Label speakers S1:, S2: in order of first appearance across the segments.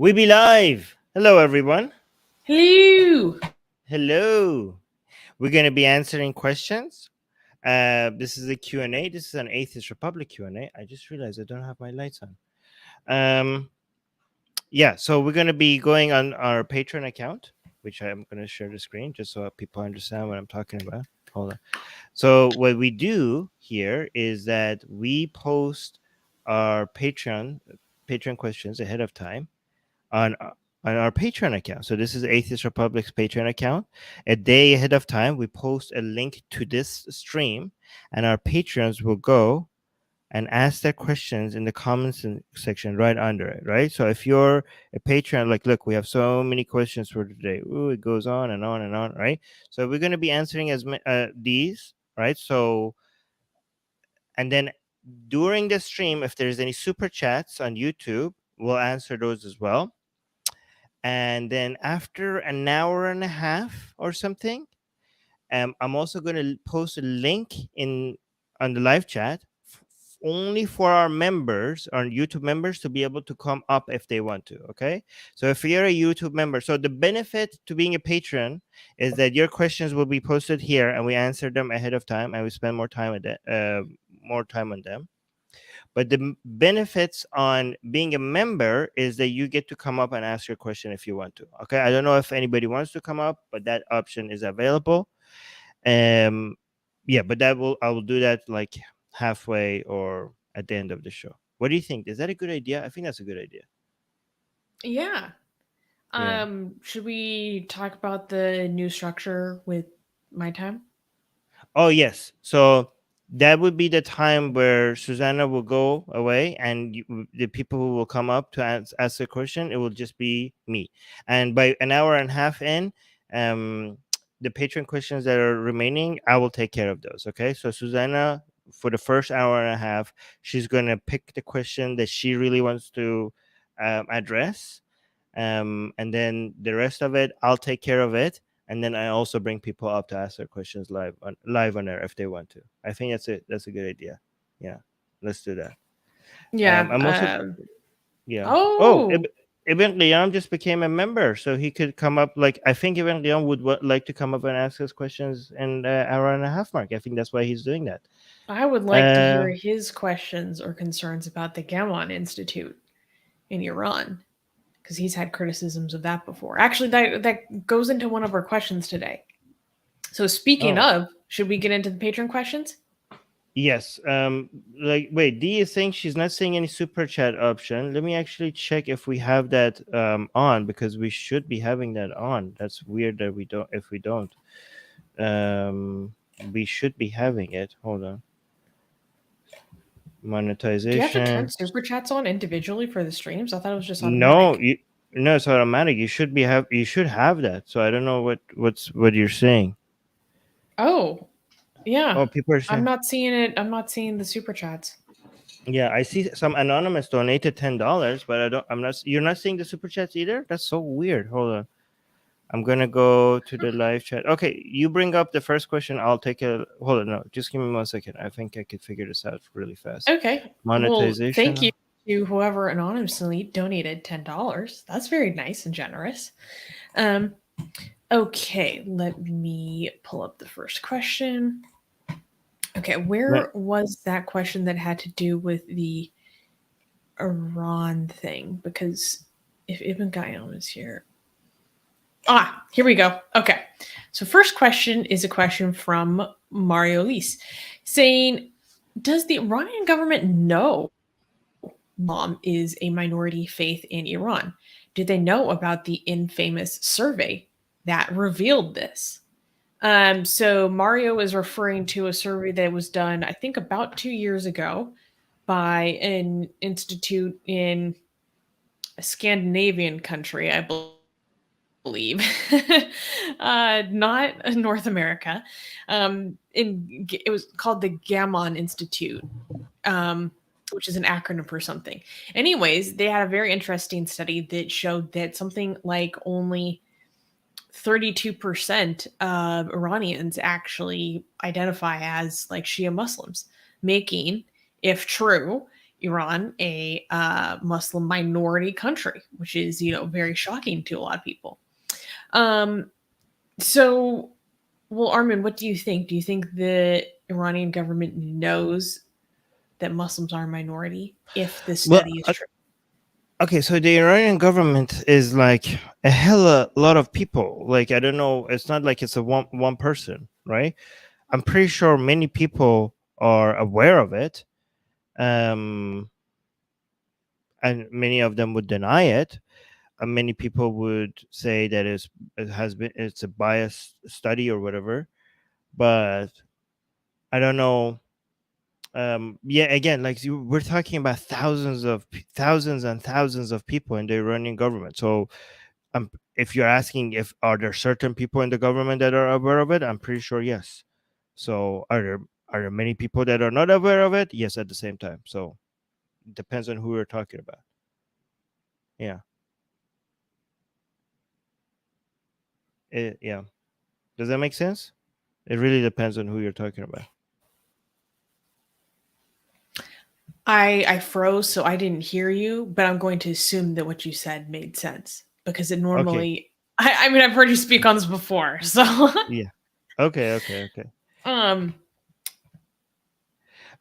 S1: We be live. Hello, everyone.
S2: Hello.
S1: Hello. We're going to be answering questions. This is a Q&A. This is an Atheist Republic Q&A. I just realized I don't have my lights on. Yeah, so we're going to be going on our Patreon account, which I'm going to share the screen just so people understand what I'm talking about. Hold on. So what we do here is that we post our Patreon questions ahead of time on our Patreon account. So this is Atheist Republic's Patreon account. A day ahead of time, we post a link to this stream, and our patrons will go and ask their questions in the comments section right under it, right? So if you're a patron, like, look, we have so many questions for today. Ooh, it goes on and on and on, right? So we're going to be answering these, right? So, and then during the stream, if there's any super chats on YouTube, we'll answer those as well. And then after an hour and a half or something, I'm also going to post a link on the live chat only for our members, our YouTube members, to be able to come up if they want to. Okay, so if you're a YouTube member, so the benefit to being a patron is that your questions will be posted here and we answer them ahead of time and we spend more time on them. But the benefits on being a member is that you get to come up and ask your question if you want to. Okay, I don't know if anybody wants to come up, but that option is available. Yeah, but I will do that like halfway or at the end of the show. What do you think? Is that a good idea? I think that's a good idea.
S2: Yeah.
S1: Yeah.
S2: Should we talk about the new structure with my time?
S1: Oh yes. So that would be the time where Susanna will go away, and the people who will come up to ask a question, it will just be me. And by an hour and a half in, the patron questions that are remaining, I will take care of those. Okay. So Susanna, for the first hour and a half, she's gonna pick the question that she really wants to address, and then the rest of it, I'll take care of it, and then I also bring people up to ask their questions live on air if they want to. I think that's a good idea. Yeah, let's do that.
S2: Yeah.
S1: I'm also yeah. Oh,
S2: Oh,
S1: Ibn Leon just became a member, so he could come up. Like, I think Ibn Leon would like to come up and ask us questions in the hour and a half mark. I think that's why he's doing that.
S2: I would like to
S1: Uh,
S2: hear his questions or concerns about the Gammon Institute in Iran because he's had criticisms of that before. Actually, that goes into one of our questions today. So speaking
S1: oh,
S2: of, should we get into the patron questions?
S1: yes. Like, wait, D is saying she's not seeing any super chat option. Let me actually check if we have that on, because we should be having that on. That's weird that we don't. If we don't, we should be having it. Hold on.
S2: Do you have to turn
S1: Monetization.
S2: super chats on individually for the streams? I thought it was just
S1: No,
S2: automatic.
S1: no, it's automatic. You should have that. So I don't know what you're saying.
S2: Oh, yeah.
S1: Oh, people are
S2: I'm
S1: saying.
S2: not seeing it. I'm not seeing the super chats.
S1: Yeah, I see some anonymous donated $10, but I don't. I'm not. You're not seeing the super chats either. That's so weird. Hold on. I'm gonna go to the live chat. Okay, you bring up the first question. I'll take a hold on. No, just give me 1 second. I think I could figure this out really fast.
S2: Okay. Well, thank you
S1: Monetization.
S2: to whoever anonymously donated $10. That's very nice and generous. Um, okay, let me pull up the first question. Okay,
S1: No,
S2: where was that question that had to do with the Iran thing? Because if Ibn Gayyam is here. Ah, here we go. Okay. So first question is a question from Mario Lise saying, does the Iranian government know Islam is a minority faith in Iran? Did they know about the infamous survey that revealed this? So Mario is referring to a survey that was done, I think, about 2 years ago by an institute in a Scandinavian country, I believe, not North America. It was called the Gammon Institute, which is an acronym for something. Anyways, they had a very interesting study that showed that something like only 32% of Iranians actually identify as like Shia Muslims, making, if true, Iran a Muslim minority country, which is, very shocking to a lot of people. So, well, Armin, what do you think? Do you think the Iranian government knows that Muslims are a minority if this
S1: Well,
S2: study is true?
S1: okay, so the Iranian government is like a hella lot of people. Like I don't know, it's not like it's a one person, right? I'm pretty sure many people are aware of it, um, and many of them would deny it. And many people would say that it's a biased study or whatever. But I don't know. Yeah, again, like we're talking about thousands and thousands of people in the Iranian government. So if you're asking if are there certain people in the government that are aware of it, I'm pretty sure yes. So are there many people that are not aware of it? Yes, at the same time. So it depends on who we're talking about. Yeah. Yeah. Does that make sense? It really depends on who you're talking about.
S2: I froze, so I didn't hear you, but I'm going to assume that what you said made sense because it
S1: Okay.
S2: normally. I mean, I've heard you speak on this before, so.
S1: Yeah. Okay. Okay. Okay.
S2: um.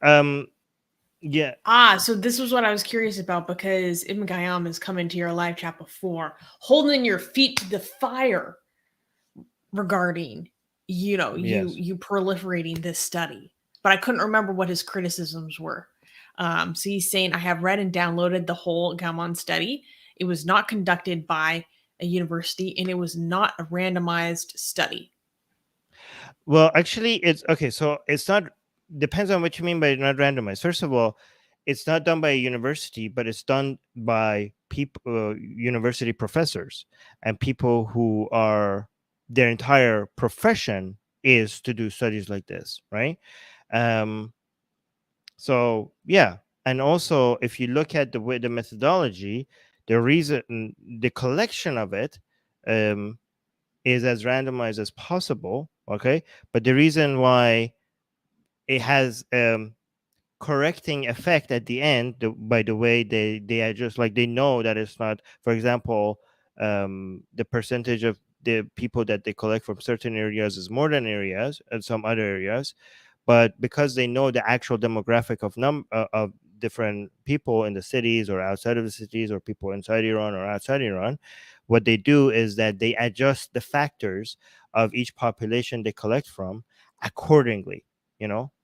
S1: Um. Yeah.
S2: So this was what I was curious about because Ibn Ghayyam has come into your live chat before, holding your feet to the fire regarding,
S1: Yes.
S2: you proliferating this study. But I couldn't remember what his criticisms were. So he's saying, I have read and downloaded the whole Gammon study. It was not conducted by a university and it was not a randomized study.
S1: Well, actually, it's okay. So it's not depends on what you mean by not randomized. First of all, it's not done by a university, but it's done by people, university professors, and people who are their entire profession is to do studies like this, right? Um, so yeah, and also if you look at the methodology, the collection of it, um, is as randomized as possible. Okay, but the reason why it has correcting effect at the end, by the way they are just like they know that it's not, for example, the percentage of the people that they collect from certain areas is more than areas and some other areas, but because they know the actual demographic of different people in the cities or outside of the cities or people inside Iran or outside Iran, what they do is that they adjust the factors of each population they collect from accordingly,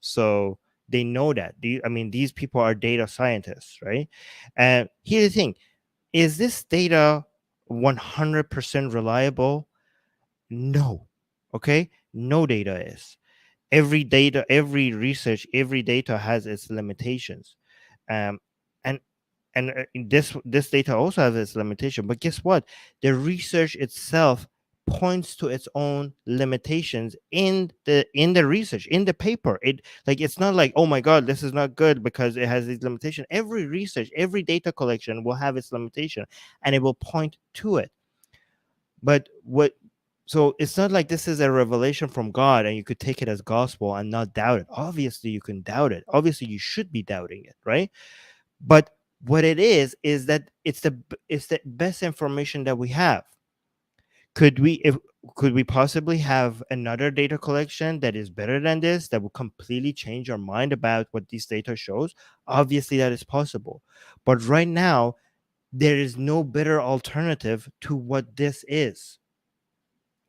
S1: so they know that. I mean, these people are data scientists, right? And here's the thing: is this data 100% reliable? No. Okay, no data is. Every research, every data has its limitations, um, and this data also has its limitation. But guess what? The research itself points to its own limitations in the research, in the paper. It's not like, oh my god, this is not good because it has these limitation. Every research, every data collection will have its limitation, and it will point to it. But what so it's not like this is a revelation from God and you could take it as gospel and not doubt it. Obviously you can doubt it. Obviously you should be doubting it, right? But what it is that it's the best information that we have. Could we possibly have another data collection that is better than this, that will completely change our mind about what this data shows? Obviously that is possible. But right now there is no better alternative to what this is,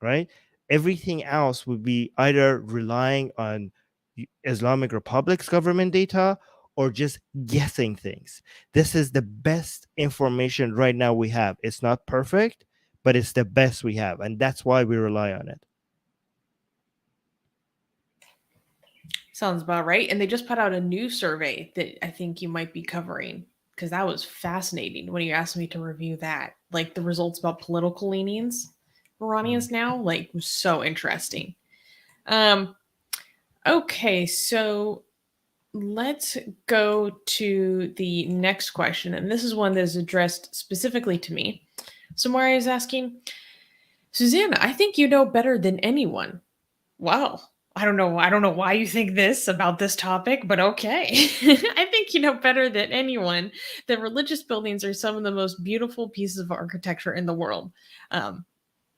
S1: right? Everything else would be either relying on Islamic Republic's government data or just guessing things. This is the best information right now we have. It's not perfect, but it's the best we have, and that's why we rely on it.
S2: Sounds about right. And they just put out a new survey that I think you might be covering because that was fascinating when you asked me to review that. Like the results about political leanings Iranians now, like was so interesting. Um, okay, so let's go to the next question. And this is one that is addressed specifically to me. So Maria is asking, Susanna, I think you know better than anyone. Wow. I don't know why you think this about this topic, but okay. I think you know better than anyone that religious buildings are some of the most beautiful pieces of architecture in the world. Um,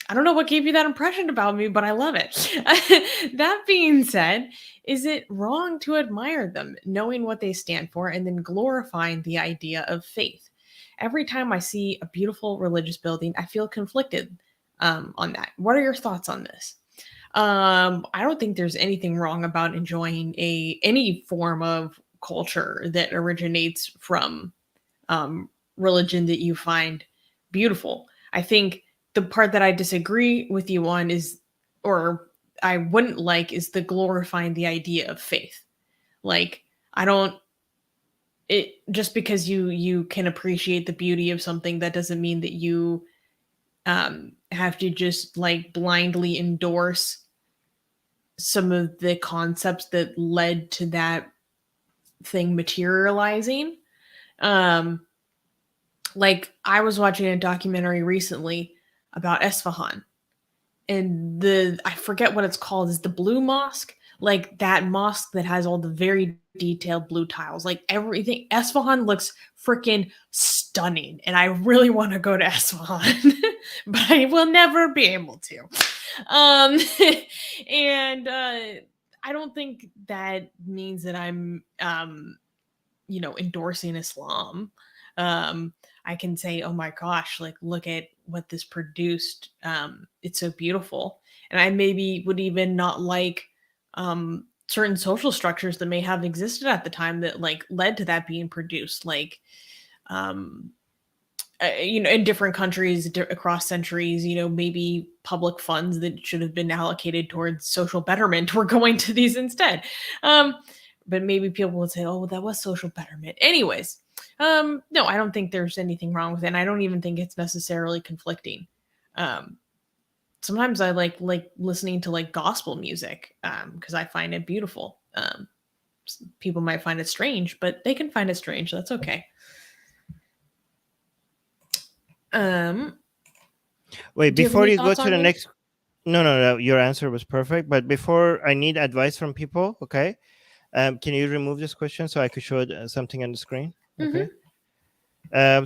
S2: I don't know what gave you that impression about me, but I love it. That being said, is it wrong to admire them, knowing what they stand for, and then glorifying the idea of faith? Every time I see a beautiful religious building, I feel conflicted on that. What are your thoughts on this? I don't think there's anything wrong about enjoying any form of culture that originates from religion that you find beautiful. I think the part that I disagree with you on is, or I wouldn't like, is the glorifying the idea of faith. Like, I don't. It just because you can appreciate the beauty of something, that doesn't mean that you have to just like blindly endorse some of the concepts that led to that thing materializing. Um, like I was watching a documentary recently about Esfahan, and I forget what it's called, is the Blue Mosque, like that mosque that has all the very detailed blue tiles, like everything. Esfahan looks freaking stunning, and I really want to go to Esfahan, but I will never be able to. Um, and I don't think that means that I'm, endorsing Islam. I can say, oh my gosh, like look at what this produced. It's so beautiful. And I maybe would even not like certain social structures that may have existed at the time that like led to that being produced. Like, um, in different countries across centuries, maybe public funds that should have been allocated towards social betterment were going to these instead. But maybe people would say, oh, well, that was social betterment. Anyways, no, I don't think there's anything wrong with it. And I don't even think it's necessarily conflicting. Sometimes I like listening to like gospel music because I find it beautiful. People might find it strange, but they can find it strange. That's okay.
S1: Wait,
S2: Do you have
S1: before
S2: any
S1: you go
S2: thoughts
S1: to
S2: on
S1: the
S2: this?
S1: next. No, your answer was perfect. But before, I need advice from people. Okay, can you remove this question so I could show something on the screen? Okay.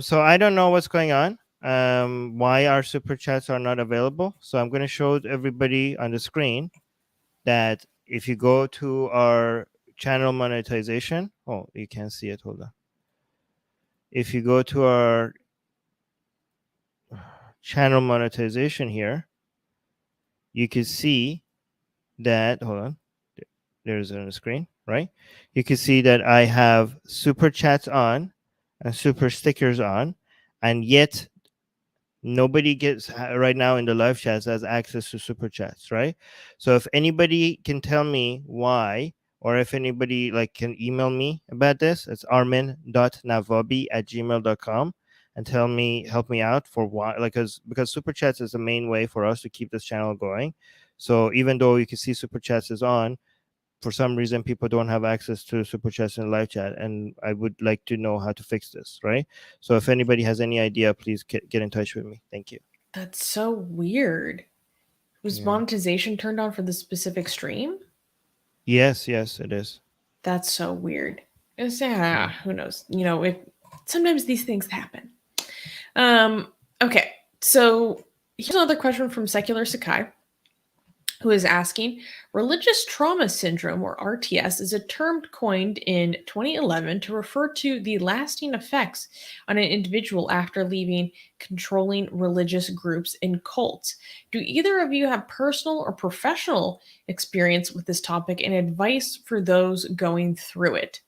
S1: So I don't know what's going on. Why our super chats are not available? So I'm going to show everybody on the screen that if you go to our channel monetization, oh, you can't see it. Hold on. If you go to our channel monetization here, you can see that, hold on, there's on the screen, right? You can see that I have super chats on and super stickers on, and yet nobody gets right now in the live chats has access to super chats, right? So if anybody can tell me why, or if anybody like can email me about this, it's armin.navabi@gmail.com, and help me out for why, like, because super chats is the main way for us to keep this channel going. So even though you can see super chats is on, for some reason people don't have access to super chats in live chat, and I would like to know how to fix this, right? So if anybody has any idea, please get in touch with me. Thank you.
S2: That's so weird. Was monetization turned on for the specific stream?
S1: Yes, it is.
S2: That's so weird. Who knows? If sometimes these things happen. Okay, so here's another question from Secular Sakai, who is asking, religious trauma syndrome, or RTS, is a term coined in 2011 to refer to the lasting effects on an individual after leaving controlling religious groups and cults. Do either of you have personal or professional experience with this topic and advice for those going through it?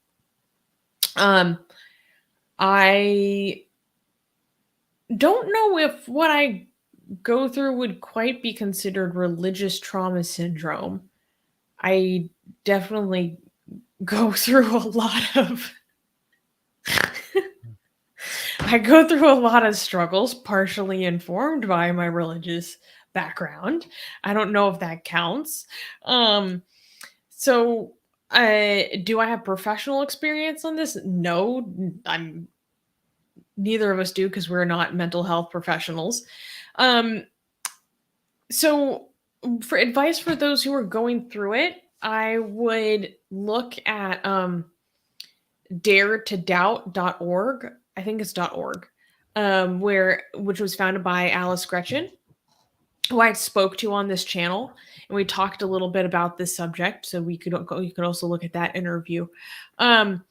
S2: I don't know if what I go through would quite be considered religious trauma syndrome. I definitely go through a lot of I go through a lot of struggles, partially informed by my religious background. I don't know if that counts. So do I have professional experience on this? No, neither of us do, because we're not mental health professionals. So for advice for those who are going through it, I would look at daretodoubt.org. I think it's .org, which was founded by Alice Gretchen, who I spoke to on this channel, and we talked a little bit about this subject. So you could also look at that interview. And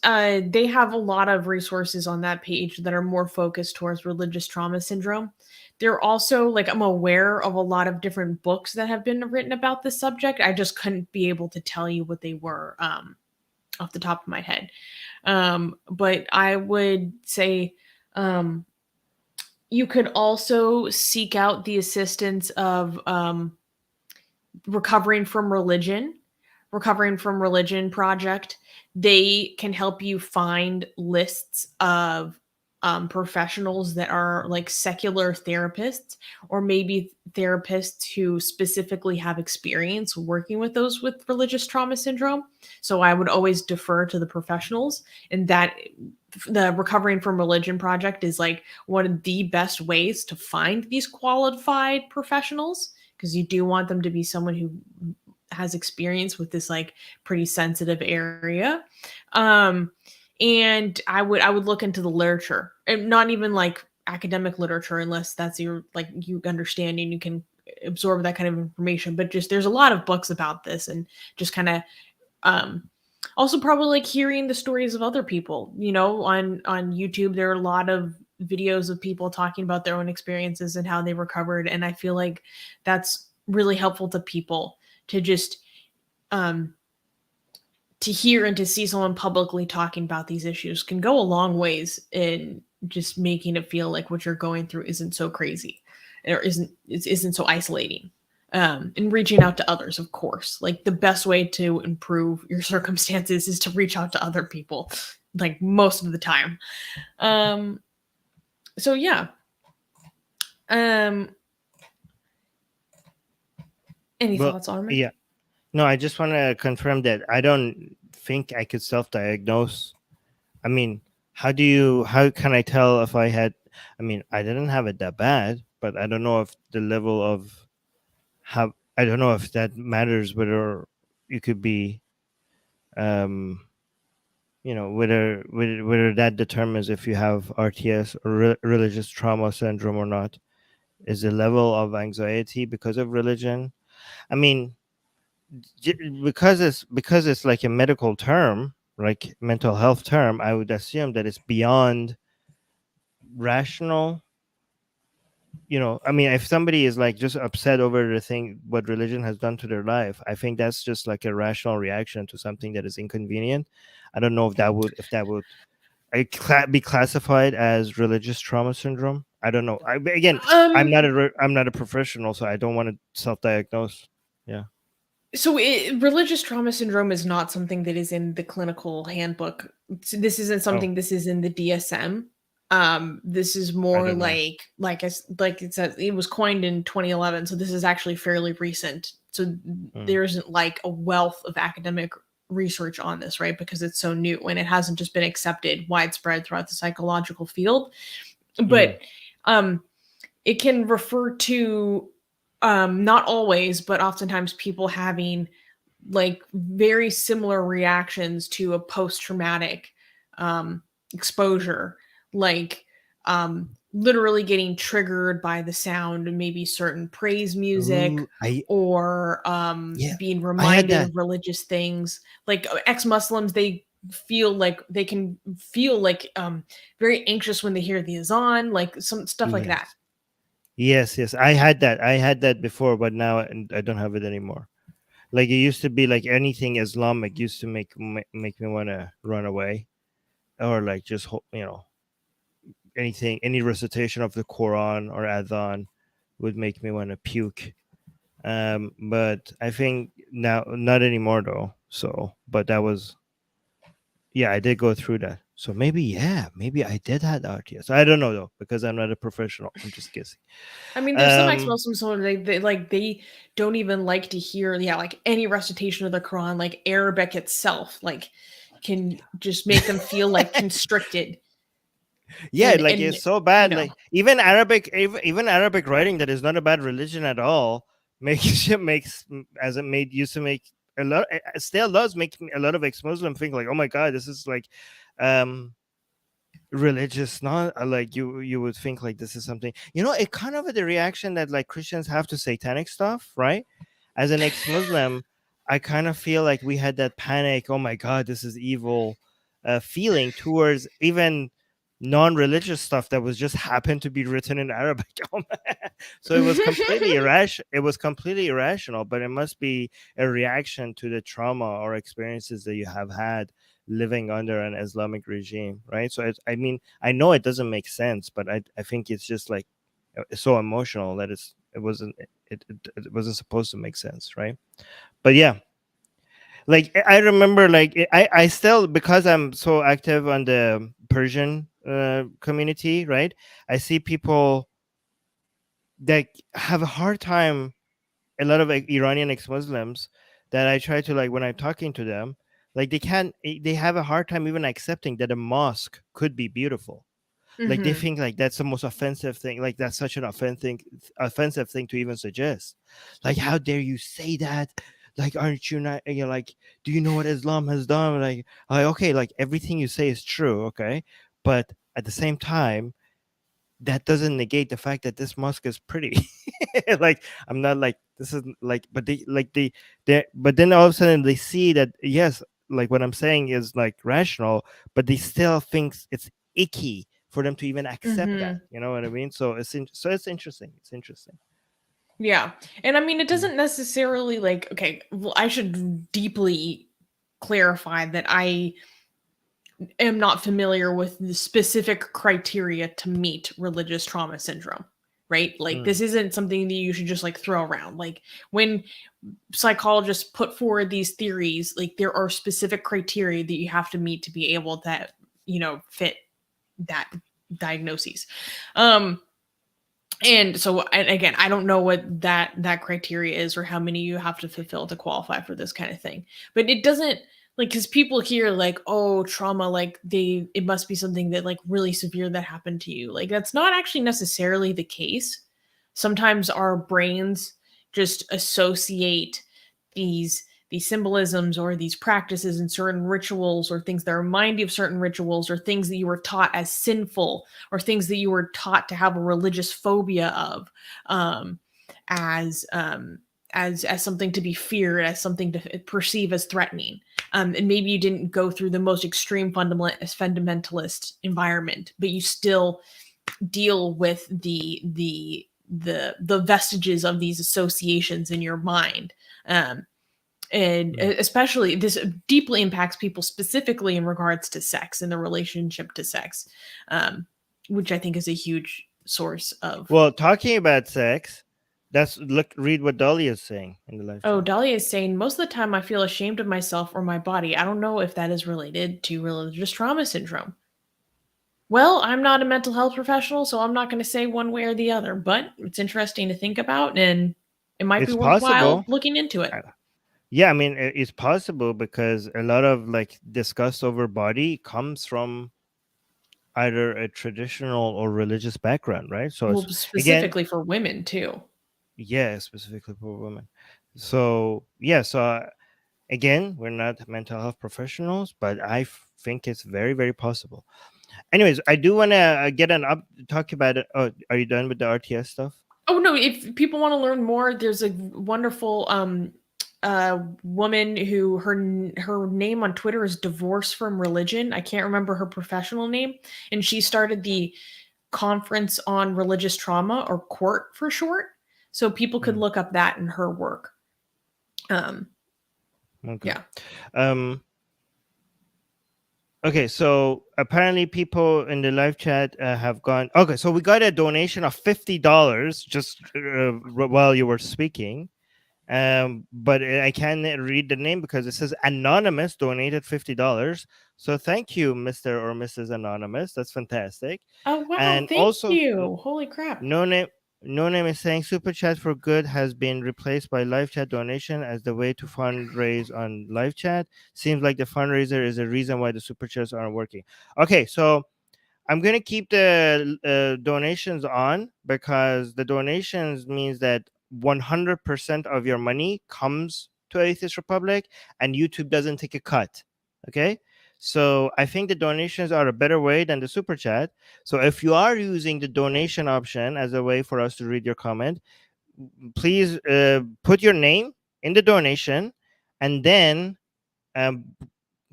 S2: they have a lot of resources on that page that are more focused towards religious trauma syndrome. They're also, like, I'm aware of a lot of different books that have been written about this subject. I just couldn't be able to tell you what they were off the top of my head. But I would say you could also seek out the assistance of Recovering from Religion Project. They can help you find lists of professionals that are like secular therapists, or maybe therapists who specifically have experience working with those with religious trauma syndrome. So I would always defer to the professionals, and that the Recovering from Religion Project is like one of the best ways to find these qualified professionals, because you do want them to be someone who has experience with this like pretty sensitive area. And I would look into the literature, and not even like academic literature, unless that's your, like, you understand and you can absorb that kind of information. But just, there's a lot of books about this, and just kind of also probably like hearing the stories of other people. On YouTube there are a lot of videos of people talking about their own experiences and how they recovered, and I feel like that's really helpful to people to just to hear and to see someone publicly talking about these issues can go a long ways in just making it feel like what you're going through isn't so crazy, or isn't so isolating. And reaching out to others, of course. Like, the best way to improve your circumstances is to reach out to other people, like, most of the time. So yeah. Any thoughts, Armin?
S1: Yeah. No, I just want to confirm that I don't think I could self-diagnose. I mean, how can I tell if I had, I didn't have it that bad, but I don't know if the level of I don't know if that matters, whether you could be, whether that determines if you have RTS or religious trauma syndrome or not. Is the level of anxiety because of religion? I mean, because it's like a medical term, like mental health term, I would assume that it's beyond rational. If somebody is like just upset over the thing, what religion has done to their life, I think that's just like a rational reaction to something that is inconvenient. I don't know if that would be classified as religious trauma syndrome. I don't know. I'm not a professional, so I don't want to self-diagnose. Yeah.
S2: So religious trauma syndrome is not something that is in the clinical handbook. This isn't something. This is in the DSM. This is more like it says, it was coined in 2011, so this is actually fairly recent. So there isn't like a wealth of academic research on this, right? Because it's so new and it hasn't just been accepted widespread throughout the psychological field. But it can refer to not always, but oftentimes people having like very similar reactions to a post-traumatic exposure, like literally getting triggered by the sound of maybe certain praise music, or being reminded of religious things. Like ex-Muslims, they can feel like very anxious when they hear the azan, like some stuff like that.
S1: Yes, I had that before, but now I don't have it anymore. Like, it used to be like anything Islamic used to make me want to run away, or like just any recitation of the Quran or Adhan would make me want to puke. But I think now not anymore though. So, but that was, I did go through that. So maybe I did have RTS. I don't know though, because I'm not a professional. I'm just guessing.
S2: I mean, there's some ex-Muslims who they don't even like to hear like any recitation of the Quran. Like Arabic itself, like, can just make them feel like constricted.
S1: It's so bad. Like even Arabic writing that is not about religion at all, makes as it made used to make a lot, it still does make a lot of ex-Muslim think like, oh my god, this is like um religious, not like you would think like this is something, it kind of the reaction that like Christians have to satanic stuff, right? As an ex-Muslim, I kind of feel like we had that panic, oh my god, this is evil, feeling towards even non-religious stuff that was just happened to be written in Arabic. So it was completely irrational, but it must be a reaction to the trauma or experiences that you have had living under an Islamic regime, right? So I mean, I know it doesn't make sense, but I think it's just like it's so emotional that it wasn't supposed to make sense, right? But yeah, like I remember, like I still, because I'm so active on the Persian community, right? I see people that have a hard time, a lot of Iranian ex-Muslims that I try to, like, when I'm talking to them, like they have a hard time even accepting that a mosque could be beautiful. Like they
S2: Hmm.
S1: think like that's the most offensive thing, like that's such an offensive thing to even suggest. Like, how dare you say that? Like, aren't you not, you're like, do you know what Islam has done? Like okay, like everything you say is true, okay, but at the same time, that doesn't negate the fact that this mosque is pretty. Like, I'm not like, this is like, but but then all of a sudden they see that, yes, like what I'm saying is like rational, but they still thinks it's icky for them to even accept that.
S2: Hmm.
S1: You know what I mean? So so it's interesting. It's interesting.
S2: Yeah. And I mean, it
S1: Mm.
S2: doesn't necessarily like, okay, well, I should deeply clarify that I am not familiar with the specific criteria to meet religious trauma syndrome, right? Like,
S1: Mm.
S2: this isn't something that you should just like throw around. Like, when psychologists put forward these theories, like, there are specific criteria that you have to meet to be able to, fit that diagnoses. Um, and so, and again, I don't know what that criteria is or how many you have to fulfill to qualify for this kind of thing. But it doesn't, like, because people hear like, oh, trauma, like it must be something that like really severe that happened to you. Like, that's not actually necessarily the case. Sometimes our brains just associate these symbolisms or these practices and certain rituals or things that remind you of certain rituals or things that you were taught as sinful or things that you were taught to have a religious phobia of, um, as um, as something to be feared, as something to perceive as threatening. And maybe you didn't go through the most extreme fundamentalist environment, but you still deal with the vestiges of these associations in your mind. Um, and
S1: Mm.
S2: especially this deeply impacts people specifically in regards to sex and the relationship to sex, um, which I think is a huge source of.
S1: Well, talking about sex, read what Dolly is saying in the live
S2: Oh,
S1: chat.
S2: Dahlia is saying, most of the time I feel ashamed of myself or my body. I don't know if that is related to religious trauma syndrome. Well, I'm not a mental health professional, so I'm not going to say one way or the other, but it's interesting to think about, and it might be
S1: It's
S2: worthwhile
S1: possible.
S2: looking into it.
S1: Yeah, I mean, it's possible because a lot of like disgust over body comes from either a traditional or religious background, right? So it's,
S2: Well,
S1: again,
S2: specifically for women too.
S1: yeah, specifically for women. So yeah, so again, we're not mental health professionals, but think it's very, very possible. Anyways, I do want to get an up talk about it. Oh, are you done with the RTS stuff?
S2: Oh no, if people want to learn more, there's a wonderful woman who her name on Twitter is Divorce from Religion. I can't remember her professional name, and she started the Conference on Religious Trauma, or COURT for short. So people could
S1: Mm,
S2: look up that in her work. Um,
S1: okay.
S2: yeah.
S1: Um, Okay, so apparently people in the live chat have gone. Okay, so we got a donation of $50 just while you were speaking. But I can't read the name because it says anonymous donated $50. So thank you, Mr. or Mrs. Anonymous. That's fantastic.
S2: Oh wow,
S1: And
S2: thank
S1: also,
S2: you. Holy crap.
S1: no name. No name is saying super chat for good has been replaced by live chat donation as the way to fundraise on live chat. Seems like the fundraiser is the reason why the super chats aren't working. Okay, so I'm gonna keep the donations on because the donations means that 100% of your money comes to Atheist Republic, and YouTube doesn't take a cut. Okay, so I think the donations are a better way than the super chat. So if you are using the donation option as a way for us to read your comment, please put your name in the donation, and then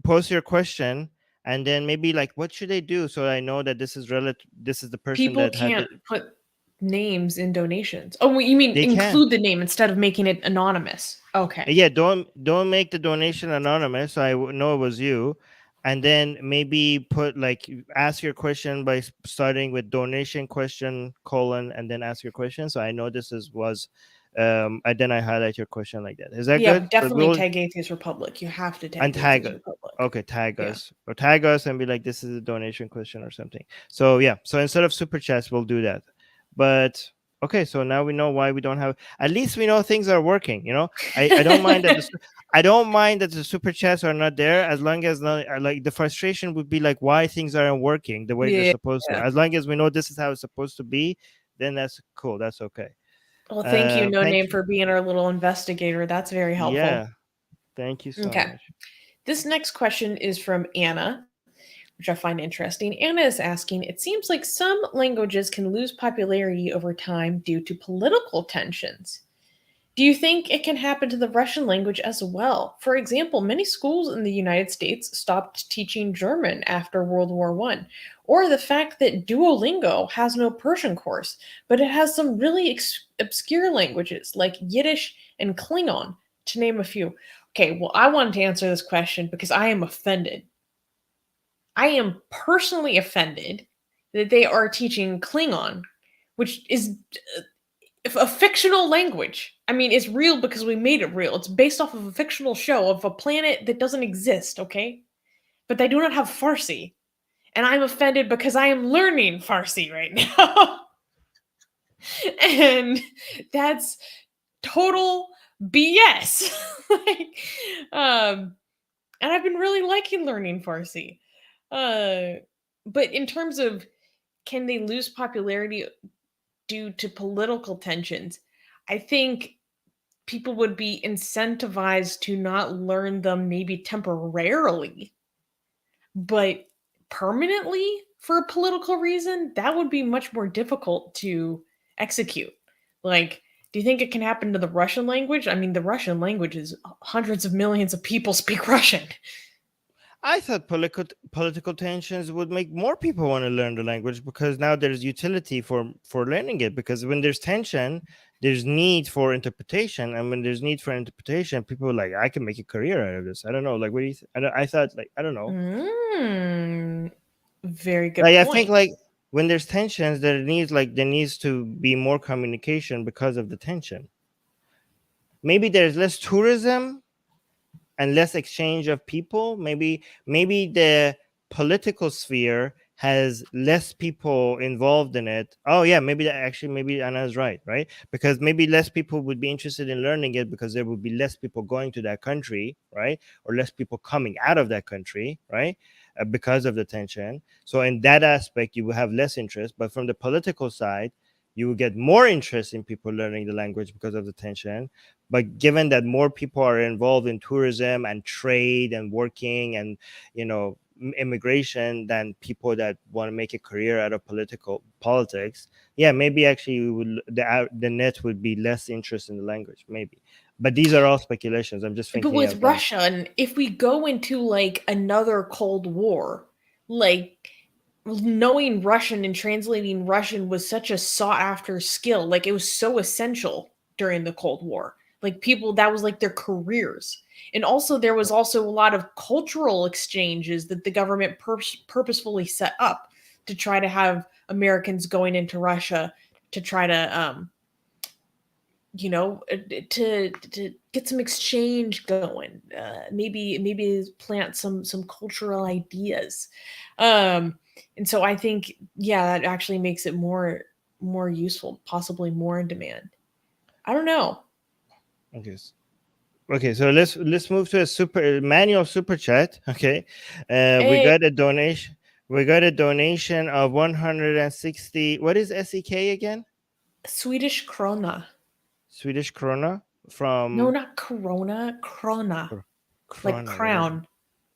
S1: post your question, and then maybe like, what should they do so I know that this is the person
S2: People
S1: that had
S2: can't
S1: the,
S2: put names in donations. Oh, you mean
S1: they can.
S2: include the name instead of making it anonymous? Okay.
S1: Yeah, don't make the donation anonymous, so I know it was you. And then maybe put like, ask your question by starting with donation question colon, and then ask your question, so I know was and then I highlight your question like that. Is that
S2: Yeah,
S1: good?
S2: but
S1: So
S2: definitely
S1: we'll
S2: tag Atheist Republic. You have to
S1: and
S2: tag
S1: tag
S2: Atheist
S1: us.
S2: Republic.
S1: Okay, tag
S2: Yeah.
S1: us, or tag us and be like, this is a donation question or something. So yeah, so instead of super chats, we'll do that. But okay, so now we know why we don't have. At least we know things are working. I don't mind that I don't mind that the super chats are not there, as long as not like the frustration would be like why things aren't working the way they're
S2: Yeah.
S1: supposed to. As long as we know this is how it's supposed to be, then that's cool. That's okay.
S2: Well, thank you, No
S1: Thank
S2: Name,
S1: you.
S2: for being our little investigator. That's very helpful.
S1: Yeah, thank you so
S2: Okay.
S1: much.
S2: This next question is from Anna, which I find interesting. Anna is asking, it seems like some languages can lose popularity over time due to political tensions. Do you think it can happen to the Russian language as well? For example, many schools in the United States stopped teaching German after World War I. Or the fact that Duolingo has no Persian course, but it has some really obscure languages like Yiddish and Klingon, to name a few. Okay, well, I wanted to answer this question because I am offended. I am personally offended that they are teaching Klingon, which is a fictional language. I mean, it's real because we made it real. It's based off of a fictional show of a planet that doesn't exist, okay? But they do not have Farsi. And I'm offended because I am learning Farsi right now. And that's total BS. like, and I've been really liking learning Farsi. But in terms of can they lose popularity due to political tensions, I think people would be incentivized to not learn them maybe temporarily, but permanently for a political reason, that would be much more difficult to execute. Like, do you think it can happen to the Russian language? I mean, the Russian language is hundreds of millions of people speak Russian.
S1: I thought political tensions would make more people want to learn the language, because now there's utility for learning it. Because when there's tension, there's need for interpretation, and when there's need for interpretation, people are like, I can make a career out of this. I don't know. Like, what do you? I thought, like, I don't know.
S2: Very good
S1: Like,
S2: point.
S1: I think like when there's tensions, there needs to be more communication because of the tension. Maybe there's less tourism and less exchange of people. Maybe the political sphere has less people involved in it. Oh yeah, maybe Anna's right, because maybe less people would be interested in learning it, because there would be less people going to that country, right? Or less people coming out of that country, right? Because of the tension. So in that aspect, you will have less interest. But from the political side, you will get more interest in people learning the language because of the tension. But given that more people are involved in tourism and trade and working and immigration than people that want to make a career out of politics, yeah, maybe actually the net would be less interest in the language, maybe. But these are all speculations. I'm just
S2: But
S1: thinking
S2: with
S1: out loud.
S2: Russia, and if we go into like another Cold War, like knowing Russian and translating Russian was such a sought after skill. Like it was so essential during the Cold War. Like people, that was like their careers. And also there was also a lot of cultural exchanges that the government purposefully set up to try to have Americans going into Russia to try to to get some exchange going, maybe plant some cultural ideas, and so I think, yeah, that actually makes it more useful, possibly more in demand. I don't know.
S1: Okay, so let's move to a manual super chat. Okay, we
S2: Hey,
S1: got a donation. We got a donation of 160. What is SEK again?
S2: Swedish krona.
S1: Swedish krona
S2: No,
S1: from
S2: not Corona, Krona, like
S1: krona, whatever.
S2: crown.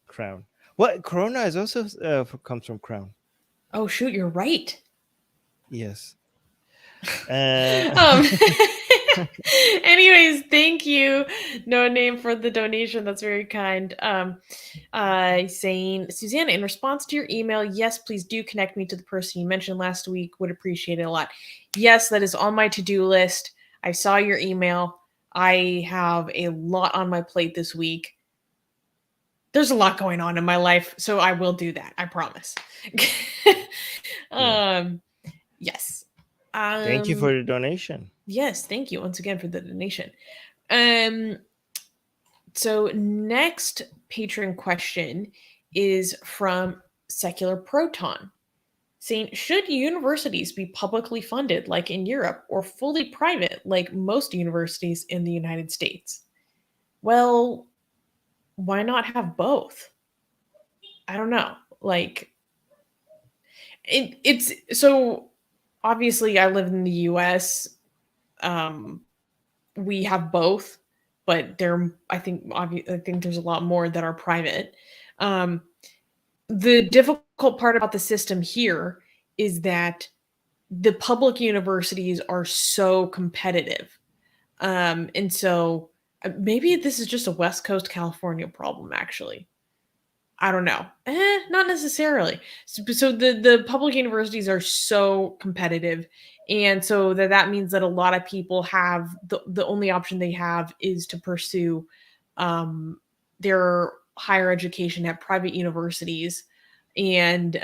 S1: Crown. What krona is also comes from crown.
S2: Oh shoot, you're right.
S1: Yes. Uh,
S2: Um, anyways, thank you, No Name, for the donation. That's very kind. Saying, Susanna, in response to your email, yes, please do connect me to the person you mentioned last week. Would appreciate it a lot. Yes, that is on my to-do list. I saw your email. I have a lot on my plate this week. There's a lot going on in my life, so I will do that. I promise.
S1: yes.
S2: um, yes.
S1: Thank you for the donation.
S2: Yes, thank you once again for the donation. Um, so next patron question is from Secular Proton, saying, should universities be publicly funded like in Europe or fully private like most universities in the United States? Well, why not have both? I don't know. Like it's so obviously I live in the US. Um we have both, but I think there's a lot more that are private. Um, the difficult part about the system here is that the public universities are so competitive, and so maybe this is just a West Coast California problem. Actually, I don't know. Not necessarily. So the public universities are so competitive, and so that means that a lot of people have the only option they have is to pursue their higher education at private universities, and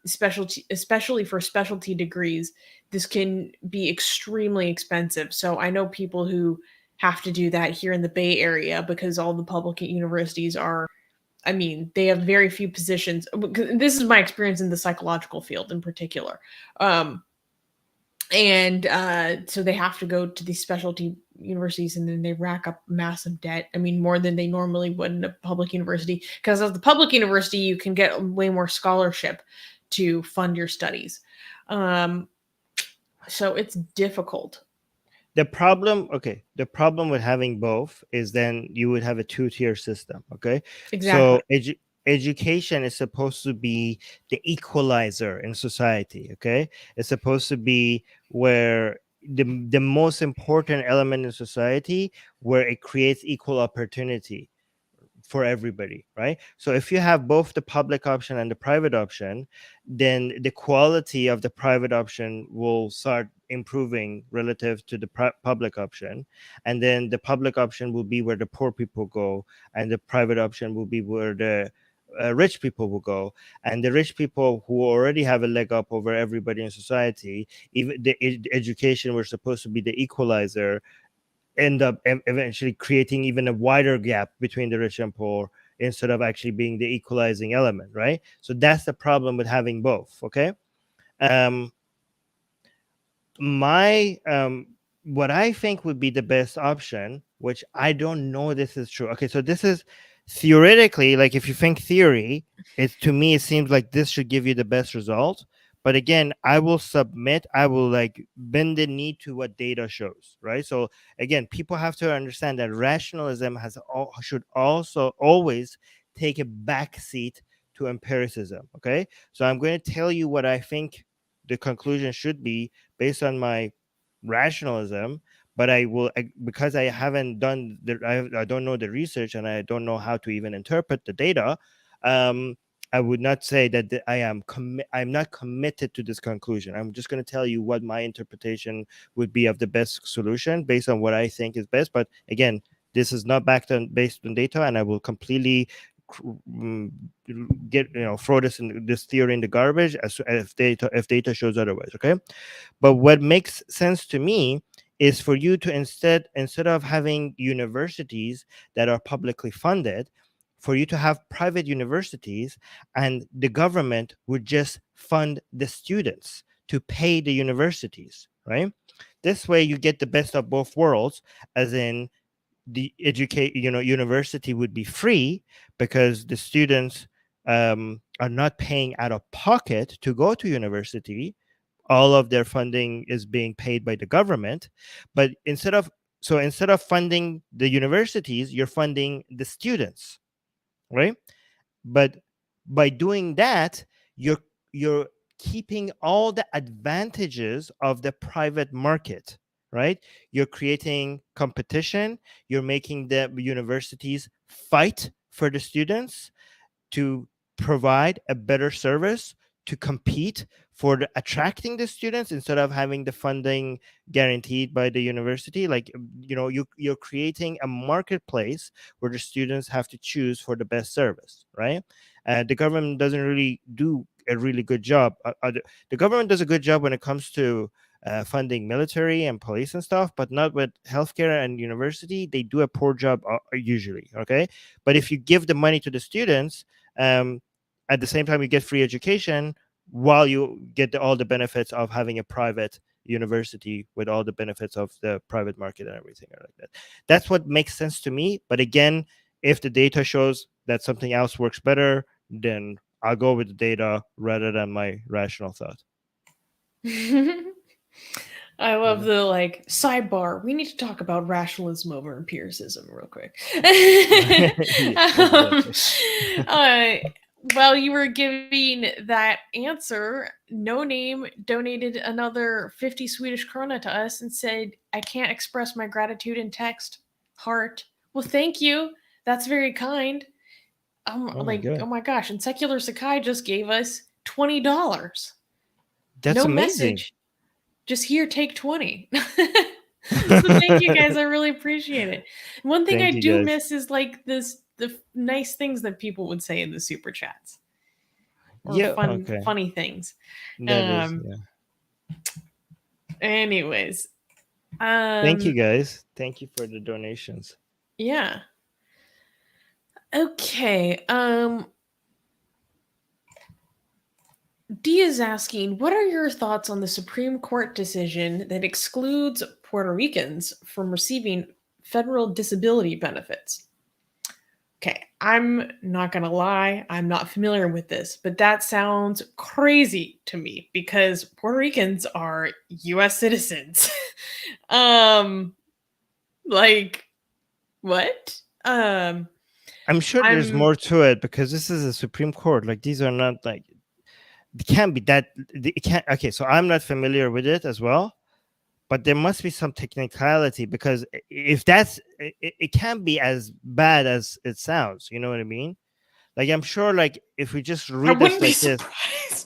S2: specialty, especially for specialty degrees, this can be extremely expensive. So I know people who have to do that here in the Bay Area because all the public universities are, I mean, they have very few positions. This is my experience in the psychological field in particular. And so they have to go to these specialty universities, and then they rack up massive debt. I mean, more than they normally would in a public university. Because of the public university, you can get way more scholarship to fund your studies. So it's difficult.
S1: The problem with having both is then you would have a two-tier system. Okay.
S2: Exactly.
S1: So education is supposed to be the equalizer in society. Okay. It's supposed to be where the most important element in society, where it creates equal opportunity for everybody, right? So if you have both the public option and the private option, then the quality of the private option will start improving relative to the public option, and then the public option will be where the poor people go, and the private option will be where the rich people will go. And the rich people who already have a leg up over everybody in society, even the education was supposed to be the equalizer, end up eventually creating even a wider gap between the rich and poor instead of actually being the equalizing element, right? So that's the problem with having both. Okay. My What I think would be the best option, which I don't know this is true. Okay, so this is theoretically, like if you think theory, it's, to me it seems like this should give you the best result. But again, I will like bend the knee to what data shows, right? So again, people have to understand that rationalism should also always take a back seat to empiricism. Okay, so I'm going to tell you what I think the conclusion should be based on my rationalism, but because I haven't done I don't know the research, and I don't know how to even interpret the data. I would not say that I'm not committed to this conclusion. I'm just going to tell you what my interpretation would be of the best solution based on what I think is best. But again, this is not based on data, and I will completely throw this theory in the garbage if data shows otherwise. Okay, but what makes sense to me is for you to instead of having universities that are publicly funded, for you to have private universities, and the government would just fund the students to pay the universities, right? This way you get the best of both worlds, as in the university would be free because the students are not paying out of pocket to go to university. All of their funding is being paid by the government. But instead of so instead of funding the universities, you're funding the students, right? But by doing that, you're keeping all the advantages of the private market, right? You're creating competition, you're making the universities fight for the students to provide a better service, to compete for attracting the students instead of having the funding guaranteed by the university. Like, you're creating a marketplace where the students have to choose for the best service, right? The government doesn't really do a really good job. The government does a good job when it comes to funding military and police and stuff, but not with healthcare and university. They do a poor job usually. Okay, but if you give the money to the students, um, at the same time you get free education while you get all the benefits of having a private university with all the benefits of the private market and everything like that. That's what makes sense to me. But again, if the data shows that something else works better, then I'll go with the data rather than my rational thought.
S2: I love the sidebar. We need to talk about rationalism over empiricism real quick. While you were giving that answer, No Name donated another 50 Swedish krona to us and said, "I can't express my gratitude in text. Heart." Well, thank you. That's very kind.
S1: Oh my
S2: gosh. And Secular Sakai just gave us $20.
S1: That's
S2: no
S1: amazing.
S2: Message. Just here, take 20. So thank you guys. I really appreciate it. One thing
S1: Thank
S2: I
S1: you,
S2: do
S1: guys.
S2: miss is the nice things that people would say in the super chats. Or funny things.
S1: That is, yeah.
S2: Anyways.
S1: Thank you, guys. Thank you for the donations.
S2: Yeah. Okay. D is asking, what are your thoughts on the Supreme Court decision that excludes Puerto Ricans from receiving federal disability benefits? Okay, I'm not going to lie, I'm not familiar with this, but that sounds crazy to me because Puerto Ricans are US citizens. Like what?
S1: I'm sure there's more to it because this is a Supreme Court. Like, these are not like, it can't be that, it can't. Okay, so I'm not familiar with it as well, but there must be some technicality, because if that's it can't be as bad as it sounds. You know what I mean? Like, I'm sure, like, if we just read this like this.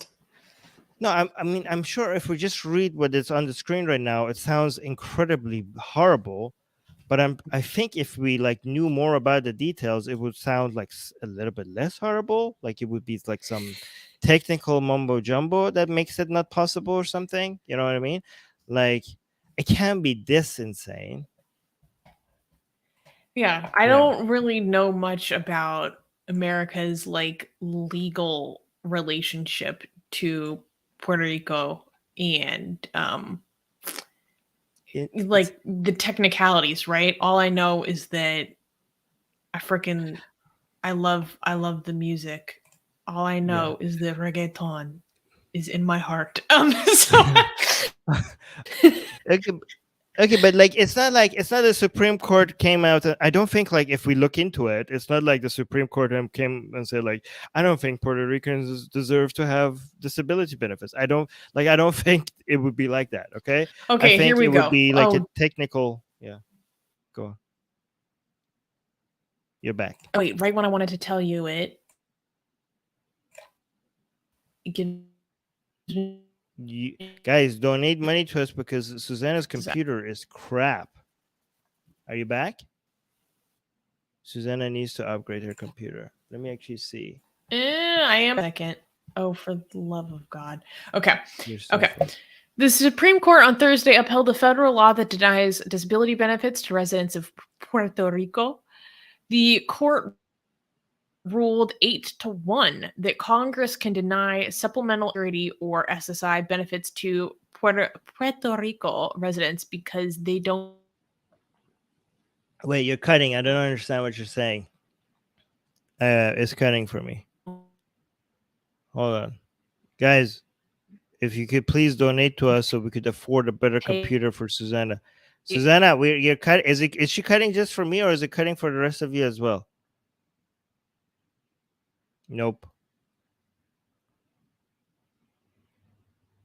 S1: No, I'm sure if we just read what is on the screen right now, it sounds incredibly horrible. But I think if we like knew more about the details, it would sound like a little bit less horrible. Like, it would be like some technical mumbo jumbo that makes it not possible or something. You know what I mean? Like, it can't be this insane.
S2: Yeah, I don't really know much about America's like legal relationship to Puerto Rico and like the technicalities, right? All I know is that I love the music. All I know is that reggaeton is in my heart. So
S1: Okay, but like, it's not the Supreme Court came out. I don't think, like, if we look into it, it's not like the Supreme Court came and said, like, I don't think Puerto Ricans deserve to have disability benefits. I don't think it would be like that. Okay.
S2: Okay,
S1: I think
S2: here we
S1: it
S2: go.
S1: would be like a technical. Yeah. Go on. You're back.
S2: Oh, wait, right when I wanted to tell you it.
S1: Guys, donate money to us because Susanna's computer is crap. Are you back? Susanna needs to upgrade her computer. Let me actually see.
S2: I am. Second. Oh, for the love of God. Okay. Okay. The Supreme Court on Thursday upheld a federal law that denies disability benefits to residents of Puerto Rico. The court ruled 8-1 that Congress can deny supplemental security or SSI benefits to Puerto Rico residents because they don't.
S1: Wait, you're cutting. I don't understand what you're saying. It's cutting for me. Hold on. Guys, if you could please donate to us so we could afford a better computer for Susanna. Susanna, you're cut. Is she cutting just for me, or is it cutting for the rest of you as well? Nope.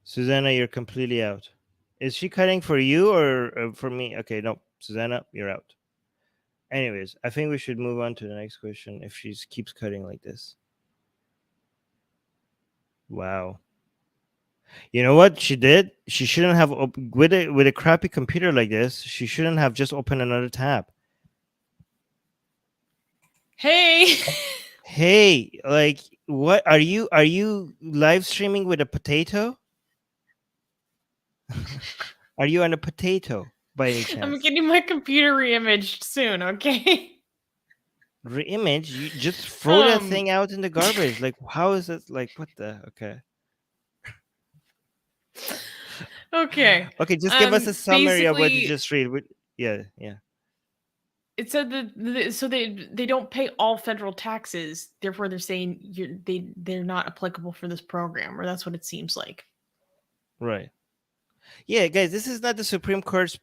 S1: Susanna, you're completely out. Is she cutting for you or for me? Okay, no, Susanna, you're out. Anyways, I think we should move on to the next question if she keeps cutting like this. Wow. You know what she did? She shouldn't have with a crappy computer like this. She shouldn't have just opened another tab.
S2: Hey.
S1: Hey, like, what are you? Are you live streaming with a potato? Are you on a potato by any chance?
S2: I'm getting my computer reimaged soon, okay?
S1: Reimage? You just throw that thing out in the garbage. Like, how is it? Like, what the? Okay.
S2: Okay.
S1: Okay, just give us a summary of what you
S2: basically-
S1: just read. Yeah.
S2: It said that so they don't pay all federal taxes, therefore they're saying they're not applicable for this program, or that's what it seems like.
S1: Right. Yeah, guys, this is not the Supreme Court's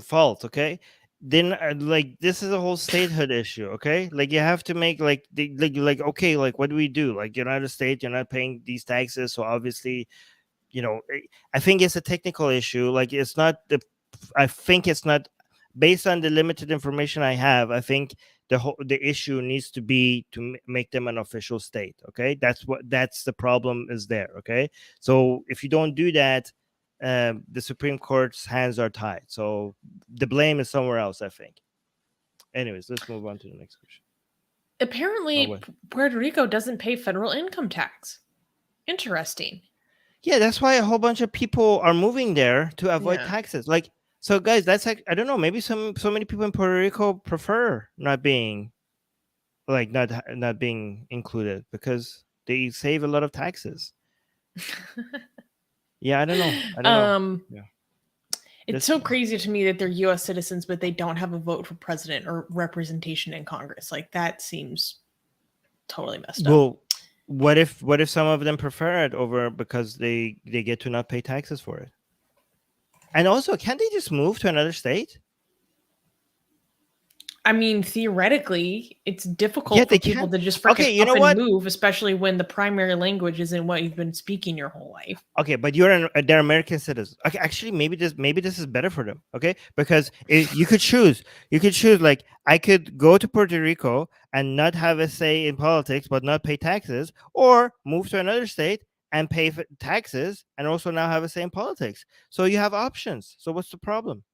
S1: fault, okay? Then like this is a whole statehood issue, okay? Like you have to make like okay, like what do we do? Like you're not a state, you're not paying these taxes, so obviously, I think it's a technical issue. Like it's not I think it's not based on the limited information I have. I think the issue needs to be to make them an official state. Okay, that's the problem is there. Okay, so if you don't do that, the Supreme Court's hands are tied. So the blame is somewhere else, I think. Anyways, let's move on to the next question.
S2: Apparently, Puerto Rico doesn't pay federal income tax. Interesting.
S1: Yeah, that's why a whole bunch of people are moving there to avoid taxes. Like, so guys, that's like, I don't know, maybe so many people in Puerto Rico prefer not being being included because they save a lot of taxes. Yeah, I don't know. Yeah.
S2: It's so crazy to me that they're U.S. citizens, but they don't have a vote for president or representation in Congress. Like that seems totally messed up.
S1: Well, what if some of them prefer it over because they get to not pay taxes for it? And also, can't they just move to another state?
S2: I mean, theoretically, it's difficult for people to just freaking up and move, especially when the primary language isn't what you've been speaking your whole life.
S1: Okay, but they're American citizens. Okay, actually, maybe this is better for them. Okay, because you could choose. Like I could go to Puerto Rico and not have a say in politics, but not pay taxes, or move to another state and pay taxes and also now have a say in politics. So you have options. So what's the problem?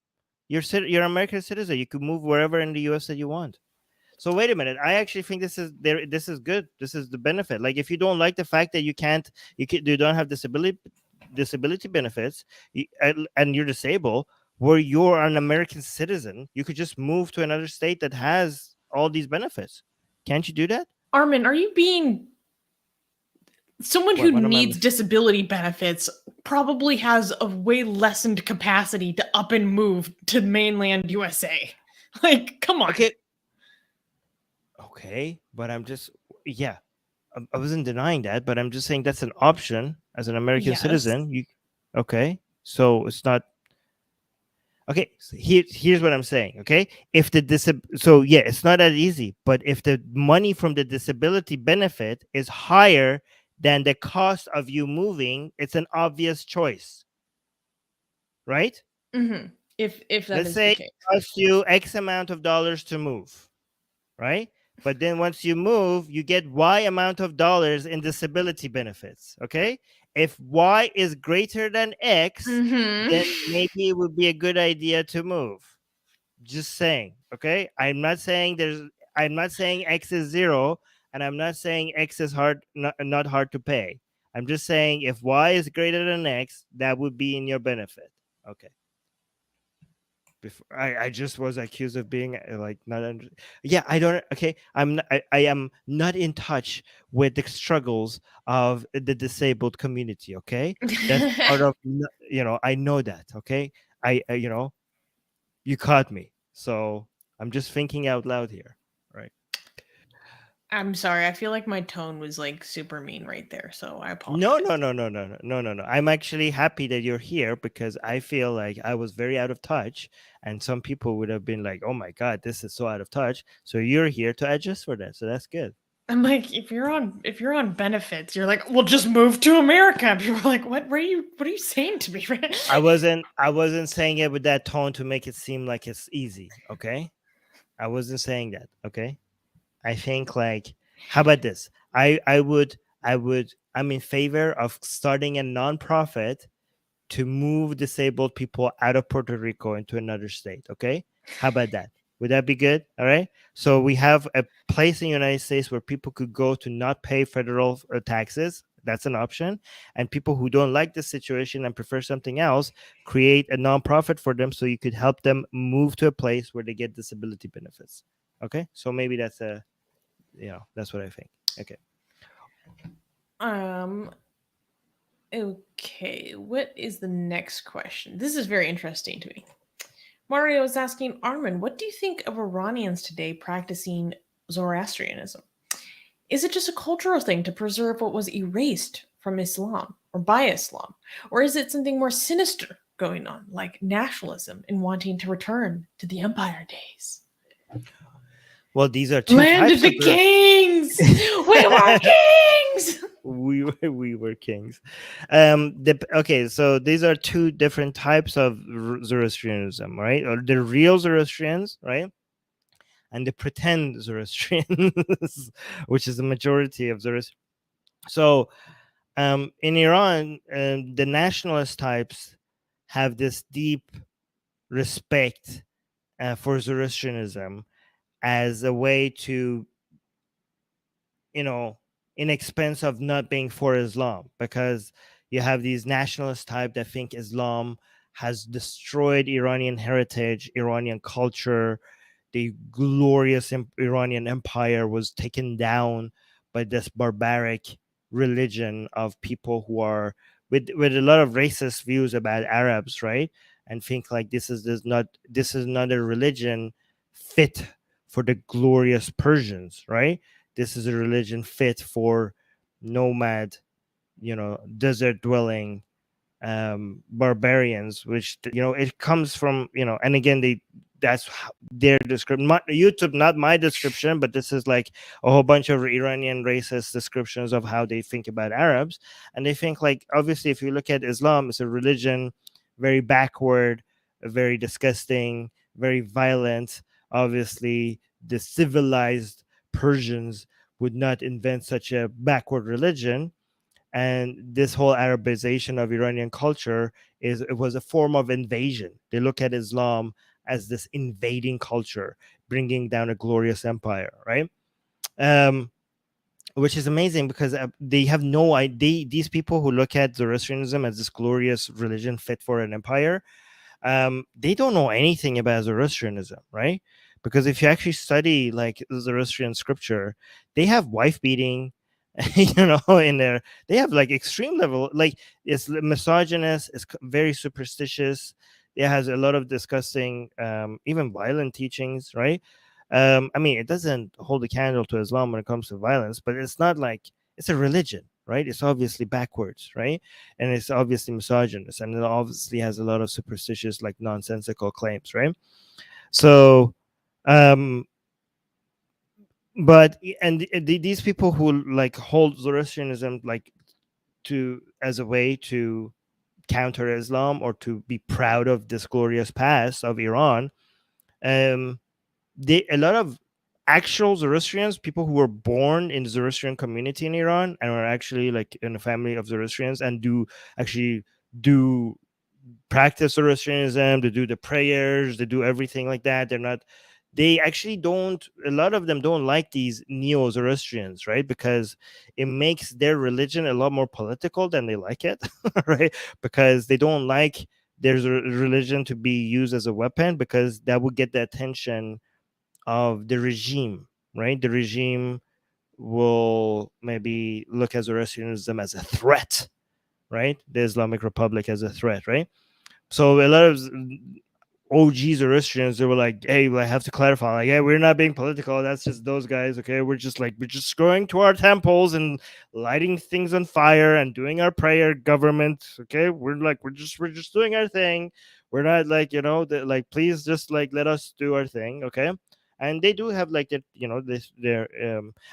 S1: You're an American citizen. You could move wherever in the U.S. that you want. So wait a minute. I actually think this is good. This is the benefit. Like if you don't like the fact that you don't have disability benefits, and you're disabled, where you're an American citizen, you could just move to another state that has all these benefits. Can't you do that?
S2: Armin, are you being someone who needs disability benefits probably has a way lessened capacity to up and move to mainland USA. Like, come on.
S1: Okay, but I'm just, I wasn't denying that, but I'm just saying that's an option as an American citizen. So it's not. Okay, so here's what I'm saying. Okay, if it's not that easy. But if the money from the disability benefit is higher than the cost of you moving, it's an obvious choice, right?
S2: Mm-hmm. If that
S1: Let's
S2: is
S1: say
S2: the case.
S1: It costs you X amount of dollars to move, right? But then once you move, you get Y amount of dollars in disability benefits. Okay, if Y is greater than X, then maybe it would be a good idea to move. Just saying. Okay, I'm not saying X is 0, and I'm not saying X is not hard to pay. I'm just saying if Y is greater than X, that would be in your benefit. Okay. Before I just was accused of being like not under. Yeah, I don't. Okay, I am not in touch with the struggles of the disabled community. Okay, that's part of I know that. Okay, I you caught me. So I'm just thinking out loud here, right?
S2: I'm sorry. I feel like my tone was like super mean right there, so I
S1: No,
S2: apologize.
S1: no, no, no, no, no, no, no, no. I'm actually happy that you're here because I feel like I was very out of touch, and some people would have been like, "Oh my god, this is so out of touch." So you're here to adjust for that. So that's good.
S2: I'm like, if you're on benefits, you're like, well, just move to America. People are like, what are you saying to me?
S1: I wasn't saying it with that tone to make it seem like it's easy. Okay, I wasn't saying that. Okay, I think like, how about this? I'm in favor of starting a nonprofit to move disabled people out of Puerto Rico into another state. Okay, how about that? Would that be good? All right. So we have a place in the United States where people could go to not pay federal taxes. That's an option. And people who don't like the situation and prefer something else, create a nonprofit for them so you could help them move to a place where they get disability benefits. Okay. So maybe that's what I think. Okay.
S2: um. Okay. What is the next question? This is very interesting to me. Mario is asking Armin, what do you think of Iranians today practicing Zoroastrianism? Is it just a cultural thing to preserve what was erased from Islam or by Islam? Or is it something more sinister going on, like nationalism and wanting to return to the empire days?
S1: Well, these are two
S2: Land of
S1: types
S2: the
S1: of
S2: kings! We were kings!
S1: we were kings. Okay, so these are two different types of Zoroastrianism, right? Or the real Zoroastrians, right? And the pretend Zoroastrians, which is the majority of Zoroastrians. So in Iran, the nationalist types have this deep respect for Zoroastrianism as a way to, you know, in expense of not being for Islam, because you have these nationalist type that think Islam has destroyed Iranian heritage, Iranian culture. The glorious Iranian empire was taken down by this barbaric religion of people who are with a lot of racist views about Arabs, right? And think like this is not a religion fit for the glorious Persians, right? This is a religion fit for nomad, desert dwelling barbarians, which it comes from, and again that's their description. YouTube, not my description, but this is like a whole bunch of Iranian racist descriptions of how they think about Arabs. And they think like, obviously, if you look at Islam, it's a religion very backward, very disgusting, very violent. Obviously, the civilized Persians would not invent such a backward religion. And this whole Arabization of Iranian culture it was a form of invasion. They look at Islam as this invading culture, bringing down a glorious empire, right? Um, which is amazing because they have no idea. These people who look at Zoroastrianism as this glorious religion fit for an empire, they don't know anything about Zoroastrianism, right? Because if you actually study like Zoroastrian scripture, they have wife beating, in there. They have like extreme level, like it's misogynist, it's very superstitious. It has a lot of disgusting, even violent teachings, right? I mean, it doesn't hold a candle to Islam when it comes to violence, but it's not like it's a religion, right? It's obviously backwards, right? And it's obviously misogynist, and it obviously has a lot of superstitious, like nonsensical claims, right? So, um, but these people who like hold Zoroastrianism like to as a way to counter Islam or to be proud of this glorious past of Iran, um, a lot of actual Zoroastrians, people who were born in the Zoroastrian community in Iran and are actually like in a family of Zoroastrians and do practice Zoroastrianism, they do the prayers, they do everything like that. They actually don't, a lot of them don't like these neo Zoroastrians, right? Because it makes their religion a lot more political than they like it, right? Because they don't like their religion to be used as a weapon, because that would get the attention of the regime, right? The regime will maybe look at Zoroastrianism as a threat, right? The Islamic Republic as a threat, right? So a lot of OG Zoroastrians, they were like, hey, I have to clarify, like, yeah, we're not being political. That's just those guys. Okay, we're just going to our temples and lighting things on fire and doing our prayer. Government, okay, we're just doing our thing. We're not like, like, please just like let us do our thing, okay? And they do have like that, this their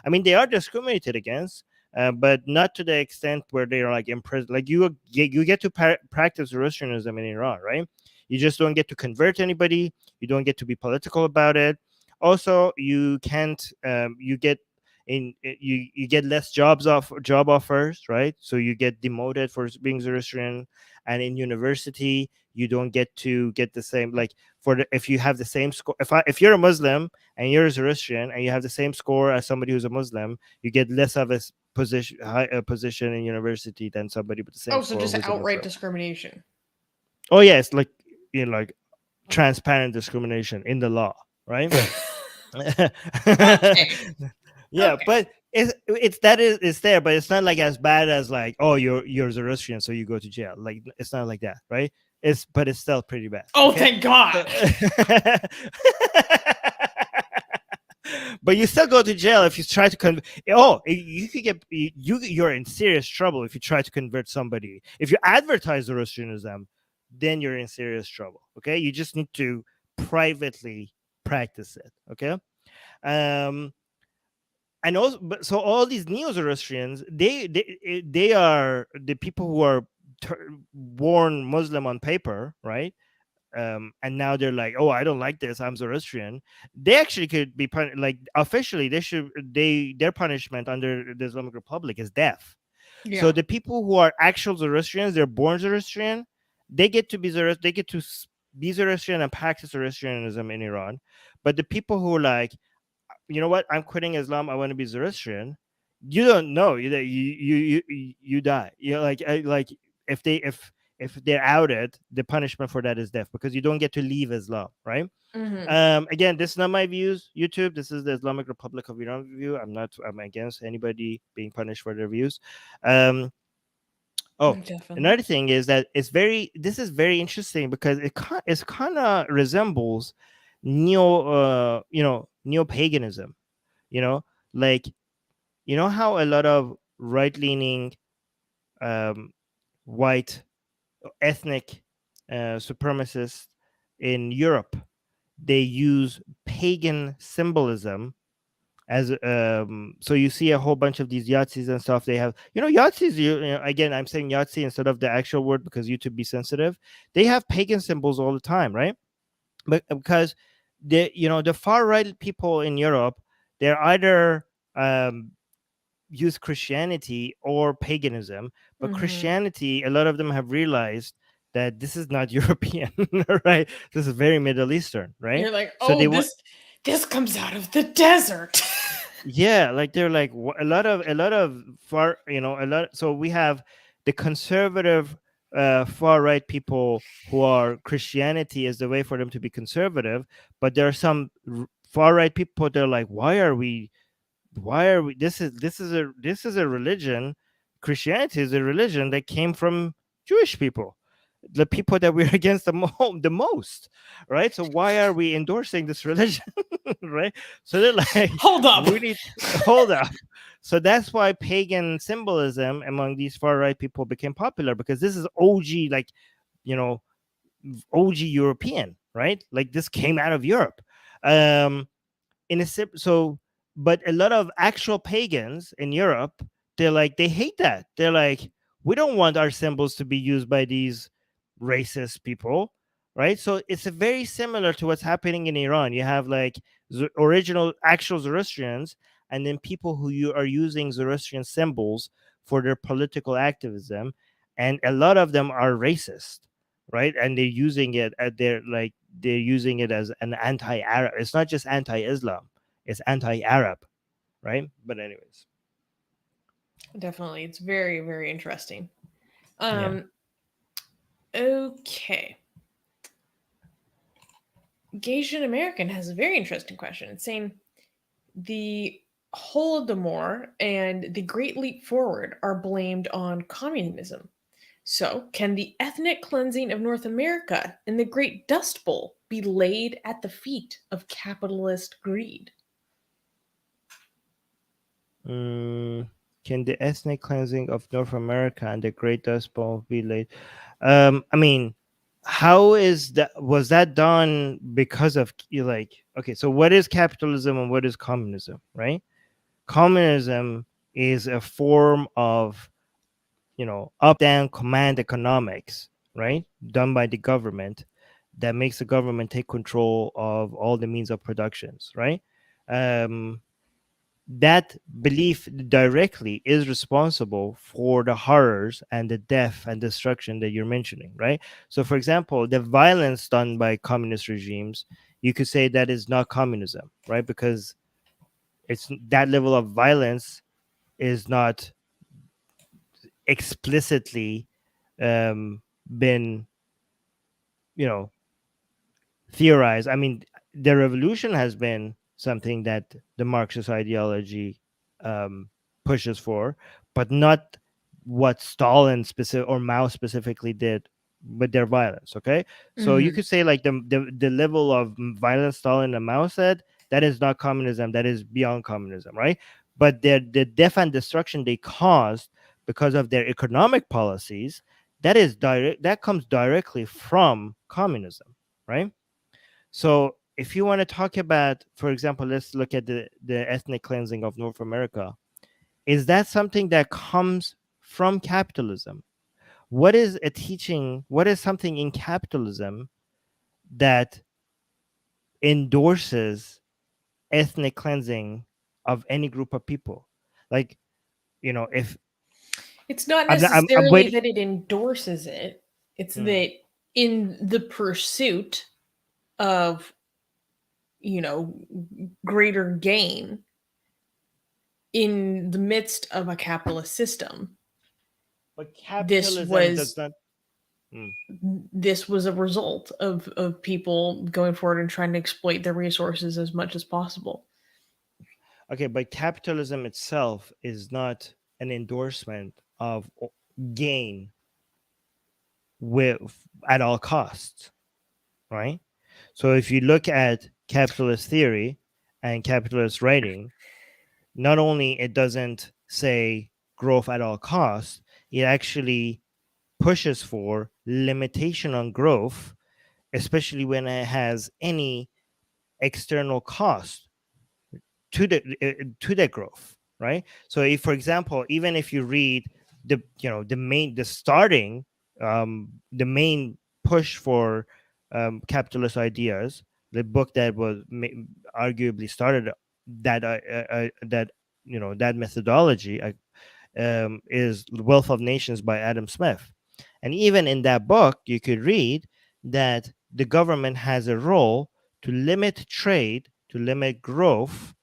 S1: I mean, they are discriminated against. But not to the extent where they are like imprisoned. Like you get to practice Zoroastrianism in Iran, right? You just don't get to convert anybody. You don't get to be political about it. Also, you can't. You get you get less job offers, right? So you get demoted for being Zoroastrian, and in university you don't get to get the same, like, if you have the same score. If you're a Muslim and you're a Zoroastrian and you have the same score as somebody who's a Muslim, you get less of a position in university than somebody with the same
S2: Oh, so
S1: score
S2: just
S1: who's a
S2: outright
S1: Muslim.
S2: discrimination.
S1: Oh yeah, it's like, like transparent discrimination in the law, right?
S2: Okay.
S1: Yeah,
S2: Okay.
S1: but it's there, but it's not like as bad as like, oh, you're Zoroastrian, so you go to jail. Like, it's not like that, right? But it's still pretty bad.
S2: Oh,
S1: Okay?
S2: thank God.
S1: But you still go to jail if you try to you could get you're in serious trouble if you try to convert somebody. If you advertise Zoroastrianism, then you're in serious trouble. Okay, you just need to privately practice it. Okay. And also, but so all these neo-Zoroastrians, they are the people who are born Muslim on paper, right? And now they're like, oh, I don't like this, I'm Zoroastrian. They actually could be like, officially their punishment under the Islamic Republic is death.
S2: Yeah.
S1: So the people who are actual Zoroastrians, they're born Zoroastrian, they get to be be Zoroastrian and practice Zoroastrianism in Iran. But the people who are like, you know what, I'm quitting Islam, I want to be Zoroastrian, you don't know, you die. Like, if they're outed, the punishment for that is death, because you don't get to leave Islam, right? Again, this is not my views, YouTube. This is the Islamic Republic of Iran view. I'm against anybody being punished for their views.
S2: Definitely.
S1: Another thing is that this is very interesting, because it kind of resembles neo paganism. Like, how a lot of right-leaning white ethnic supremacists in Europe, they use pagan symbolism as so you see a whole bunch of these Yahtzees and stuff. They have, Yahtzees, again, I'm saying Yahtzee instead of the actual word because YouTube be sensitive. They have pagan symbols all the time, right? But because the far right people in Europe, they're either use Christianity or paganism. But Christianity, a lot of them have realized that this is not European, right? This is very Middle Eastern, right?
S2: You're like,
S1: So
S2: oh, this comes out of the desert.
S1: Yeah, like they're like a lot of far, so we have the conservative far right people who are Christianity is the way for them to be conservative, but there are some far right people, they're like, why are we this is a religion. Christianity is a religion that came from Jewish people, the people that we're against the most, right? So why are we endorsing this religion? Right? So they're like,
S2: Hold up.
S1: we need hold up. So that's why pagan symbolism among these far right people became popular, because this is OG, like, OG European, right? Like, this came out of Europe. So but a lot of actual pagans in Europe, they hate that. They're like, we don't want our symbols to be used by these racist people, right? So it's very similar to what's happening in Iran. You have like original actual Zoroastrians, and then people who are using Zoroastrian symbols for their political activism, and a lot of them are racist, right? And they're using it they're using it as an anti-Arab. It's not just anti-Islam, it's anti-Arab, right? But anyways,
S2: Definitely, it's very, very interesting.
S1: Yeah.
S2: Okay. Gasian American has a very interesting question. It's saying the Holodomor and the Great Leap Forward are blamed on communism. So, can the ethnic cleansing of North America and the Great Dust Bowl be laid at the feet of capitalist greed?
S1: Can the ethnic cleansing of North America and the Great Dust Bowl be laid? I mean, how is that? Was that done because of like? Okay, so what is capitalism and what is communism? Right? Communism is a form of up down command economics, right? Done by the government that makes the government take control of all the means of productions, right? Um, that belief directly is responsible for the horrors and the death and destruction that you're mentioning, right? So, for example, the violence done by communist regimes, you could say that is not communism, right? Because it's that level of violence is not explicitly been, you know, theorized. I mean, the revolution has been something that the Marxist ideology pushes for, but not what Stalin specific or Mao specifically did with their violence. Okay, so you could say like the level of violence Stalin and Mao said, that is not communism. That is beyond communism, right? But the death and destruction they caused because of their economic policies, that is direct. That comes directly from communism, right? So if you want to talk about, for example, let's look at the ethnic cleansing of North America. Is that something that comes from capitalism? What is a teaching? What is something in capitalism that endorses ethnic cleansing of any group of people? Like, if
S2: It's not
S1: I'm
S2: necessarily
S1: waiting.
S2: that it endorses it, it's that in the pursuit of, you know, greater gain in the midst of a capitalist system,
S1: But
S2: this
S1: capitalism does
S2: was
S1: not. Mm.
S2: this was a result of people going forward and trying to exploit their resources as much as possible.
S1: Okay, but capitalism itself is not an endorsement of gain with at all costs, right? So if you look at capitalist theory and capitalist writing, not only it doesn't say growth at all costs, it actually pushes for limitation on growth, especially when it has any external cost to that growth, right? So if, for example, even if you read the main push for capitalist ideas, the book that was arguably started that that methodology, is Wealth of Nations by Adam Smith. And even in that book, you could read that the government has a role to limit trade, to limit growth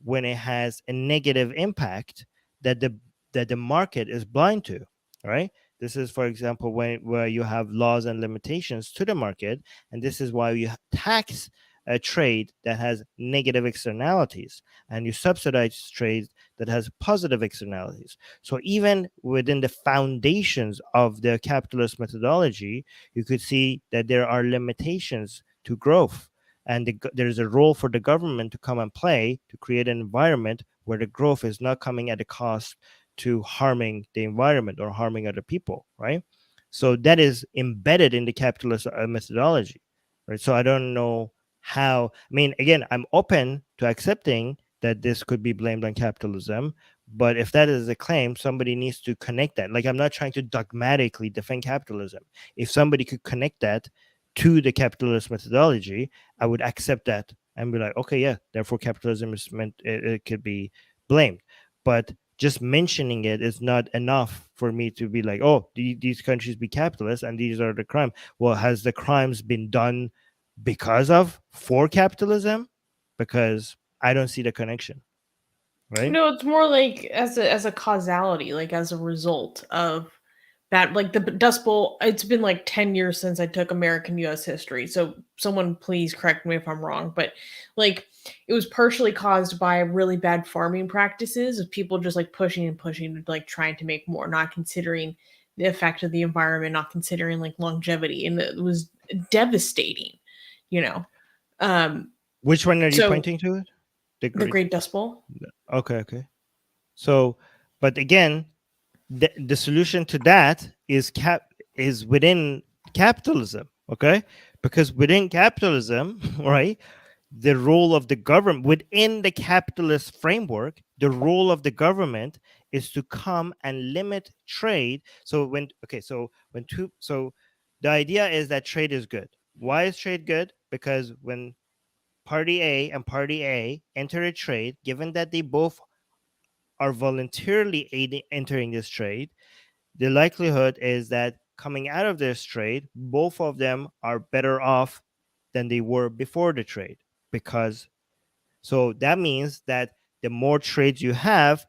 S1: when it has a negative impact that the market is blind to, right? This is, for example, where you have laws and limitations to the market, and this is why you tax a trade that has negative externalities, and you subsidize trade that has positive externalities. So even within the foundations of the capitalist methodology, you could see that there are limitations to growth, and there's a role for the government to come and play to create an environment where the growth is not coming at a cost to harming the environment or harming other people, right? So that is embedded in the capitalist methodology, right? So I don't know how. I mean, again, I'm open to accepting that this could be blamed on capitalism, but if that is a claim, somebody needs to connect that. Like, I'm not trying to dogmatically defend capitalism. If somebody could connect that to the capitalist methodology, I would accept that and be like, okay, yeah, therefore capitalism is meant, it could be blamed. But just mentioning it is not enough for me to be like, oh, these countries be capitalist and these are the crime. Well, has the crimes been done for capitalism? Because I don't see the connection, right?
S2: No, it's more like as a causality, like as a result of that, like the Dust Bowl. It's been like 10 years since I took American U.S. history, so someone please correct me if I'm wrong. But like, it was partially caused by really bad farming practices of people just like pushing and pushing, like trying to make more, not considering the effect of the environment, not considering like longevity, and it was devastating, you know.
S1: Which one are you
S2: So
S1: pointing to? The
S2: the
S1: great.
S2: Great Dust Bowl.
S1: Okay, okay. So, but again, the solution to that is within capitalism. Okay, because within capitalism, right, the role of the government within the capitalist framework, the role of the government is to come and limit trade. So when okay, so the idea is that trade is good. Why is trade good? Because when party A and party A enter a trade, given that they both are voluntarily entering this trade, the likelihood is that coming out of this trade, both of them are better off than they were before the trade. Because so that means that the more trades you have,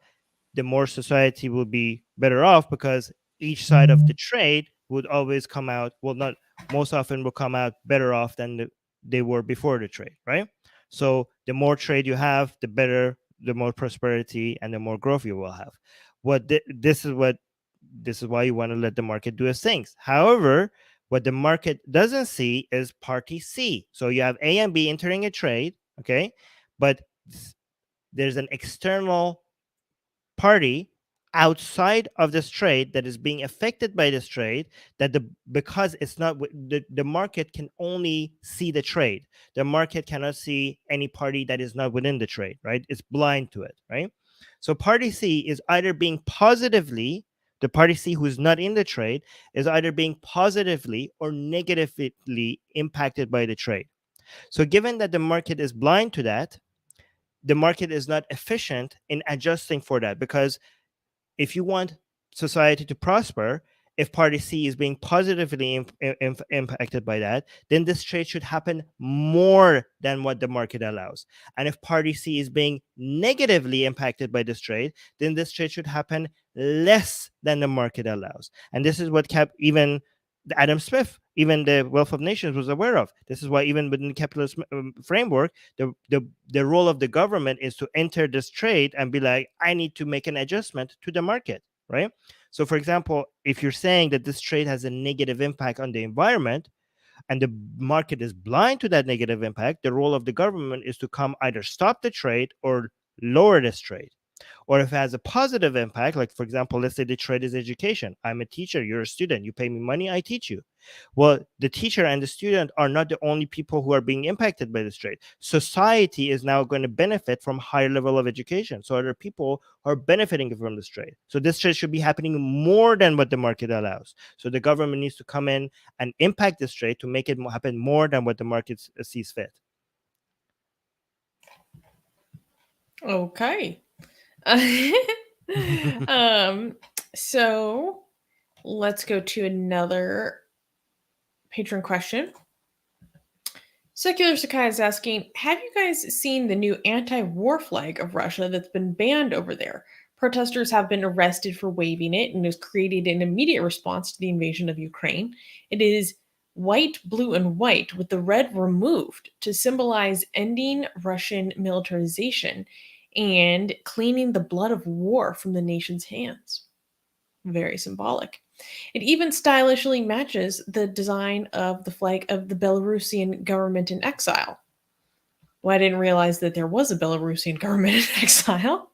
S1: the more society will be better off, because each side of the trade would always come out, well, not most often will come out better off than they were before the trade, right? So the more trade you have, the better, the more prosperity and the more growth you will have. This is why you want to let the market do its things. However, what the market doesn't see is party C. So you have A and B entering a trade, okay, but there's an external party outside of this trade that is being affected by this trade, that because it's not the market can only see the trade. The market cannot see any party that is not within the trade, right? It's blind to it, right? So party C is either being positively, the party C who's not in the trade is either being positively or negatively impacted by the trade. So given that the market is blind to that, the market is not efficient in adjusting for that, because if you want society to prosper, if party C is being positively impacted by that, then this trade should happen more than what the market allows. And if party C is being negatively impacted by this trade, then this trade should happen less than the market allows. And this is what kept even Adam Smith, even the Wealth of Nations, was aware of. This is why even within the capitalist framework, the role of the government is to enter this trade and be like, I need to make an adjustment to the market, right? So, for example, if you're saying that this trade has a negative impact on the environment and the market is blind to that negative impact, the role of the government is to come either stop the trade or lower this trade. Or if it has a positive impact, like for example, let's say the trade is education. I'm a teacher, you're a student, you pay me money, I teach you. Well, the teacher and the student are not the only people who are being impacted by this trade. Society is now going to benefit from higher level of education. So other people are benefiting from this trade. So this trade should be happening more than what the market allows. So the government needs to come in and impact this trade to make it happen more than what the market sees fit.
S2: Okay. So let's go to another patron question. Secular Sakai is asking, have you guys seen the new anti-war flag of Russia that's been banned over there? Protesters have been arrested for waving it and has created an immediate response to the invasion of Ukraine. It is white, blue, and white with the red removed to symbolize ending Russian militarization and cleaning the blood of war from the nation's hands. Very symbolic. It even stylishly matches the design of the flag of the Belarusian government in exile. Well, I didn't realize that there was a Belarusian government in exile.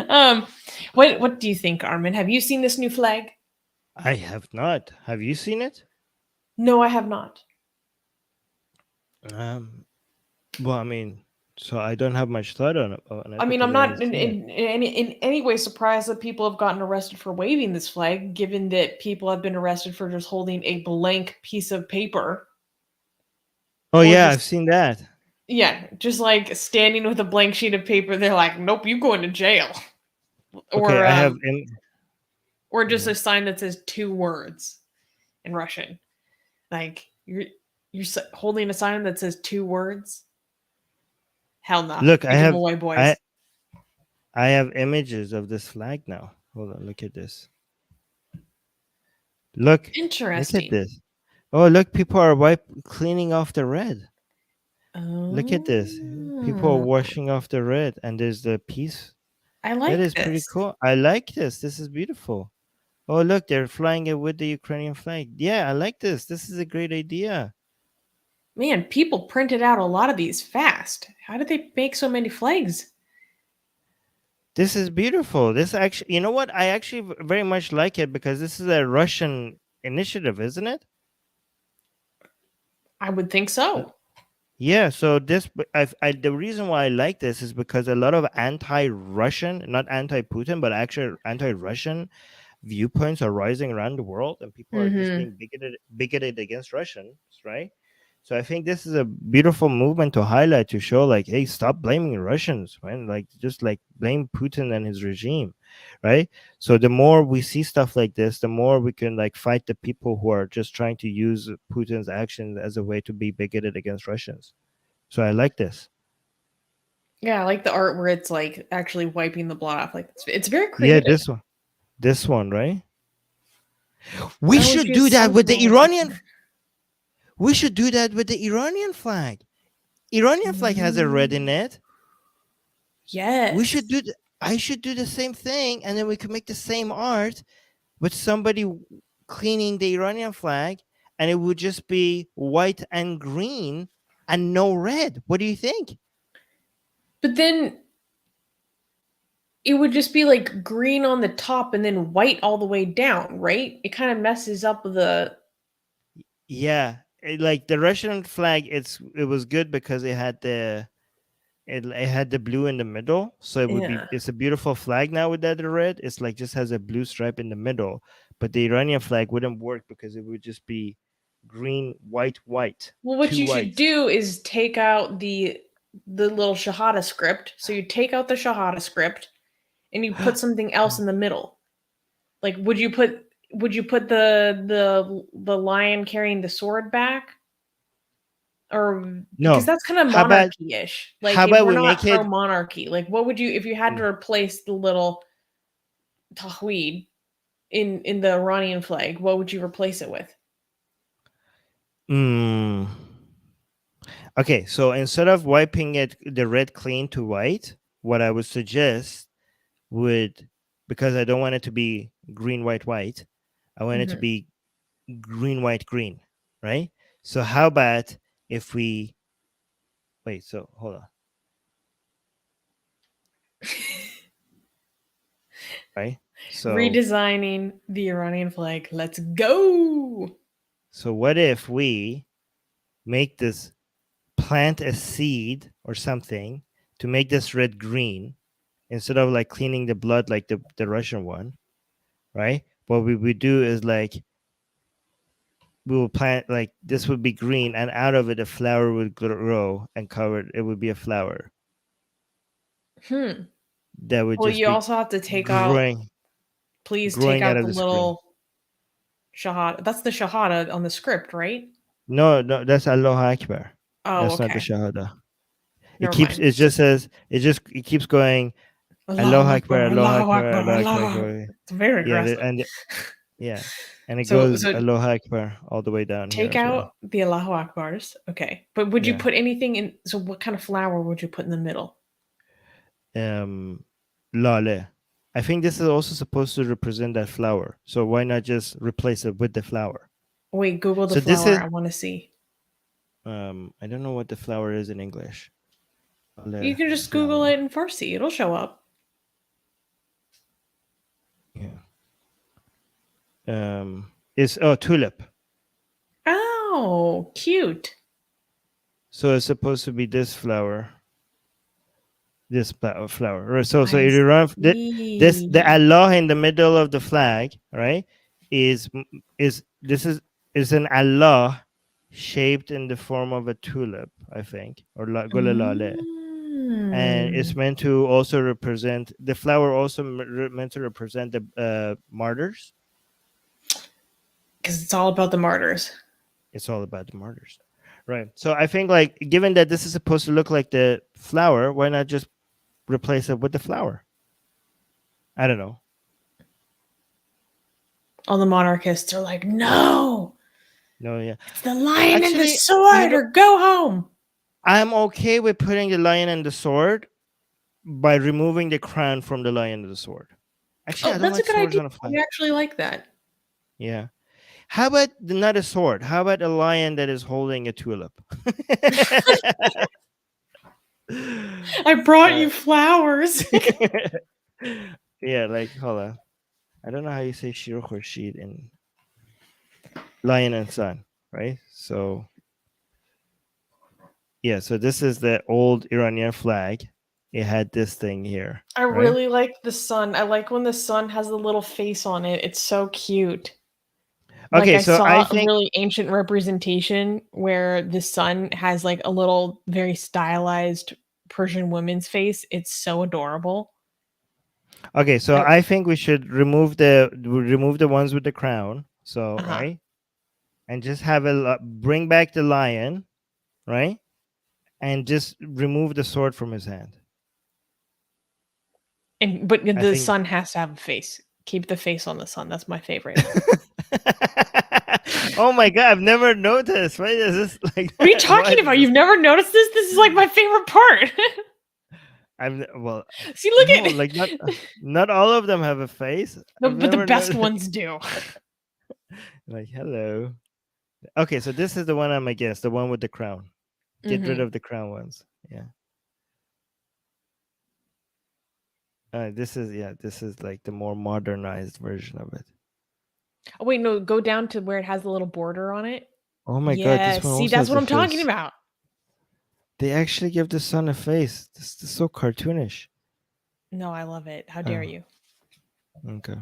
S2: um, what do you think, Armin? Have you seen this new flag?
S1: I have not. Have you seen it?
S2: No, I have not.
S1: Well, I mean, so I don't have much thought on
S2: I
S1: it
S2: mean,
S1: because
S2: I'm
S1: I haven't
S2: not
S1: seen it.
S2: in any way surprised that people have gotten arrested for waving this flag, given that people have been arrested for just holding a blank piece of paper
S1: Oh
S2: or
S1: yeah,
S2: just
S1: I've seen that.
S2: yeah, just like standing with a blank sheet of paper. They're like, "Nope, you going to jail,"
S1: Okay,
S2: or
S1: I have.
S2: or just
S1: Yeah.
S2: a sign that says two words in Russian. Like you're holding a sign that says two words. Hell no,
S1: Look,
S2: take them away, boys.
S1: I have images of this flag now. Hold on, look at this. Look at
S2: Interesting.
S1: this. Oh, look, people are cleaning off the red. Look at this. People are
S2: Oh,
S1: washing off the red, and there's the piece.
S2: I
S1: That
S2: like
S1: is pretty
S2: this.
S1: cool. I like this. This is beautiful. Oh, look, they're flying it with the Ukrainian flag. Yeah, I like this. This is a great idea.
S2: Man, people printed out a lot of these fast. How did they make so many flags?
S1: This is beautiful. This actually, you know what? I actually very much like it because this is a Russian initiative, isn't it?
S2: I would think so.
S1: Yeah. So this, the reason why I like this is because a lot of anti-Russian, not anti-Putin, but actually anti-Russian viewpoints are rising around the world, and people are just
S2: Mm-hmm.
S1: being bigoted against Russians, right? So I think this is a beautiful movement to highlight, to show like, hey, stop blaming Russians, man. Like, just like blame Putin and his regime, right? So the more we see stuff like this, the more we can like fight the people who are just trying to use Putin's actions as a way to be bigoted against Russians. So I like this.
S2: Yeah, I like the art where it's like actually wiping the blood off. Like it's very
S1: Yeah,
S2: creative.
S1: this one, right? We
S2: LG
S1: should do
S2: is
S1: that
S2: so
S1: with the
S2: small.
S1: Iranian. We should do that with the Iranian flag. Iranian flag has a red in
S2: Mm,
S1: it. We should
S2: yes.
S1: do. I should do the same thing, and then we could make the same art with somebody cleaning the Iranian flag, and it would just be white and green and no red. What do you think?
S2: But then it would just be like green on the top and then white all the way down, right? It kind of messes up the
S1: Yeah, like the Russian flag, it was good because it had the blue in the middle, so
S2: yeah.
S1: it's a beautiful flag now with that red. It's like just has a blue stripe in the middle, but the Iranian flag wouldn't work because it would just be green, white, white,
S2: Well, what
S1: two
S2: you should
S1: whites.
S2: do is take out the little Shahada script. So you take out the Shahada script and you put something else in the middle. Like would you put the lion carrying the sword back? Or because
S1: No,
S2: that's kind of
S1: how about
S2: monarchy-ish.
S1: how
S2: Like if
S1: about
S2: we're
S1: we
S2: not
S1: make
S2: pro
S1: it?
S2: monarchy, like what would you if you had to replace the little tahweed in the Iranian flag, what would you replace it with?
S1: Mm, okay, so instead of wiping it the red clean to white, what I would suggest would, because I don't want it to be green, white, white, I want it to
S2: Mhm.
S1: be green, white, green, right? So how about if we wait? So hold on, right? So
S2: Redesigning the Iranian flag. Let's go.
S1: so what if we make this, plant a seed or something to make this red green instead of like cleaning the blood like the Russian one, right? What we would do is like we will plant like this would be green, and out of it a flower would grow and covered. It would be a flower
S2: Hmm.
S1: that would
S2: Well,
S1: just
S2: you
S1: be
S2: also have to take out
S1: growing
S2: please take
S1: growing out
S2: out
S1: of
S2: the
S1: the screen.
S2: little shahada. That's the shahada on the script, right?
S1: No, no, that's Allah Akbar.
S2: Oh,
S1: That's not the
S2: okay.
S1: Shahada.
S2: Never mind.
S1: It
S2: So
S1: just says, it keeps going,
S2: Allahu
S1: Allah Akbar,
S2: Akbar,
S1: Allah
S2: Allahu
S1: Akbar,
S2: Akbar,
S1: Allah
S2: Allahu Akbar.
S1: Akbar.
S2: It's very
S1: Yeah,
S2: aggressive.
S1: yeah, and it
S2: So
S1: goes
S2: so
S1: Allah Akbar all the way down here
S2: take
S1: as well.
S2: out the Allahu Akbars. Okay. But would you
S1: Yeah.
S2: put anything in so what kind of flower would you put in the middle?
S1: Um, Lale. I think this is also supposed to represent that flower. So why not just replace it with the flower?
S2: Wait, Google the
S1: So this
S2: flower.
S1: is
S2: I want to see.
S1: I don't know what the flower is in English.
S2: You
S1: Lale
S2: can just Google
S1: flower.
S2: it in Farsi. It'll show up.
S1: Yeah. It's, oh, tulip.
S2: Oh, cute.
S1: So it's supposed to be this flower. This flower. Right. So
S2: I
S1: it run this, the
S2: see.
S1: Allah in the middle of the flag, right? Is is this is an Allah shaped in the form of a tulip, I think, or gulalale, and it's
S2: Mm.
S1: meant to also represent the flower. Also meant to represent the martyrs.
S2: Because it's all about the martyrs.
S1: It's all about the martyrs, right? So I think, like, given that this is supposed to look like the flower, why not just replace it with the flower? I don't know.
S2: All the monarchists are like, no,
S1: No, yeah.
S2: it's the lion and the
S1: Actually,
S2: sword, or go home.
S1: I'm okay with putting the lion and the sword by removing the crown from the lion and the sword. Actually,
S2: Oh,
S1: I don't
S2: that's a
S1: like
S2: good
S1: swords
S2: idea.
S1: on a flag.
S2: I actually like that.
S1: Yeah. How about not a sword? How about a lion that is holding a tulip?
S2: I brought
S1: Uh,
S2: you flowers.
S1: yeah, like hold on. I don't know how you say Shir Khurshid in Lion and Sun, right? So yeah, so this is the old Iranian flag. It had this thing here,
S2: I
S1: right?
S2: really like the sun. I like when the sun has the little face on it. It's so cute. Like
S1: Okay,
S2: I
S1: so I
S2: saw a
S1: think
S2: really ancient representation where the sun has like a little very stylized Persian woman's face. It's so adorable.
S1: okay, so
S2: I,
S1: I think we should remove the ones with the crown. So
S2: uh-huh.
S1: right, and just have bring back the lion, right, and just remove the sword from his hand.
S2: And but
S1: I
S2: the
S1: think.
S2: sun has to have a face. Keep the face on the sun. That's my favorite.
S1: Oh my god! I've never noticed. Why is this like
S2: What are you
S1: that? Why
S2: talking
S1: does
S2: about?
S1: this?
S2: You've never noticed this? This is like my favorite part.
S1: Well,
S2: See, look
S1: no,
S2: at
S1: like not all of them have a face.
S2: no,
S1: I've
S2: but the
S1: never
S2: best
S1: noticed.
S2: ones do.
S1: Like hello. Okay, so this is the one I'm against, the one with the crown. Get rid
S2: Hmm.
S1: of the crown ones. Yeah. This is like the more modernized version of it.
S2: Oh wait, no, go down to where it has the little border on it.
S1: Oh my god, this
S2: Yes,
S1: one
S2: see,
S1: also
S2: that's
S1: has
S2: what
S1: a
S2: I'm talking
S1: face.
S2: about.
S1: They actually give the sun a face. This is so cartoonish.
S2: No, I love it. How dare
S1: Oh,
S2: you?
S1: okay.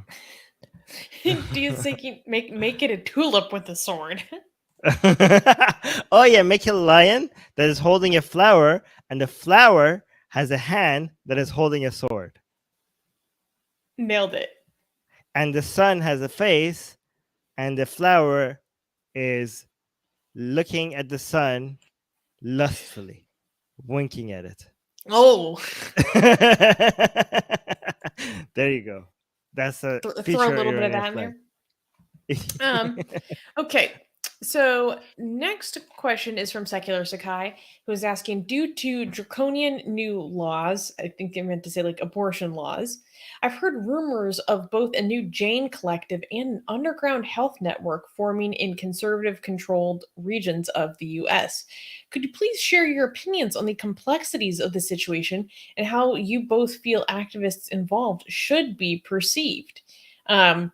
S2: Do you think you make it a tulip with a sword?
S1: Oh yeah, make a lion that is holding a flower, and the flower has a hand that is holding a sword,
S2: Nailed it.
S1: and the sun has a face, and the flower is looking at the sun lustfully, winking at it.
S2: Oh,
S1: There you go. That's a
S2: throw a
S1: future
S2: little bit of
S1: Iranian
S2: that in
S1: flag.
S2: there. Um, okay. So next question is from Secular Sakai, who is asking, due to draconian new laws, I think they meant to say like abortion laws, I've heard rumors of both a new Jane collective and an underground health network forming in conservative controlled regions of the US. Could you please share your opinions on the complexities of the situation and how you both feel activists involved should be perceived? Um,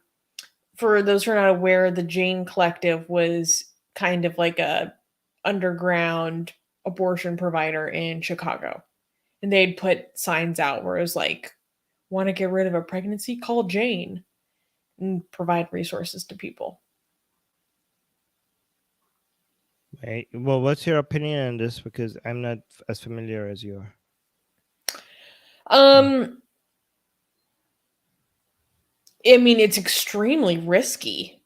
S2: for those who are not aware, the Jane Collective was kind of like a underground abortion provider in Chicago. And they'd put signs out where it was like, want to get rid of a pregnancy? Call Jane and provide resources to people.
S1: Right. Well, what's your opinion on this? Because I'm not as familiar as you are.
S2: Um, I mean, it's extremely risky,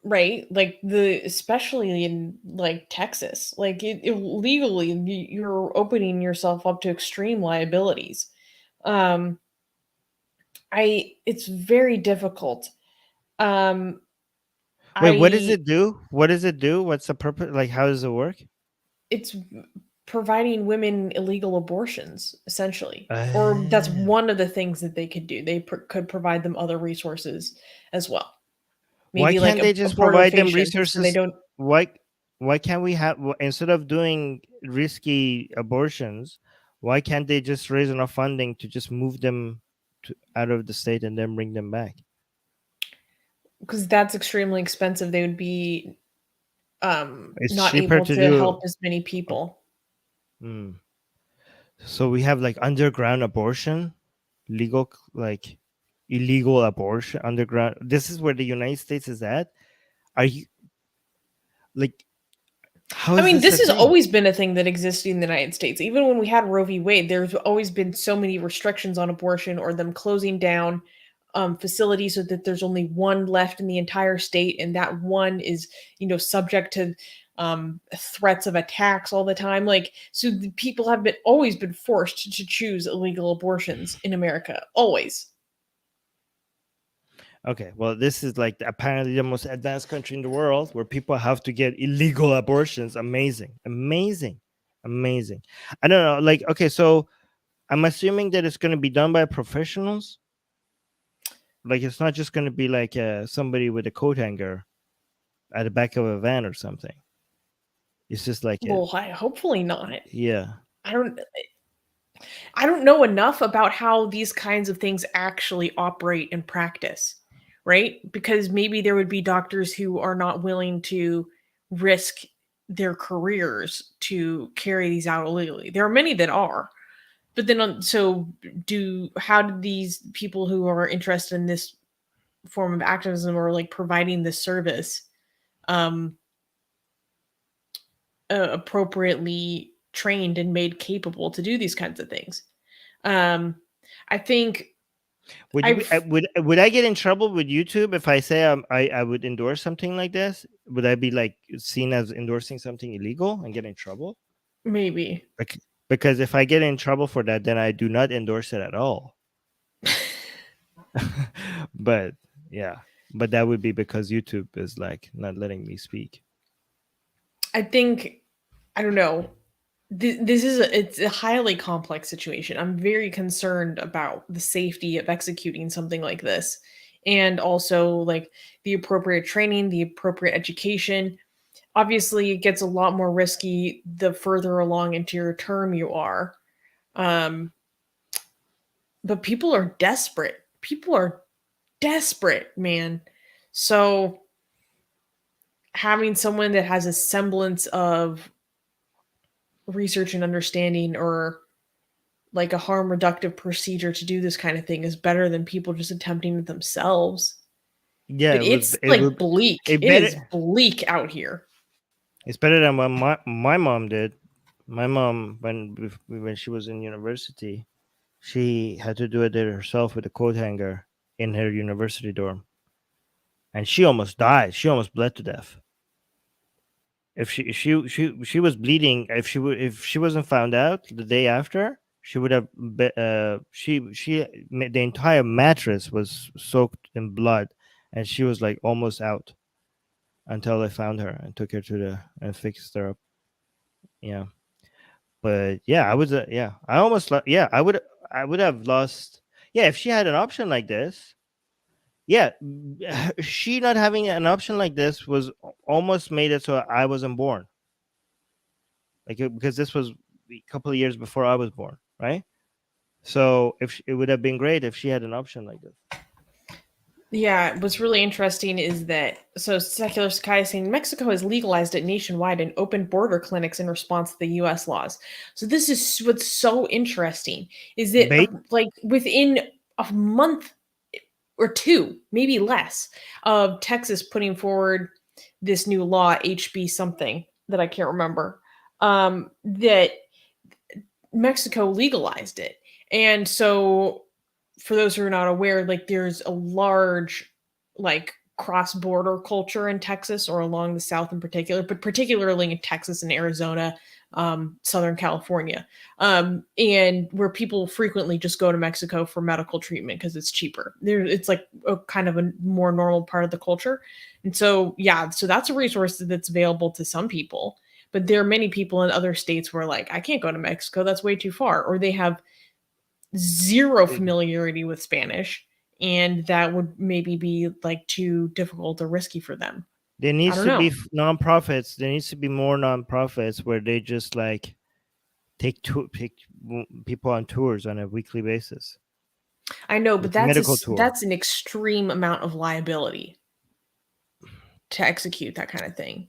S2: right? Like especially in like Texas, like legally, you're opening yourself up to extreme liabilities. Um, it's very difficult. Um,
S1: Wait, what does
S2: I
S1: it do? What does it do? What's the purpose? Like, how does it work?
S2: it's providing women illegal abortions essentially, or that's
S1: Uh,
S2: one of the things that they could do. They could provide them other resources as well.
S1: why
S2: Maybe like
S1: can't they just provide them
S2: abortifacient, so they
S1: resources?
S2: don't.
S1: Why why can't we have instead of doing risky abortions? Why can't they just raise enough funding to just move them out of the state and then bring them back?
S2: Because that's extremely expensive. They would be
S1: It's
S2: not
S1: cheaper
S2: able
S1: to
S2: to help
S1: do.
S2: as many people.
S1: Mm. So we have like underground abortion, legal like illegal abortion underground. This is where the United States is at. Are you like how
S2: I
S1: is
S2: mean,
S1: this a
S2: this has
S1: thing?
S2: always been a thing that existed in the United States. Even when we had Roe v. Wade, there's always been so many restrictions on abortion or them closing down facilities so that there's only one left in the entire state, and that one is, subject to threats of attacks all the time. Like, so the people have been always been forced to choose illegal abortions in America, always.
S1: Okay, well, this is like apparently the most advanced country in the world where people have to get illegal abortions. Amazing, amazing, amazing. I don't know. Like, okay, so I'm assuming that it's going to be done by professionals. Like it's not just going to be like somebody with a coat hanger at the back of a van or something. It's just like
S2: Well, hopefully not.
S1: yeah.
S2: I don't I don't know enough about how these kinds of things actually operate in practice, right? Because maybe there would be doctors who are not willing to risk their careers to carry these out illegally. There are many that are. But then how do these people who are interested in this form of activism or like providing this service um appropriately trained and made capable to do these kinds of things? I think
S1: Would you
S2: I've
S1: would I get in trouble with YouTube if I say I would endorse something like this? Would I be like seen as endorsing something illegal and get in trouble?
S2: maybe.
S1: Because if I get in trouble for that, then I do not endorse it at all. But yeah, but that would be because YouTube is like not letting me speak.
S2: I think I don't know. This is it's a highly complex situation. I'm very concerned about the safety of executing something like this, and also like the appropriate training, the appropriate education. Obviously, it gets a lot more risky the further along into your term you are. Um, but people are desperate. People are desperate, man. So having someone that has a semblance of research and understanding or like a harm reductive procedure to do this kind of thing is better than people just attempting it themselves.
S1: Yeah,
S2: But it's like bleak.
S1: it
S2: It is
S1: better
S2: bleak out here.
S1: it's better than what my mom did. My mom when she was in university, she had to do it herself with a coat hanger in her university dorm, and she almost died. She almost bled to death. If she was bleeding, if she wasn't found out the day after, she would have the entire mattress was soaked in blood, and she was like almost out until they found her and took her to the and fixed her up. Yeah, but yeah, I almost yeah, I would have lost. Yeah, if she had an option like this, yeah, she not having an option like this was almost made it so I wasn't born. Like because this was a couple of years before I was born, right? So it would have been great if she had an option like this.
S2: Yeah, what's really interesting is that Secular Sky is saying Mexico has legalized it nationwide and opened border clinics in response to the US laws. So this is what's so interesting is that
S1: Ba-
S2: like within a month or two, maybe less, of Texas putting forward this new law, HB something that I can't remember, that Mexico legalized it. And so for those who are not aware, like there's a large like cross-border culture in Texas or along the South in particular, but particularly in Texas and Arizona, Southern California, and where people frequently just go to Mexico for medical treatment because it's cheaper. It's like a kind of a more normal part of the culture, and so yeah, so that's a resource that's available to some people. But there are many people in other states where like I can't go to Mexico, that's way too far, or they have zero familiarity with Spanish, and that would maybe be like too difficult or risky for them.
S1: there
S2: I
S1: needs
S2: don't
S1: to be
S2: know.
S1: nonprofits. There needs to be more nonprofits where they just like take people on tours on a weekly basis,
S2: I know, but
S1: like a medical tour.
S2: that's an extreme amount of liability to execute that kind of thing.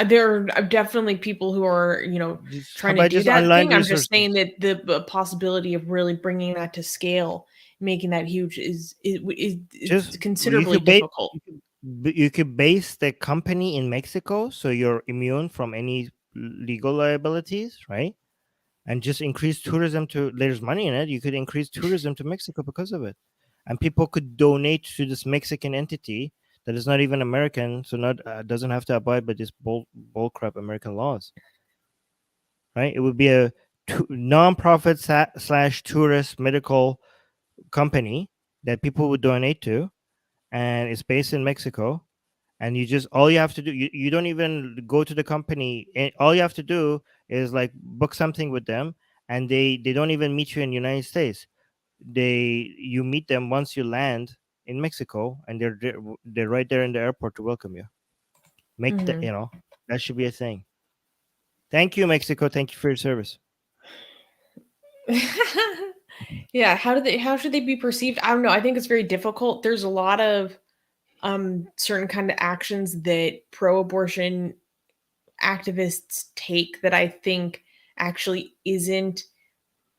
S2: There are definitely people who are,
S1: Just, how
S2: trying to
S1: about
S2: do
S1: just
S2: that
S1: online
S2: thing. I'm just
S1: resources?
S2: saying that the possibility of really bringing that to scale, making that huge is
S1: Just you
S2: considerably
S1: could base
S2: difficult.
S1: you could base the company in Mexico, so you're immune from any legal liabilities, right? And just increase tourism to there's money in it. You could increase tourism to Mexico because of it, and people could donate to this Mexican entity that is not even American, so not doesn't have to abide by this bull crap American laws, right? It would be a non-profit slash tourist medical company that people would donate to, and it's based in Mexico. And all you have to do, you don't even go to the company. All you have to do is like book something with them, and they don't even meet you in the United States. You meet them once you land, in Mexico, and they're right there in the airport to welcome you. Make the,
S2: Mhm.
S1: that should be a thing. Thank you, Mexico. Thank you for your service.
S2: Yeah, how should they be perceived? I don't know. I think it's very difficult. There's a lot of certain kind of actions that pro-abortion activists take that I think actually isn't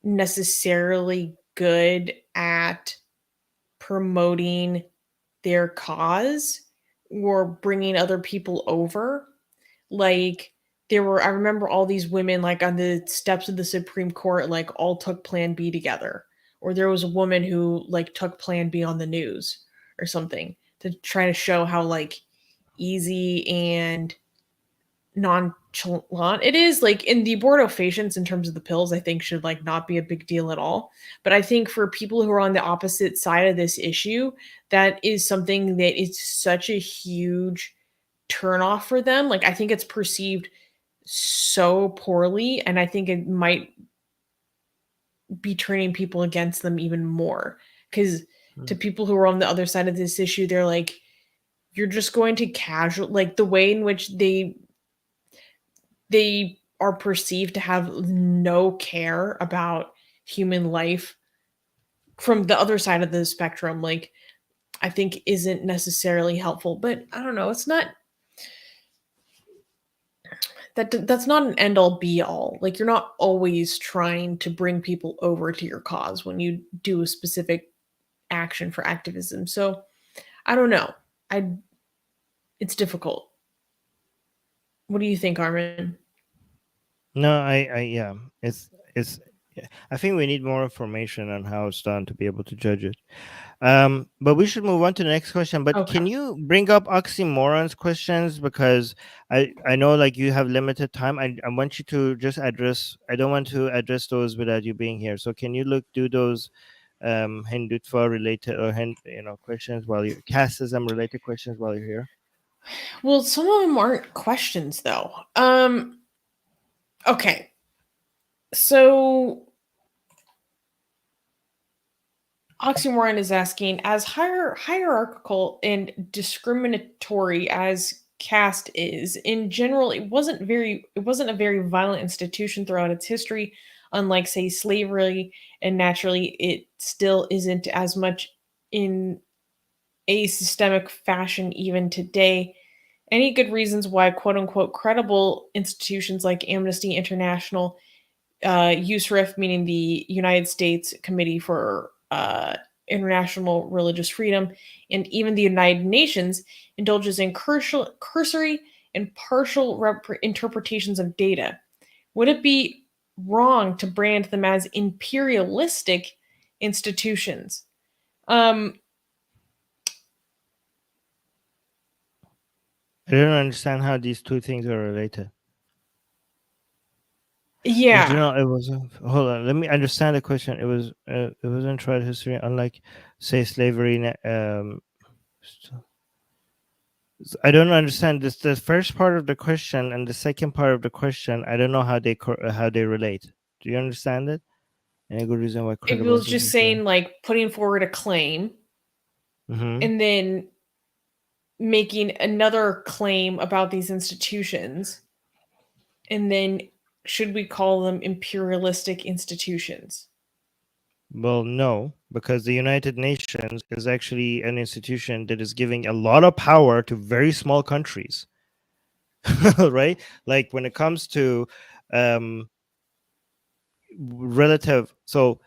S2: necessarily good at promoting their cause or bringing other people over. Like I remember all these women like on the steps of the Supreme Court like all took Plan B together. Or there was a woman who like took Plan B on the news or something to try to show how like easy and nonchalant it is. Like in the abortifacients in terms of the pills, I think should like not be a big deal at all. But I think for people who are on the opposite side of this issue, that is something that is such a huge turnoff for them. Like I think it's perceived so poorly, and I think it might be turning people against them even more. Because to people who are on the other side of this issue, they're like, you're just going to casual like the way in which they are perceived to have no care about human life from the other side of the spectrum, like I think isn't necessarily helpful. But I don't know, it's not that's not an end all be all. Like you're not always trying to bring people over to your cause when you do a specific action for activism. So I don't know. I It's difficult. What do you think, Armin?
S1: No, yeah, it's. Yeah. I think we need more information on how it's done to be able to judge it. But we should move on to the next question. But
S2: Okay.
S1: can you bring up oxymorons questions, because I know like you have limited time. I want you to just address. I don't want to address those without you being here. So can you do those Hindutva related or questions while you casteism related questions while you're here?
S2: Well, some of them aren't questions though. Okay. So Oxymoron is asking, as hierarchical and discriminatory as caste is, in general, it wasn't a very violent institution throughout its history, unlike say slavery, and naturally it still isn't as much in a systemic fashion even today. Any good reasons why quote unquote credible institutions like Amnesty International, USRIF, meaning the United States Committee for International Religious Freedom, and even the United Nations indulges in cursory and partial interpretations of data? Would it be wrong to brand them as imperialistic institutions? Um,
S1: I don't understand how these two things are related. In
S2: yeah,
S1: general, it was. Hold on, let me understand the question. It wasn't tried history, unlike say slavery. I don't understand this. The first part of the question and the second part of the question. I don't know how they relate. Do you understand it? Any good reason why
S2: it
S1: credible
S2: was just
S1: institutions?
S2: saying like putting forward a claim
S1: Mm-hmm.
S2: and then making another claim about these institutions, and then should we call them imperialistic institutions?
S1: Well, no, because the United Nations is actually an institution that is giving a lot of power to very small countries, right? Like when it comes to um, relative. So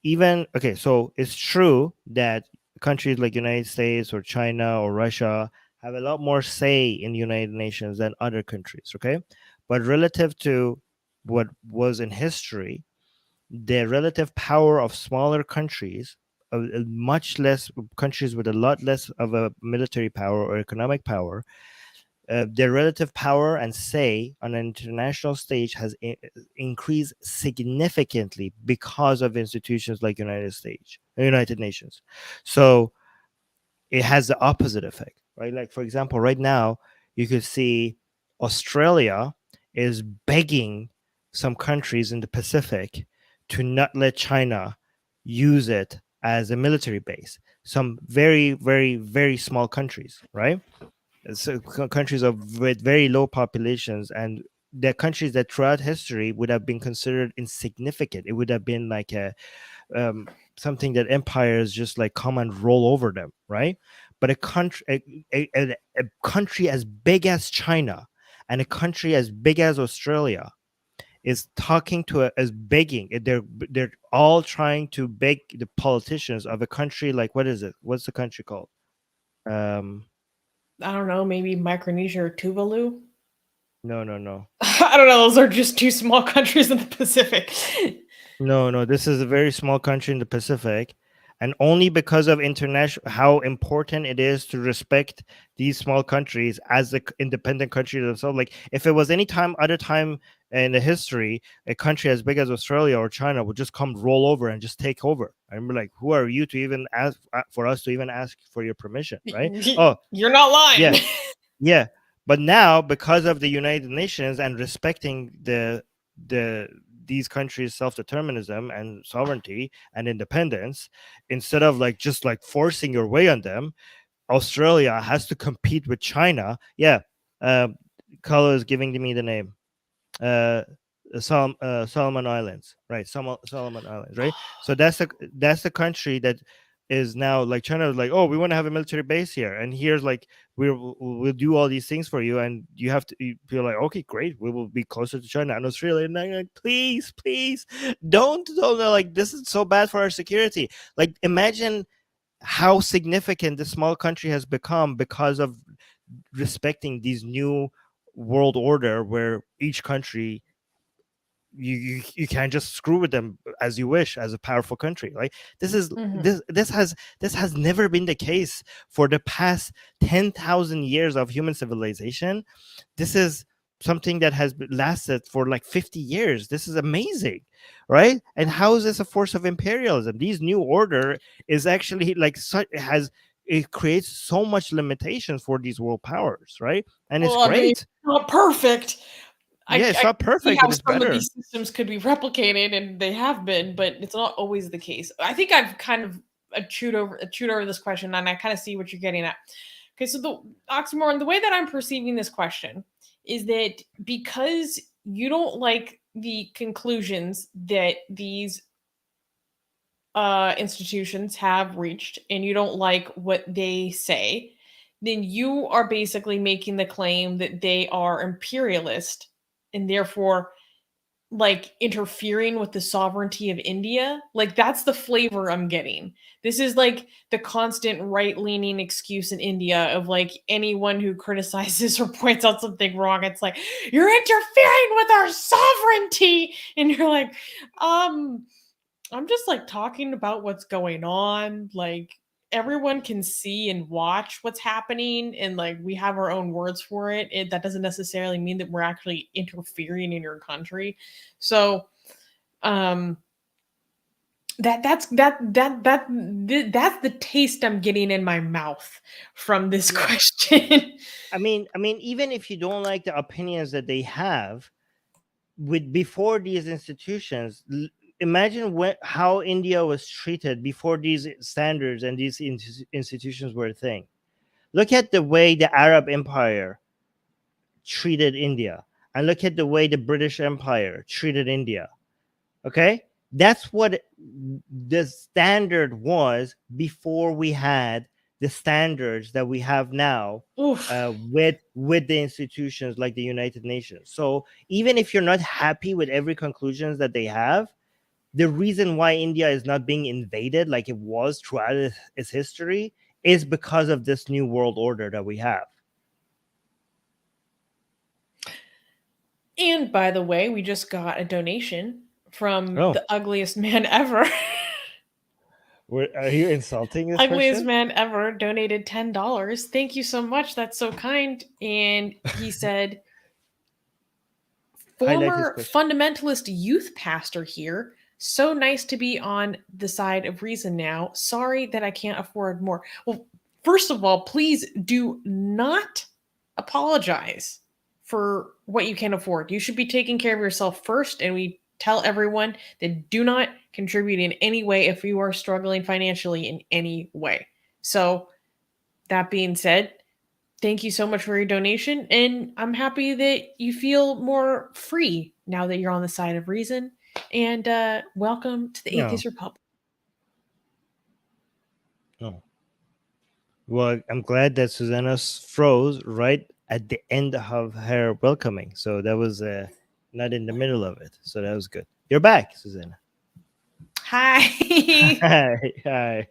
S1: even okay, so it's true that countries like United States or China or Russia have a lot more say in the United Nations than other countries. Okay, but relative to what was in history, the relative power of smaller countries, much less countries with a lot less of a military power or economic power, their relative power and say on an international stage has increased significantly because of institutions like United Nations. So it has the opposite effect, right? Like for example, right now you could see Australia is begging some countries in the Pacific to not let China use it as a military base. some very, very, very small countries, right? So countries with very low populations, and they're countries that throughout history would have been considered insignificant. It would have been like a something that empires just like come and roll over them, right? But a country as big as China and a country as big as Australia is talking to is begging. They're all trying to beg the politicians of a country like, what is it? What's the country called? Um,
S2: I don't know, maybe Micronesia or Tuvalu.
S1: no, no, no.
S2: I don't know. Those are just two small countries in the Pacific.
S1: No, no, this is a very small country in the Pacific, and only because of international how important it is to respect these small countries as the independent country themselves. Like if it was any time other time in the history, a country as big as Australia or China would just come roll over and just take over. And we're like, who are you to even ask for us to even ask for your permission, right? Oh,
S2: You're not lying.
S1: yeah, yeah. But now, because of the United Nations and respecting the these countries' self-determinism and sovereignty and independence, instead of like just like forcing your way on them, Australia has to compete with China. Yeah, Carlo is giving me the name. Uh, Solomon Islands, right? Solomon Islands, right? So that's the country that is now like China is like, oh, we want to have a military base here, and here's like we'll do all these things for you, and you have to feel like, okay, great, we will be closer to China and Australia, and I'm like, please, please, don't like this is so bad for our security. Like imagine how significant this small country has become because of respecting these new world order where each country you can't just screw with them as you wish as a powerful country. Like this is this has never been the case for the past 10,000 years of human civilization. This is something that has lasted for like 50 years. This is amazing, right? And how is this a force of imperialism? These new order is actually like such it creates so much limitations for these world powers, right? And it's
S2: Well, I mean,
S1: great.
S2: it's not perfect.
S1: Yeah, it's
S2: I
S1: not
S2: see
S1: perfect,
S2: how
S1: but it's
S2: some of
S1: better.
S2: these systems could be replicated, and they have been, but it's not always the case. I think I've kind of chewed over this question, and I kind of see what you're getting at. Okay, so the oxymoron, the way that I'm perceiving this question is that because you don't like the conclusions that these institutions have reached, and you don't like what they say, then you are basically making the claim that they are imperialist and therefore like interfering with the sovereignty of India. Like that's the flavor I'm getting. This is like the constant right-leaning excuse in India of like anyone who criticizes or points out something wrong, it's like you're interfering with our sovereignty, and you're like, I'm just like talking about what's going on. Like everyone can see and watch what's happening, and like we have our own words for it. That doesn't necessarily mean that we're actually interfering in your country. So, um, that's the taste I'm getting in my mouth from this
S1: Yeah.
S2: question.
S1: I mean, even if you don't like the opinions that they have, with before these institutions, imagine how India was treated before these standards and these institutions were a thing. Look at the way the Arab Empire treated India, and look at the way the British Empire treated India. Okay, that's what the standard was before we had the standards that we have now
S2: Oof.
S1: with the institutions like the United Nations. So even if you're not happy with every conclusions that they have, the reason why India is not being invaded like it was throughout its history is because of this new world order that we have.
S2: And by the way, we just got a donation from
S1: Oh,
S2: the ugliest man ever.
S1: are you insulting this
S2: Ugliest
S1: person?
S2: man ever donated $10. Thank you so much. That's so kind. And he said,
S1: Highlight his
S2: former
S1: question.
S2: fundamentalist youth pastor here. So nice to be on the side of reason now. Sorry that I can't afford more. Well, first of all, please do not apologize for what you can afford. You should be taking care of yourself first. And we tell everyone that do not contribute in any way if you are struggling financially in any way. So that being said, thank you so much for your donation, and I'm happy that you feel more free now that you're on the side of reason. And welcome to the
S1: No,
S2: Atheist Republic.
S1: no. Well, I'm glad that Susanna froze right at the end of her welcoming, so that was not in the middle of it. So that was good. You're back, Susanna.
S2: Hi.
S1: Hi, hi.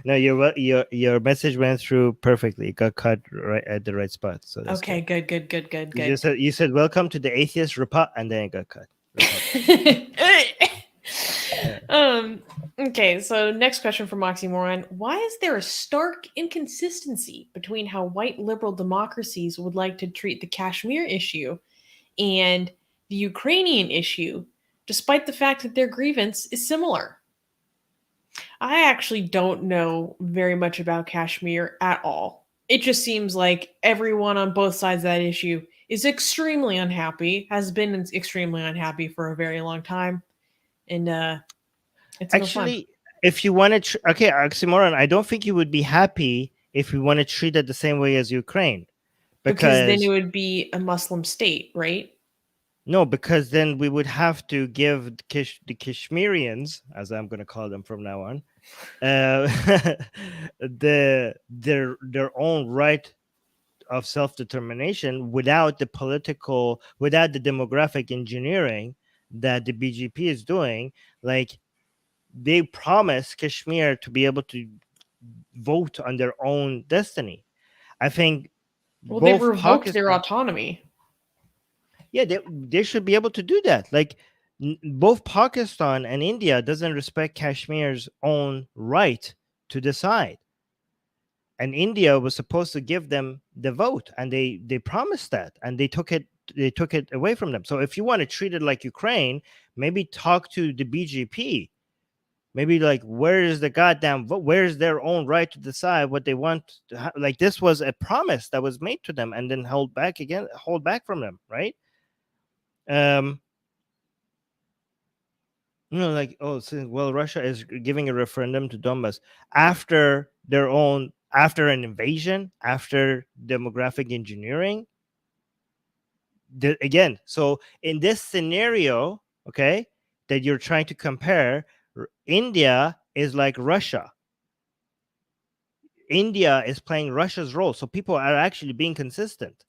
S1: No, your message went through perfectly. It got cut right at the right spot, so that's
S2: Okay,
S1: good.
S2: good.
S1: You said welcome to the Atheist Republic, and then it got cut. Yeah.
S2: Okay, so next question from Oxymoron. Why is there a stark inconsistency between how white liberal democracies would like to treat the Kashmir issue and the Ukrainian issue, despite the fact that their grievance is similar? I actually don't know very much about Kashmir at all. It just seems like everyone on both sides of that issue is extremely unhappy, has been extremely unhappy for a very long time, and it's no fun.
S1: Actually, if you want to, okay, Oxymoron, I don't think you would be happy if we want to treat it the same way as Ukraine,
S2: Because then it
S1: because
S2: would be a Muslim state, right?
S1: no, because then we would have to give the Kashmirians, as I'm going to call them from now on, uh, their own right of self-determination without the demographic engineering that the BGP is doing. Like, they promise Kashmir to be able to vote on their own destiny. I think
S2: Well, they've
S1: both
S2: revoked their
S1: Pakistan,
S2: autonomy.
S1: yeah, they should be able to do that. Like, both Pakistan and India doesn't respect Kashmir's own right to decide, and India was supposed to give them the vote, and they promised that, and they took it away from them. So if you want to treat it like Ukraine, maybe talk to the BGP. Maybe, like, where is the goddamn vote? Where is their own right to decide what they want to like, this was a promise that was made to them and then hold back from them, right? um like, oh, so, well, Russia is giving a referendum to Donbass after an invasion, after demographic engineering. Again, so in this scenario, okay, that you're trying to compare, India is like Russia. India is playing Russia's role, so people are actually being consistent.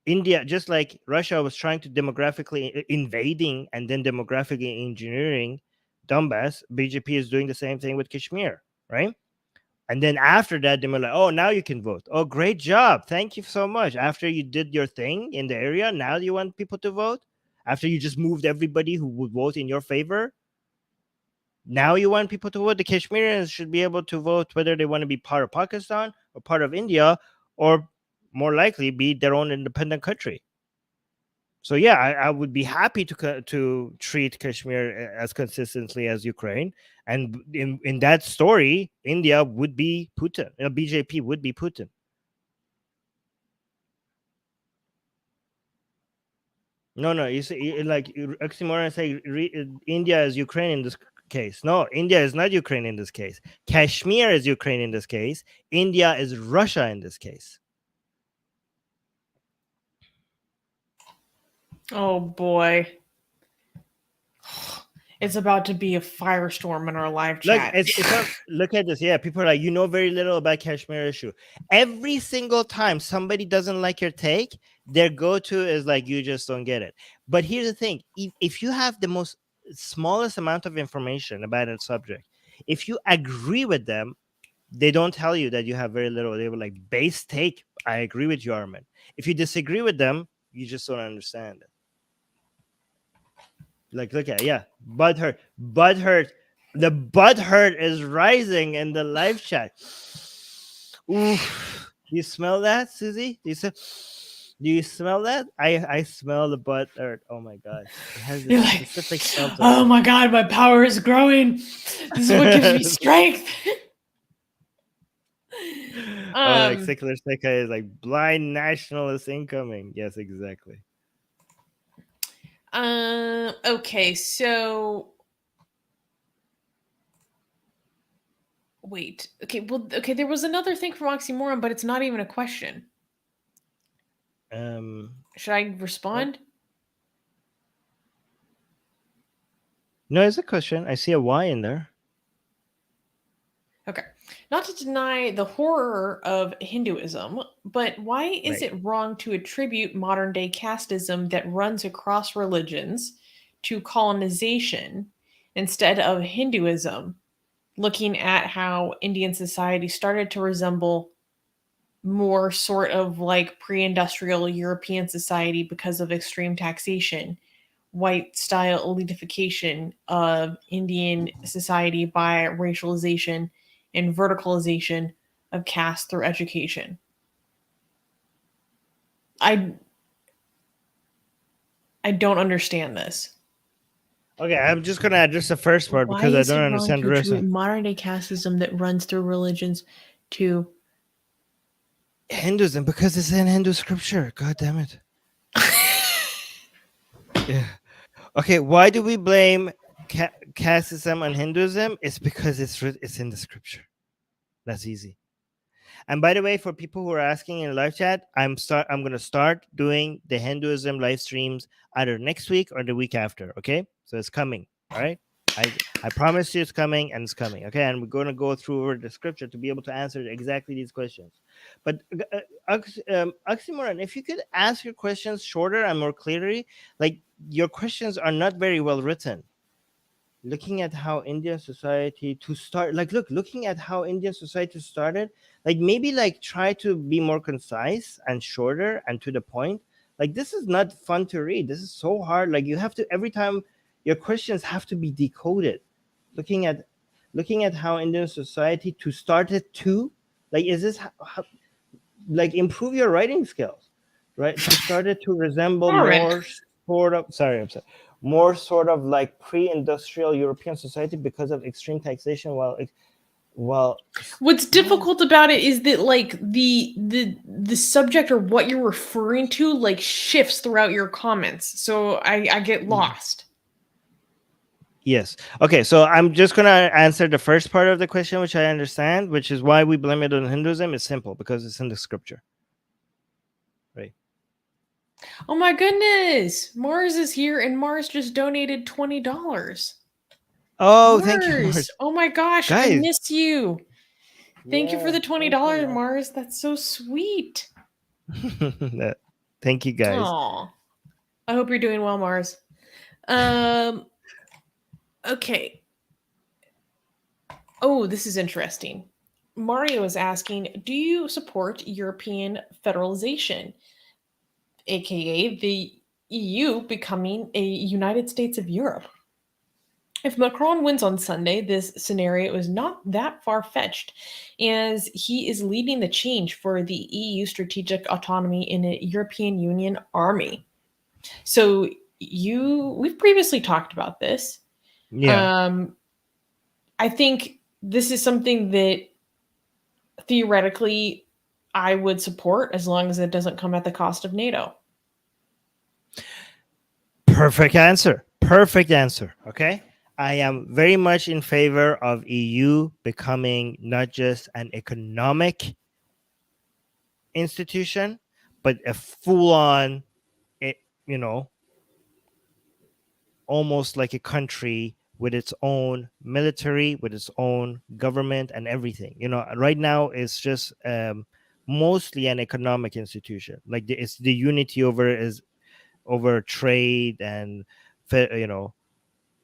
S1: India, just like Russia was trying to demographically invading and then demographically engineering Donbass, BJP is doing the same thing with Kashmir, right? And then after that, they were like, oh, now you can vote. Oh, great job. Thank you so much. After you did your thing in the area, now you want people to vote? After you just moved everybody who would vote in your favor? Now you want people to vote? The Kashmirians should be able to vote whether they want to be part of Pakistan or part of India, or more likely be their own independent country. So yeah, I would be happy to treat Kashmir as consistently as Ukraine, and in that story, India would be Putin. BJP would be Putin. No, you say, like, Oxymoron say India is Ukraine in this case. No, India is not Ukraine in this case. Kashmir is Ukraine in this case. India is Russia in this case.
S2: Oh boy. It's about to be a firestorm in our live
S1: Look,
S2: chat.
S1: look at this. Yeah, people are like, you know very little about Kashmir issue. Every single time somebody doesn't like your take, their go-to is like, you just don't get it. But here's the thing: if you have the smallest amount of information about a subject, if you agree with them, they don't tell you that you have very little. They were like, base take, I agree with you, Armin. If you disagree with them, you just don't understand it. Like, look at, yeah, butthurt. The butthurt is rising in the live chat. Oof. Do you smell that, Susie? Do you smell that? I smell the butthurt. Oh my god, it has
S2: You're
S1: this
S2: like,
S1: specific smell to
S2: oh my god, my power is growing. This is what gives me
S1: it.
S2: strength.
S1: Oh, like secular Seka is like blind nationalist incoming. Yes, exactly.
S2: Okay, so Wait. Okay. Well. Okay. There was another thing from oxymoron, but it's not even a question.
S1: Um,
S2: Should I
S1: what?
S2: respond?
S1: No, it's a question. I see a Y in there.
S2: Okay. Not to deny the horror of Hinduism, but why is
S1: Right.
S2: it wrong to attribute modern day casteism that runs across religions to colonization instead of Hinduism, looking at how Indian society started to resemble more sort of like pre industrial European society because of extreme taxation, white style elitification of Indian society by racialization and verticalization of caste through education. I I don't understand this.
S1: Okay, I'm just gonna address the first part
S2: Why
S1: because I
S2: is
S1: don't
S2: it wrong
S1: understand
S2: to
S1: the rest
S2: attribute
S1: of
S2: modern day casteism that runs through religions to
S1: Hinduism because it's in Hindu scripture. God damn it. Yeah. Okay, why do we blame casteism on Hinduism? It's because it's in the scripture. That's easy. And by the way, for people who are asking in live chat, I'm gonna start doing the Hinduism live streams either next week or the week after. Okay, so it's coming. All right, I promise you it's coming and it's coming. Okay, and we're gonna go through over the scripture to be able to answer exactly these questions. But Oxymoron, if you could ask your questions shorter and more clearly, like your questions are not very well written. Looking at how Indian society to start, like looking at how Indian society started, like maybe like try to be more concise and shorter and to the point. Like this is not fun to read. This is so hard. Like you have to every time your questions have to be decoded. Looking at how Indian society to start it to, like is this how, like improve your writing skills, right? To start it to resemble
S2: Armin.
S1: more sort of sorry, I'm sorry, more sort of like pre-industrial European society because of extreme taxation. Well,
S2: What's
S1: man,
S2: difficult about it is that like the subject or what you're referring to like shifts throughout your comments. So I get lost.
S1: yes. Okay, so I'm just gonna answer the first part of the question, which I understand, which is why we blame it on Hinduism. It's simple because it's in the scripture, right?
S2: Oh my goodness. Mars is here and Mars just donated $20.
S1: Oh, thank you,
S2: Mars.
S1: Mars.
S2: Oh my gosh, I
S1: Guys,
S2: miss you. Thank you for
S1: yeah,
S2: the
S1: thank you,
S2: $20,
S1: Mars.
S2: Mars. That's so sweet.
S1: Thank you, guys.
S2: Oh. I hope you're doing well, Mars. Um okay. Oh, this is interesting. Mario is asking, do you support European federalization, aka the EU becoming a United States of Europe? If Macron wins on Sunday, this scenario is not that far fetched, as he is leading the change for the EU strategic autonomy in a European Union army. So we've previously talked about this.
S1: Yeah.
S2: Um, I think this is something that theoretically I would support as long as it doesn't come at the cost of NATO.
S1: Perfect answer. Perfect answer. Okay. I am very much in favor of EU becoming not just an economic institution, but a full on, you know, almost like a country with its own military, with its own government and everything. You know, right now it's just mostly an economic institution. Like it's the unity over trade and, you know,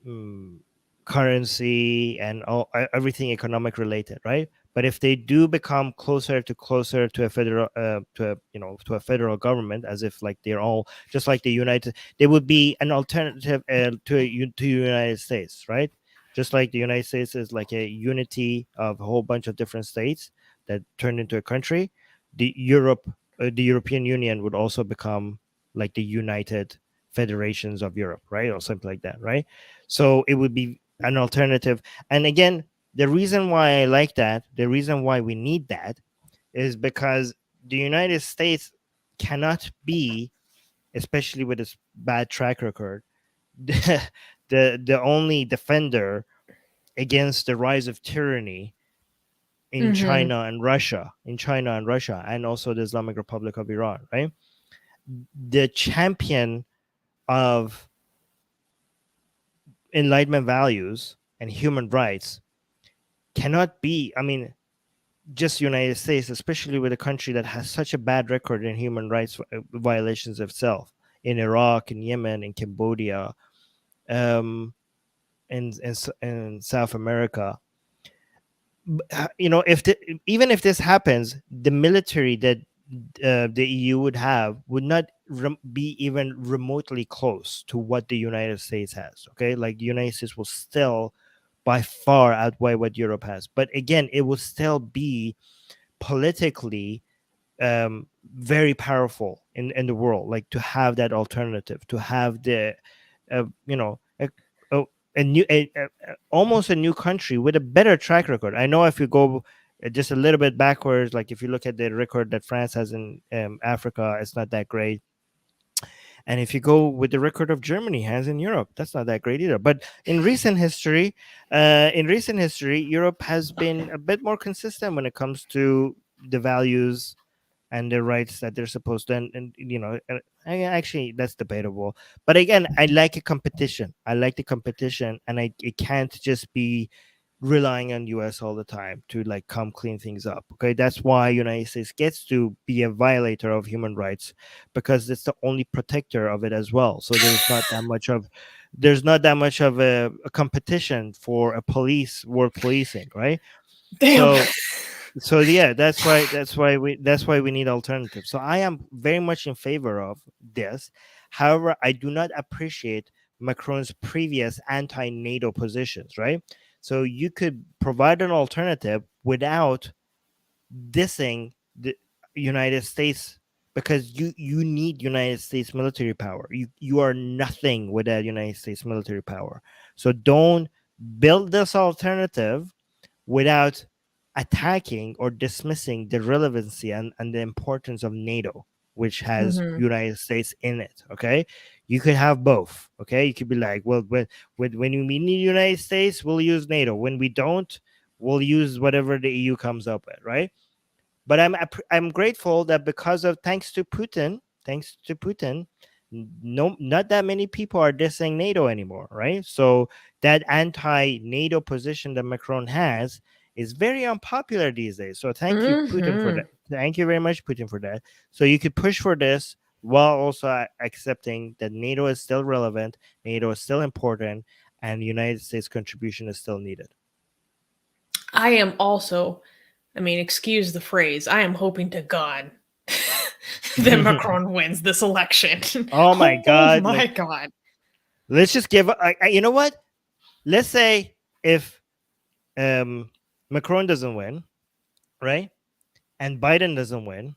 S1: mm, currency and everything economic related, right? But if they do become closer to a federal to a, you know, to a federal government, as if like they're all just like the United, they would be an alternative to the United States, right? Just like the United States is like a unity of a whole bunch of different states that turned into a country. The European Union would also become like the United Federations of Europe, right, or something like that, right? So it would be an alternative. And again, the reason why I like that, the reason why we need that, is because the United States cannot be, especially with its bad track record, the only defender against the rise of tyranny in China and Russia, and also the Islamic Republic of Iran, right? The champion of Enlightenment values and human rights cannot be, I mean, just United States, especially with a country that has such a bad record in human rights violations itself, in Iraq, in Yemen, in Cambodia, in South America. You know, even if this happens, the military that the EU would have would not be even remotely close to what the United States has. Okay, like the United States will still by far outweigh what Europe has, but again, it will still be politically very powerful in the world, like to have that alternative, to have the you know a new almost a new country with a better track record. I know if you go just a little bit backwards, like if you look at the record that France has in Africa, it's not that great. And if you go with the record of Germany has in Europe, that's not that great either. But in recent history, Europe has been a bit more consistent when it comes to the values and the rights that they're supposed to. And you know, actually, that's debatable. But again, I like a competition. I like the competition, and it can't just be relying on US all the time to like come clean things up. Okay, that's why United States gets to be a violator of human rights, because it's the only protector of it as well. So there's not that much of a competition for a police world policing, right?
S2: Damn.
S1: So yeah, that's why we need alternatives. So I am very much in favor of this. However, I do not appreciate Macron's previous anti-NATO positions, right? So you could provide an alternative without dissing the United States, because you need United States military power. You are nothing without United States military power. So don't build this alternative without attacking or dismissing the relevancy and the importance of NATO, which has United States in it. Okay, you could have both. Okay, you could be like, well, when we need United States, we'll use NATO. When we don't, we'll use whatever the EU comes up with, right? But I'm grateful that because of thanks to Putin, no, not that many people are dissing NATO anymore, right? So that anti-NATO position that Macron has is very unpopular these days. So thank you, Putin, for that. Thank you very much, Putin, for that. So you could push for this while also accepting that NATO is still relevant, NATO is still important, and United States contribution is still needed.
S2: I am also, I mean, excuse the phrase, I am hoping to God that Macron wins this election.
S1: Oh my God.
S2: Oh my God.
S1: Let's just give, you know what? Let's say if Macron doesn't win, right? And Biden doesn't win,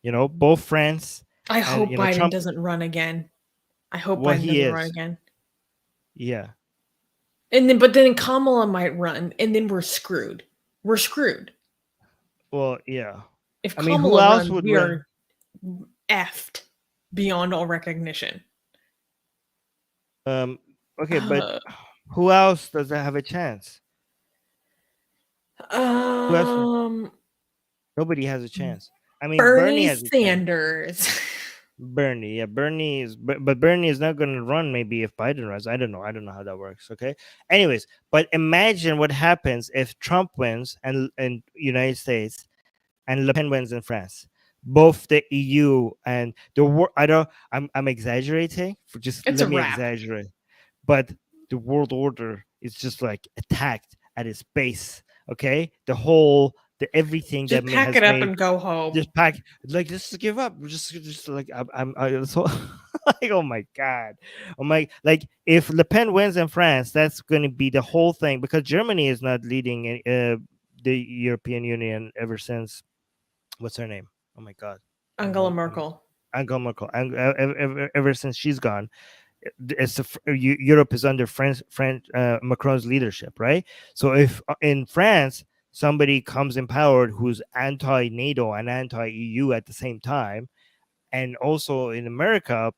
S1: you know, both France.
S2: I hope Biden Trump doesn't run again. I hope Biden doesn't run again.
S1: Yeah.
S2: But then Kamala might run, and then we're screwed. We're screwed.
S1: Well, yeah.
S2: If Kamala who else runs, would we run? Are effed beyond all recognition.
S1: Okay, but who else does that have a chance? Nobody has a chance. I mean, Bernie has
S2: Sanders.
S1: Bernie, yeah, Bernie is, but Bernie is not going to run. Maybe if Biden runs, I don't know how that works. Okay, anyways, but imagine what happens if Trump wins and United States, and Le Pen wins in France. Both the EU and the world. I'm exaggerating. Let me exaggerate. But the world order is just like attacked at its base. Okay, the everything
S2: just
S1: that
S2: pack it up and go home.
S1: Just just give up. Just like I'm so like, oh my God, like if Le Pen wins in France, that's going to be the whole thing, because Germany is not leading the European Union ever since, what's her name? Oh my God,
S2: Angela Merkel.
S1: Ever since she's gone, Europe is under Macron's leadership, right? So if in France somebody comes in power who's anti-NATO and anti-EU at the same time, and also in America,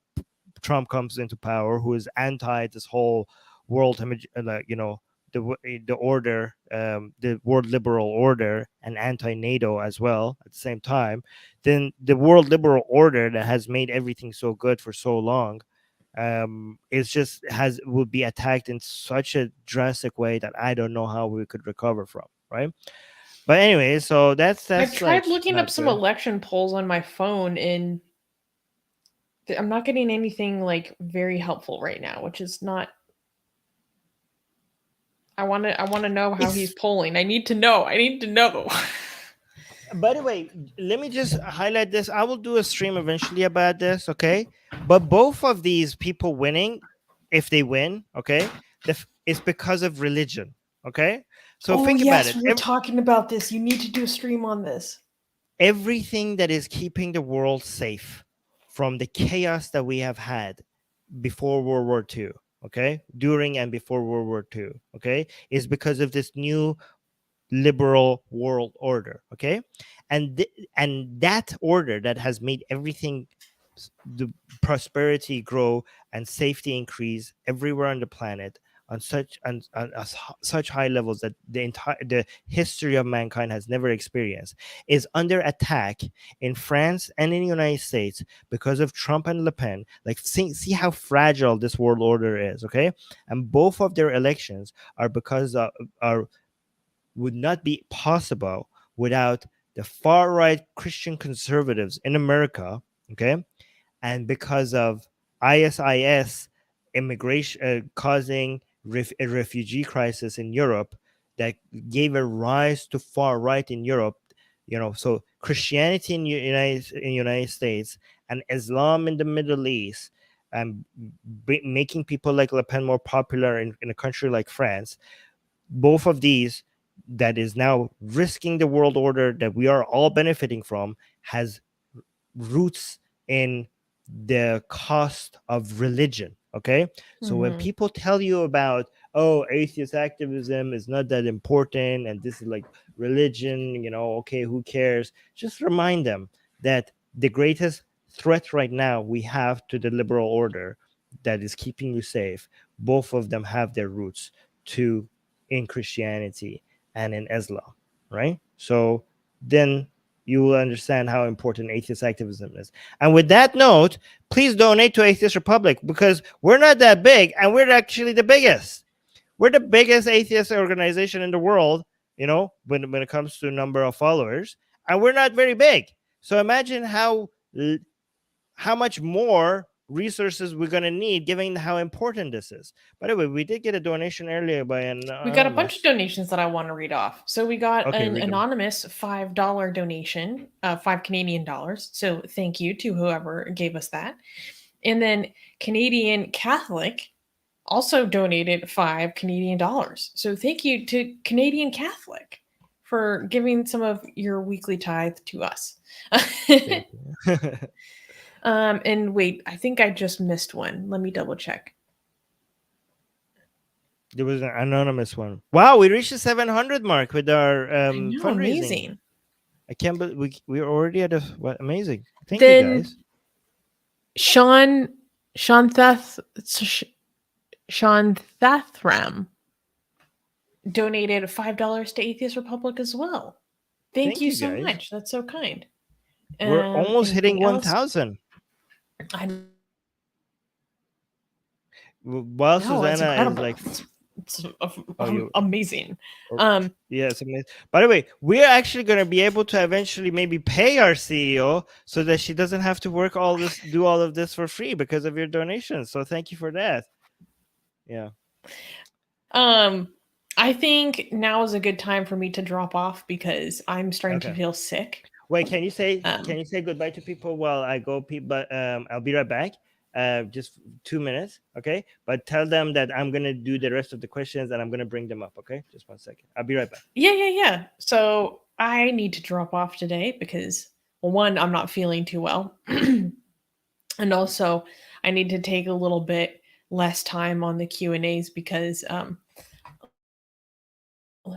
S1: Trump comes into power who is anti this whole world, the order, the world liberal order, and anti-NATO as well at the same time, then the world liberal order that has made everything so good for so long, it's just would be attacked in such a drastic way that I don't know how we could recover from, right? But anyway, so
S2: I
S1: that's like
S2: tried looking up
S1: not
S2: some
S1: good.
S2: election polls on my phone, and I'm not getting anything like very helpful right now, which is not. I want to know how he's
S1: It's
S2: polling. I need to know. I need to know.
S1: By the way, let me just highlight this. I will do a stream eventually about this, okay? But both of these people winning, if they win, okay, it's because of religion, okay? So
S2: Oh
S1: think about
S2: yes,
S1: it.
S2: we were talking about this. You need to do a stream on this.
S1: Everything that is keeping the world safe from the chaos that we have had before World War II, okay, during and before World War II, okay, is because of this new liberal world order, okay, and that order that has made everything, the prosperity grow and safety increase everywhere on the planet on such high levels that the history of mankind has never experienced, is under attack in France and in the United States because of Trump and Le Pen. Like, see how fragile this world order is, okay? And both of their elections are because are would not be possible without the far right Christian conservatives in America, okay, and because of ISIS immigration causing a refugee crisis in Europe that gave a rise to far right in Europe. So Christianity in United States and Islam in the Middle East, and making people like Le Pen more popular in a country like France. Both of these, that is now risking the world order that we are all benefiting from, has roots in the cost of religion, okay? So when
S2: Mm-hmm.
S1: people tell you about, oh, atheist activism is not that important and this is like religion, okay, who cares, just remind them that the greatest threat right now we have to the liberal order that is keeping you safe, both of them have their roots to in Christianity and in Islam, right? So then you will understand how important atheist activism is. And with that note, please donate to Atheist Republic, because we're not that big and we're actually the biggest. We're the biggest atheist organization in the world, when it comes to number of followers, and we're not very big. So imagine how much more resources we're going to need, given how important this is. By the way, we did get a donation earlier by an
S2: We got a bunch of
S1: anonymous.
S2: donations that I want to read off. So we got
S1: Okay,
S2: an
S1: read them.
S2: anonymous $5 donation, 5 Canadian dollars. So thank you to whoever gave us that. And then Canadian Catholic also donated 5 Canadian dollars. So thank you to Canadian Catholic for giving some of your weekly tithe to us.
S1: Thank you.
S2: And wait, I think I just missed one. Let me double check.
S1: There was an anonymous one. Wow, we reached the 700 mark with our
S2: I know,
S1: fundraising.
S2: amazing.
S1: I can't believe we're already at amazing. Thank you,
S2: Then
S1: guys.
S2: Sean Thathram donated $5 to Atheist Republic as well. Thank
S1: Thank
S2: you
S1: you,
S2: so
S1: guys.
S2: much. That's so kind.
S1: We're almost hitting
S2: Anything else?
S1: 1,000.
S2: I
S1: While
S2: know it's
S1: Susanna is
S2: incredible.
S1: like,
S2: It's
S1: you,
S2: amazing.
S1: or,
S2: Um,
S1: yes, amazing. By the way, we're actually going to be able to eventually maybe pay our CEO so that she doesn't have to do all of this for free because of your donations. So thank you for that. Yeah.
S2: I think now is a good time for me to drop off because I'm starting to
S1: Okay.
S2: feel sick.
S1: Wait, can you say
S2: Um,
S1: goodbye to people while I go pee? But I'll be right back. Just 2 minutes, okay? But tell them that I'm gonna do the rest of the questions and I'm gonna bring them up, okay? Just 1 second. I'll be right back.
S2: yeah. So I need to drop off today because, well, one, I'm not feeling too well. And also I need to take a little bit less time on the Q&As because let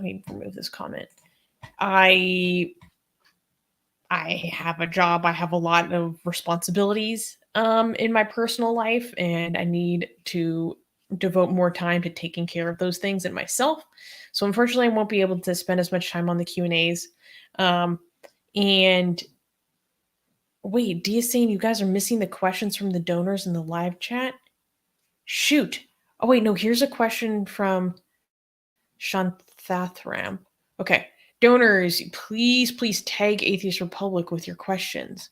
S2: me remove this comment. I have a job, I have a lot of responsibilities in my personal life, and I need to devote more time to taking care of those things and myself. So unfortunately, I won't be able to spend as much time on the Q&As. And wait, Dia saying you guys are missing the questions from the donors in the live chat? Shoot. Oh wait, no, here's a question from Shantathram. Okay. Donors, please tag Atheist Republic with your questions.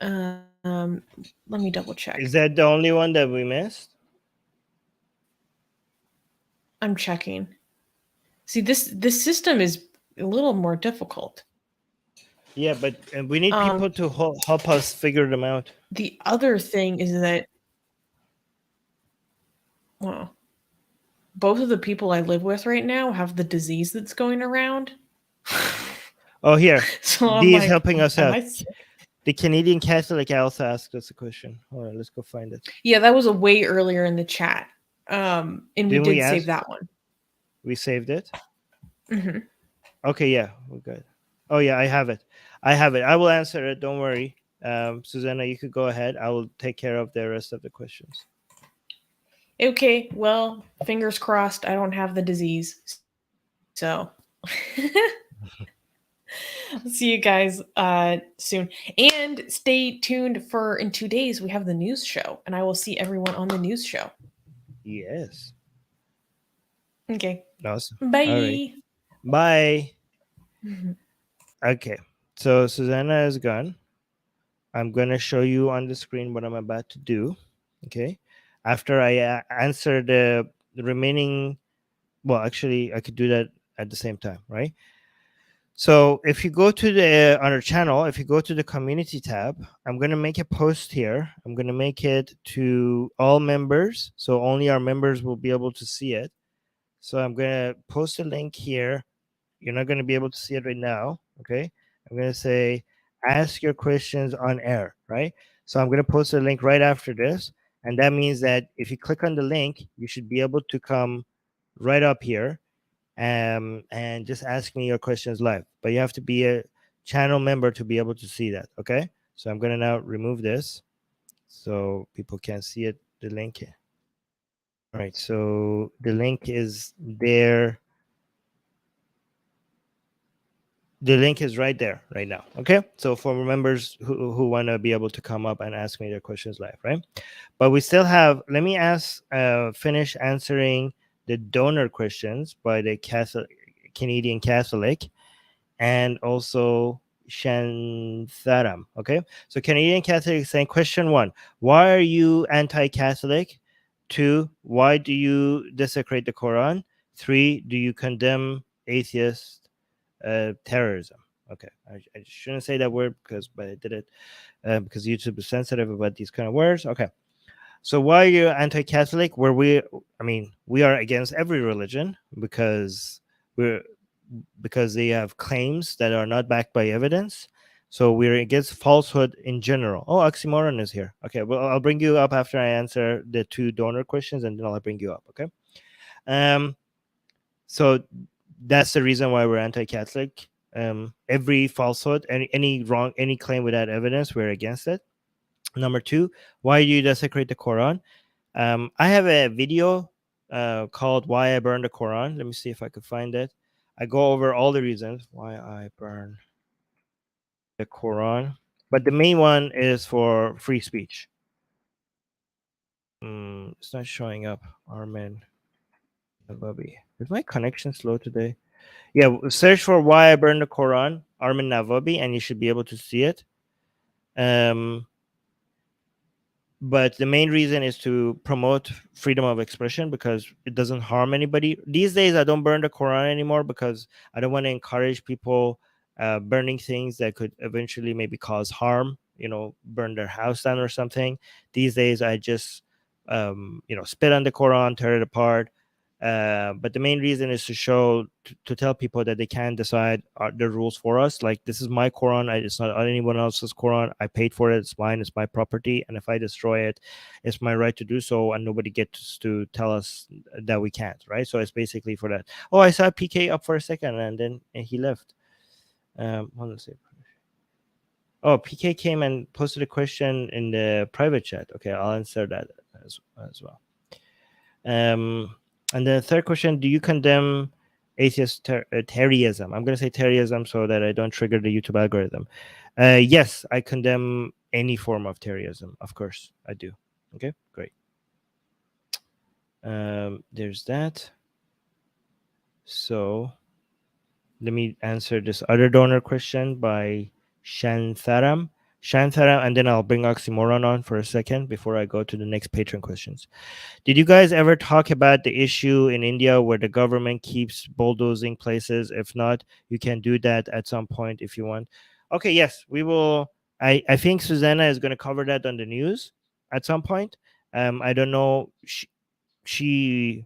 S2: Let me double check.
S1: Is that the only one that we missed?
S2: I'm checking. See, this system is a little more difficult.
S1: Yeah, but we need people to help us figure them out.
S2: The other thing is that, well, both of the people I live with right now have the disease that's going around.
S1: Oh, here.
S2: So
S1: Dee
S2: I'm
S1: is helping us
S2: am
S1: out.
S2: I sick?
S1: The Canadian Catholic also asked us a question. Hold on, let's go find it.
S2: Yeah, that was a way earlier in the chat. And we
S1: Didn't
S2: did
S1: we
S2: save
S1: ask?
S2: that one.
S1: We saved it?
S2: Mm-hmm.
S1: Okay, yeah, we're good. Oh, yeah, I have it. I will answer it. Don't worry. Susanna, you could go ahead. I will take care of the rest of the questions.
S2: Okay, well, fingers crossed I don't have the disease. So I'll see you guys soon. And stay tuned for in 2 days we have the news show, and I will see everyone on the news show.
S1: Yes.
S2: Okay.
S1: Awesome.
S2: Bye.
S1: All right. Bye. Okay. So Susanna is gone. I'm going to show you on the screen what I'm about to do. Okay. After I answer the remaining, well, actually, I could do that at the same time, right? So if you go to the on our channel, if you go to the community tab, I'm going to make a post here. I'm going to make it to all members. So only our members will be able to see it. So I'm going to post a link here. You're not going to be able to see it right now. Okay. I'm going to say, ask your questions on air, right? So I'm going to post a link right after this. And that means that if you click on the link, you should be able to come right up here and just ask me your questions live. But you have to be a channel member to be able to see that. Okay. So I'm going to now remove this so people can't see it, the link. All right. So the link is there. The link is right there right now. Okay. So for members who want to be able to come up and ask me their questions live, right? But we still have, let me finish answering the donor questions by the Canadian Catholic and also Shantharam. Okay. So Canadian Catholic is saying question 1, why are you anti-Catholic? 2, why do you desecrate the Quran? 3, do you condemn atheists? Terrorism. Okay, I shouldn't say that word but I did it because YouTube is sensitive about these kind of words. Okay, so why are you anti-Catholic? We are against every religion because they have claims that are not backed by evidence. So we're against falsehood in general. Oh, Oxymoron is here. Okay, well, I'll bring you up after I answer the 2 donor questions, and then I'll bring you up. Okay. So that's the reason why we're anti-Catholic. Every falsehood, any claim without evidence, we're against it. Number 2, why do you desecrate the Quran? I have a video called "Why I Burn the Quran." Let me see if I could find it. I go over all the reasons why I burn the Quran, but the main one is for free speech. It's not showing up. Armin, Navabi. Is my connection slow today? Yeah, search for "Why I Burn the Quran," Armin Navabi, and you should be able to see it. But the main reason is to promote freedom of expression because it doesn't harm anybody. These days, I don't burn the Quran anymore because I don't want to encourage people burning things that could eventually maybe cause harm, burn their house down or something. These days, I just, spit on the Quran, tear it apart. But the main reason is to tell people that they can decide the rules for us. Like, this is my Quran. It's not anyone else's Quran. I paid for it. It's mine. It's my property. And if I destroy it, it's my right to do so. And nobody gets to tell us that we can't. Right. So it's basically for that. Oh, I saw PK up for a second and then he left. Hold on a second. Oh, PK came and posted a question in the private chat. Okay, I'll answer that as well. And the third question: do you condemn atheist terrorism? I'm going to say terrorism so that I don't trigger the YouTube algorithm. Yes, I condemn any form of terrorism. Of course, I do. Okay, great. There's that. So let me answer this other donor question by Shantharam. Shantharam, and then I'll bring Oxymoron on for a second before I go to the next patron questions. Did you guys ever talk about the issue in India where the government keeps bulldozing places? If not, you can do that at some point if you want. Okay, yes, we will. I think Susanna is going to cover that on the news at some point. I don't know. She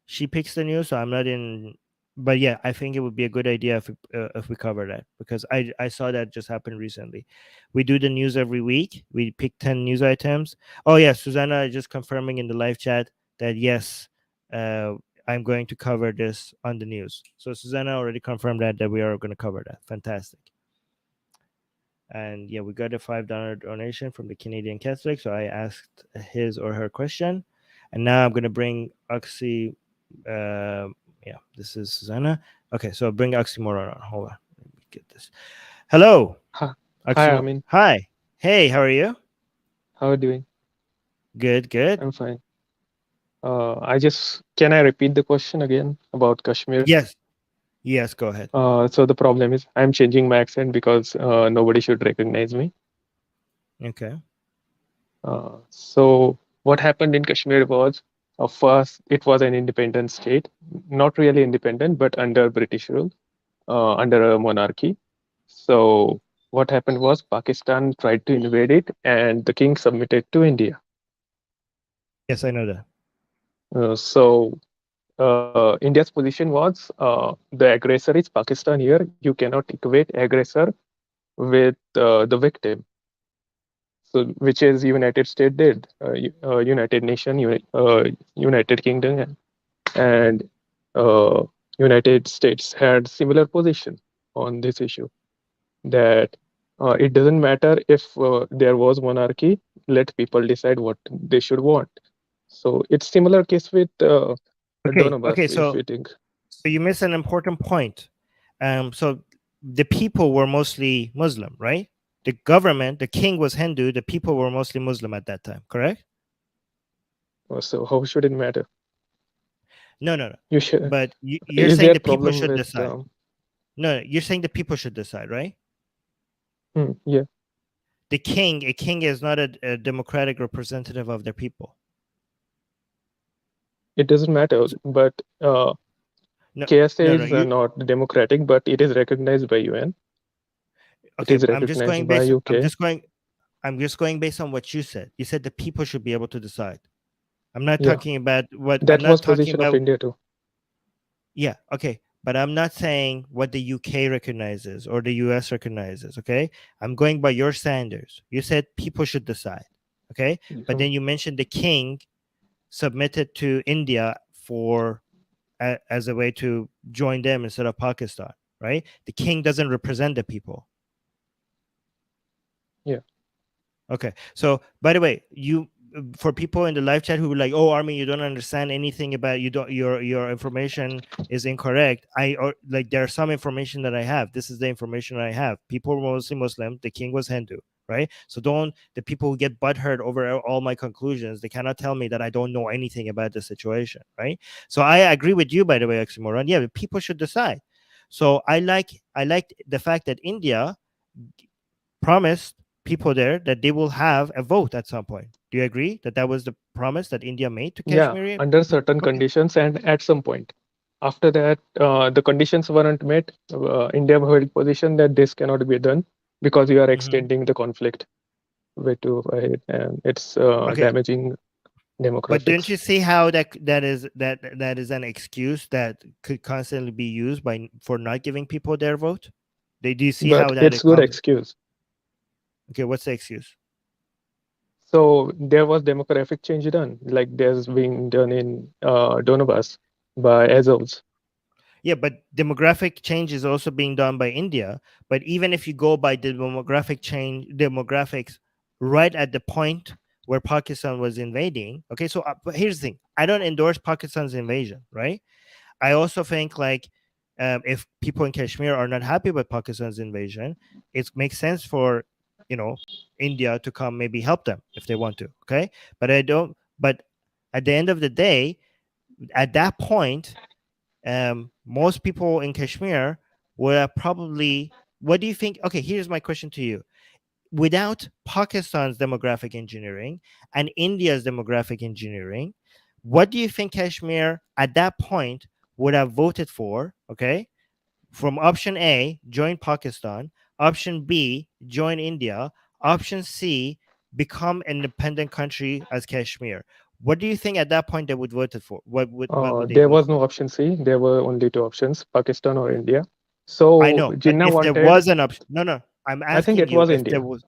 S1: she picks the news, so I'm not in. But yeah, I think it would be a good idea if we cover that, because I saw that just happen recently. We do the news every week. We pick 10 news items. Oh yeah, Susanna is just confirming in the live chat that yes, uh, I'm going to cover this on the news. So Susanna already confirmed that we are going to cover that. Fantastic. And yeah, we got a $5 donation from the Canadian Catholic. So I asked his or her question, and now I'm going to bring Oxy. Yeah, this is Susanna. Okay, so bring Oxymoron on. Hold on, let me get this. Hello,
S3: Hi, hi,
S1: Oxymoron.
S3: Armin.
S1: Hi. Hey, how are you?
S3: How are you doing?
S1: Good, good.
S3: I'm fine. Can I repeat the question again about Kashmir?
S1: Yes, yes. Go ahead.
S3: So the problem is I'm changing my accent because nobody should recognize me.
S1: Okay.
S3: So what happened in Kashmir was, first it was an independent state, not really independent, but under British rule, under a monarchy. So what happened was Pakistan tried to invade it, and the king submitted to India.
S1: Yes, I know that.
S3: So India's position was the aggressor is Pakistan here. You cannot equate aggressor with the victim. So, which is United States did, United Nation, United Kingdom, and uh, United States had similar position on this issue. That it doesn't matter if there was monarchy. Let people decide what they should want. So it's similar case with
S1: Okay, okay.
S3: Donbass, if you think.
S1: So you miss an important point. So the people were mostly Muslim, right? The government, the king was Hindu. The people were mostly Muslim at that time, correct?
S3: So how should it matter?
S1: No, no, no.
S3: You should.
S1: But you're
S3: Is
S1: saying
S3: there
S1: the people
S3: problem
S1: should
S3: with?
S1: decide. No, you're saying the people should decide, right?
S3: Yeah.
S1: A king is not a democratic representative of their people.
S3: It doesn't matter, but KSA
S1: no,
S3: is not democratic, but it is recognized by UN.
S1: Okay,
S3: it is recognized by UK.
S1: I'm just going based on what you said. You said the people should be able to decide. I'm not
S3: Yeah.
S1: talking about what
S3: That
S1: I'm not
S3: was
S1: talking
S3: position
S1: about.
S3: of India too.
S1: Yeah, okay. But I'm not saying what the UK recognizes or the US recognizes, okay? I'm going by your standards. You said people should decide, okay? But then you mentioned the king submitted to India for as a way to join them instead of Pakistan, right? The king doesn't represent the people.
S3: Yeah.
S1: Okay. So, by the way, for people in the live chat who were like, "Oh, Armin, you don't understand anything about your information is incorrect." Or like there are some information that I have. This is the information I have. People were mostly Muslim. The king was Hindu, right? So the people who get butthurt over all my conclusions, they cannot tell me that I don't know anything about the situation, right? So I agree with you, by the way, Oxymoron. Yeah, people should decide. So I like the fact that India promised people there that they will have a vote at some point. Do you agree that that was the promise that India made to Kashmiri?
S3: Yeah, under certain conditions, and at some point. After that, the conditions weren't met. India held position that this cannot be done because you are extending the conflict way too ahead, and it's damaging democratics.
S1: But don't you see how that is an excuse that could constantly be used for not giving people their vote? Do you see
S3: but
S1: how that
S3: it's good excuse.
S1: Okay, what's the excuse?
S3: So there was demographic change done, like there's being done in Donbass by Azovs.
S1: Yeah, but demographic change is also being done by India. But even if you go by the demographics right at the point where Pakistan was invading. Okay, so but here's the thing: I don't endorse Pakistan's invasion, right? I also think like if people in Kashmir are not happy with Pakistan's invasion, it makes sense for India to come maybe help them if they want to. Okay, but I don't. But at the end of the day, at that point, most people in Kashmir would have probably. What do you think? Okay, here's my question to you: without Pakistan's demographic engineering and India's demographic engineering, what do you think Kashmir at that point would have voted for? Okay, from option A, join Pakistan; option B, join India; option C, become an independent country as Kashmir. What do you think at that point they would vote for? What would they
S3: There
S1: vote
S3: was
S1: for?
S3: no option C. There were only two options, Pakistan or India.
S1: I
S3: So
S1: know, but
S3: Jinnah
S1: if there
S3: wanted,
S1: was an option, no, I'm
S3: I think
S1: asking
S3: it
S1: you
S3: was
S1: if there
S3: India.
S1: was,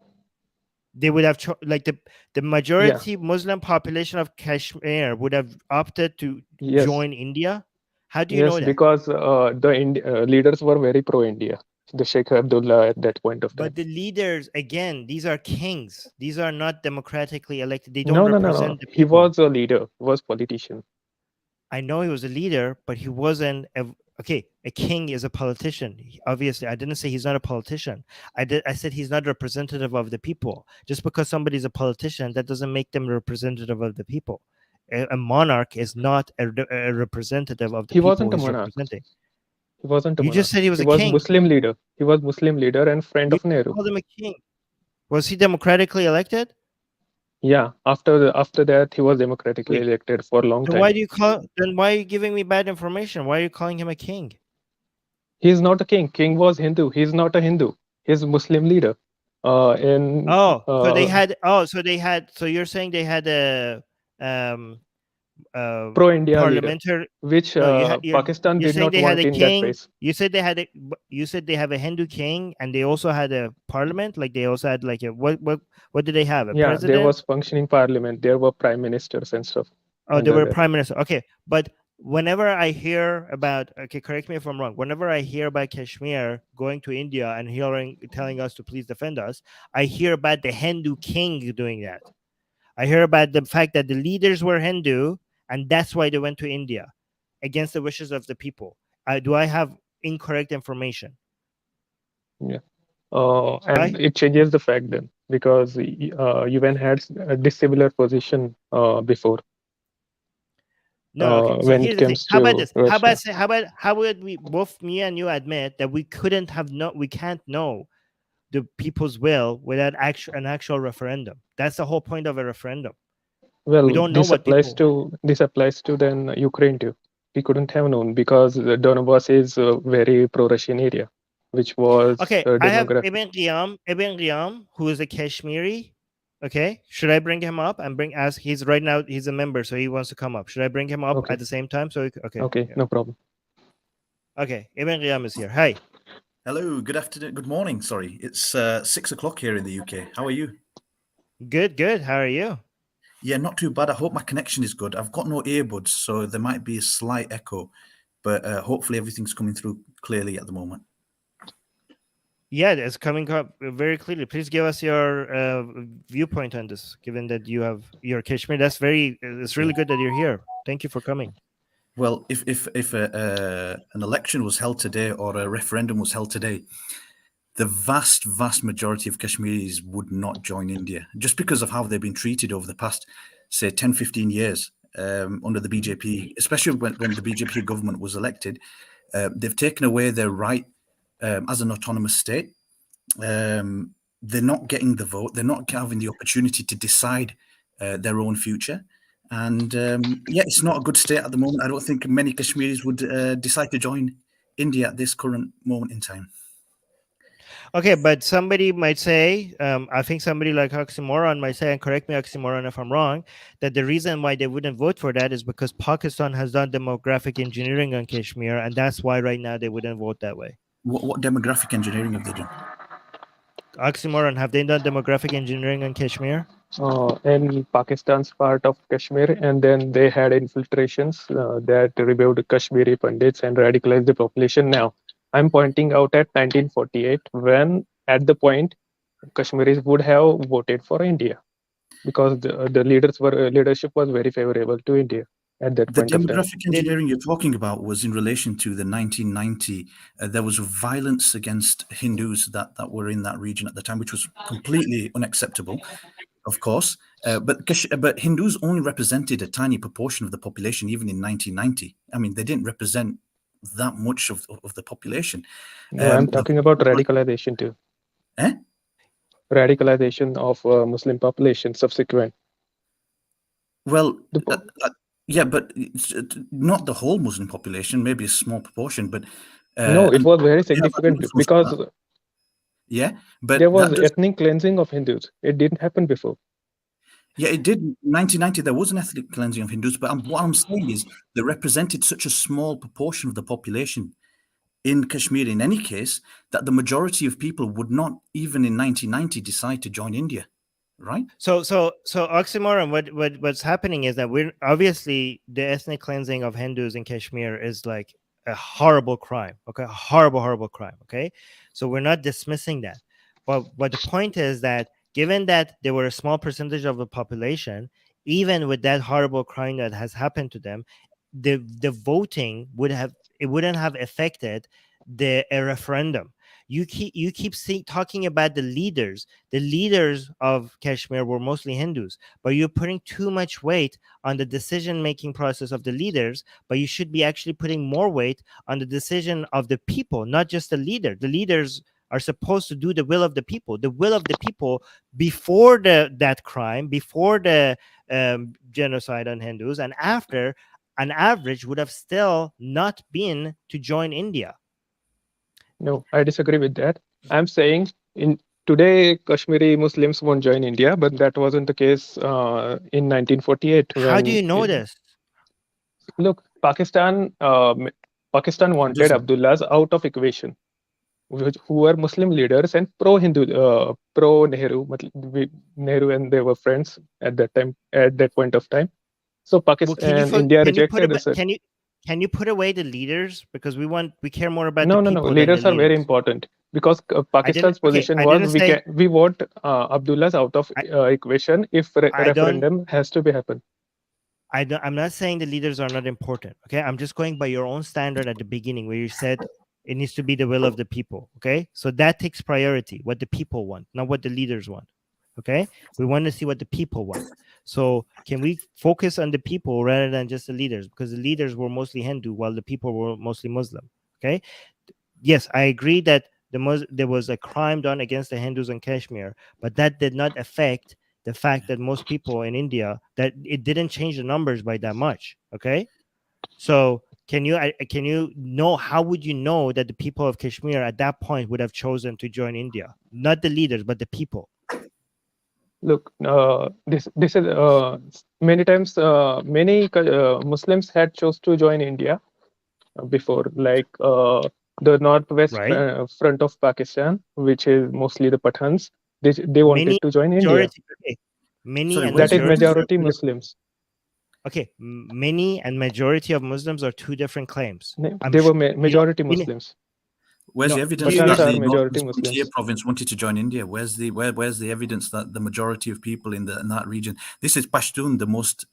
S1: they would have like the
S3: Yeah.
S1: majority Muslim population of Kashmir would have opted to
S3: Yes.
S1: join India. How do you
S3: Yes,
S1: know that?
S3: because leaders were very pro-India. The Sheikh Abdullah at that point of time.
S1: But the leaders, again, these are kings. These are not democratically elected. They don't
S3: No.
S1: represent the
S3: He
S1: people.
S3: was a leader. He was politician.
S1: I know he was a leader, but he wasn't. Okay, a king is a politician. Obviously, I didn't say he's not a politician. I said he's not representative of the people. Just because somebody's a politician, that doesn't make them representative of the people. A monarch is not a representative of the
S3: He
S1: people
S3: wasn't a
S1: he's
S3: monarch.
S1: representing.
S3: He wasn't a
S1: You just
S3: monarch.
S1: said he was
S3: He
S1: a
S3: was
S1: king.
S3: Muslim leader. He was Muslim leader and friend
S1: You
S3: of Nehru.
S1: called him a king. Was he democratically elected?
S3: Yeah. After that, he was democratically
S1: Wait.
S3: elected for a long
S1: So
S3: time.
S1: why are you giving me bad information? Why are you calling him a king?
S3: He's not a king. King was Hindu. He's not a Hindu. He's Muslim leader. In
S1: So you're saying they had a
S3: pro-India leader,
S1: parliamentary.
S3: which
S1: No,
S3: Pakistan
S1: you're
S3: did
S1: saying
S3: not
S1: they had
S3: want
S1: a
S3: in that
S1: king.
S3: phase.
S1: You said they have a Hindu king, and they also had a parliament. Like they also had like a what did they have? A
S3: Yeah, there
S1: president?
S3: was functioning parliament. There were prime ministers and stuff.
S1: Oh, they
S3: Under
S1: were
S3: that.
S1: prime minister. Okay, but whenever I hear about, okay, correct me if I'm wrong. Whenever I hear about Kashmir going to India and telling us to please defend us, I hear about the Hindu king doing that. I hear about the fact that the leaders were Hindu, and that's why they went to India against the wishes of the people. Do I have incorrect information?
S3: Yeah. And it changes the fact then, because UN had a dissimilar position before.
S1: No, okay. So
S3: When
S1: here's
S3: it
S1: the thing.
S3: comes
S1: How about
S3: to
S1: this?
S3: Russia.
S1: How would we both, me and you, admit that we can't know the people's will without an actual referendum? That's the whole point of a referendum. We
S3: Well,
S1: don't know what people.
S3: this applies to then Ukraine too. We couldn't have known because the Donbass is a very pro-Russian area, which was
S1: Okay, I have
S3: demographic.
S1: Ibn Riyam, who is a Kashmiri. Okay, should I bring him up and he's right now, he's a member, so he wants to come up. Should I bring him up
S3: Okay.
S1: at the same time?
S3: Okay,
S1: Yeah.
S3: no problem.
S1: Okay, Ibn Riyam is here. Hi.
S4: Hello, good afternoon, good morning. Sorry, it's 6 o'clock here in the UK. How are you?
S1: Good. How are you?
S4: Yeah, not too bad. I hope my connection is good. I've got no earbuds, so there might be a slight echo, but hopefully everything's coming through clearly at the moment.
S1: Yeah, it's coming up very clearly. Please give us your viewpoint on this, given that you have your Kashmir. It's really good that you're here. Thank you for coming.
S4: Well, if an election was held today or a referendum was held today, the vast majority of Kashmiris would not join India just because of how they've been treated over the past, say, 10, 15 years under the BJP, especially when the BJP government was elected. They've taken away their right as an autonomous state. They're not getting the vote. They're not having the opportunity to decide their own future. And it's not a good state at the moment. I don't think many Kashmiris would decide to join India at this current moment in time.
S1: Okay, but somebody might say, I think somebody like Oxymoron might say, and correct me, Oxymoron, if I'm wrong, that the reason why they wouldn't vote for that is because Pakistan has done demographic engineering on Kashmir, and that's why right now they wouldn't vote that way.
S4: What demographic engineering have they done?
S1: Oxymoron, have they done demographic engineering on Kashmir?
S3: In Pakistan's part of Kashmir, and then they had infiltrations that removed Kashmiri Pandits and radicalized the population. Now, I'm pointing out at 1948, when at the point Kashmiris would have voted for India. because the leadership was very favorable to India at that
S4: The
S3: point of time.
S4: demographic engineering you're talking about was in relation to the 1990. There was violence against Hindus that were in that region at the time, which was completely unacceptable, of course. But Hindus only represented a tiny proportion of the population, even in 1990. I mean, they didn't represent that much of the population.
S3: No, I'm talking about radicalization too.
S4: Eh?
S3: Radicalization of Muslim population subsequent.
S4: Well, yeah, but not the whole Muslim population, maybe a small proportion. But
S3: no, it was very significant because
S4: but
S3: there was ethnic cleansing of Hindus. It didn't happen before.
S4: Yeah, it did. In 1990, there was an ethnic cleansing of Hindus, but what I'm saying is they represented such a small proportion of the population in Kashmir, in any case, that the majority of people would not, even in 1990, decide to join India, right?
S1: So oxymoron. What's happening is that we're obviously the ethnic cleansing of Hindus in Kashmir is like a horrible crime. Okay, horrible crime. Okay, so we're not dismissing that, but the point is that given that they were a small percentage of the population, even with that horrible crime that has happened to them, the voting wouldn't have affected a referendum. You keep talking about the leaders. The leaders of Kashmir were mostly Hindus, but you're putting too much weight on the decision-making process of the leaders, but you should be actually putting more weight on the decision of the people, not just the leader. The leaders are supposed to do the will of the people. The will of the people before that crime, before the genocide on Hindus, and after, on average, would have still not been to join India.
S3: No, I disagree with that. I'm saying in today Kashmiri Muslims won't join India, but that wasn't the case in 1948.
S1: How do you know this?
S3: Look, Pakistan wanted Abdullahs out of equation, who were Muslim leaders and pro-Hindu, pro-Nehru. Nehru and they were friends at that time, at that point of time. So Pakistan and India rejected the.
S1: Can you put away the leaders, because we care more about
S3: no,
S1: the people?
S3: No, leaders are very important, because Pakistan's position was we want Abdullahs out of equation if referendum has to be happen.
S1: I'm not saying the leaders are not important. Okay, I'm just going by your own standard at the beginning where you said it needs to be the will of the people. Okay, so that takes priority, what the people want, not what the leaders want. Okay, we want to see what the people want. So can we focus on the people rather than just the leaders? Because the leaders were mostly Hindu while the people were mostly Muslim. Okay, yes, I agree that there was a crime done against the Hindus in Kashmir, but that did not affect the fact that most people in India, that it didn't change the numbers by that much. Okay, so can you know, how would you know that the people of Kashmir at that point would have chosen to join India? Not the leaders, but the people.
S3: Look, this is many times many Muslims had chose to join India before, like the northwest front of Pakistan, which is mostly the Pathans. They wanted to join India. That is majority Muslims.
S1: Okay, many and majority of Muslims are two different claims.
S3: They were majority Muslims.
S4: Where's the evidence that the majority Frontier province wanted to join India? Where's the evidence that the majority of people in that region? This is Pashtun, the most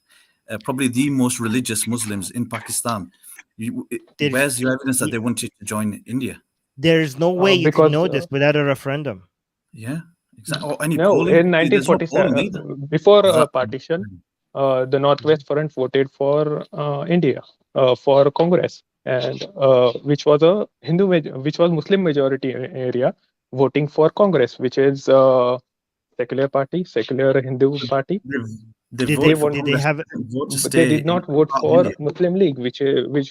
S4: probably the most religious Muslims in Pakistan. Where's your evidence that they wanted to join India?
S1: There is no way you can know this without a referendum.
S4: Yeah, exactly. Or any
S3: polling? In 1947, before partition, the Northwest Front voted for India for Congress. And which was a Muslim majority area voting for Congress, which is secular Hindu party.
S1: They did
S3: not vote for Muslim League, which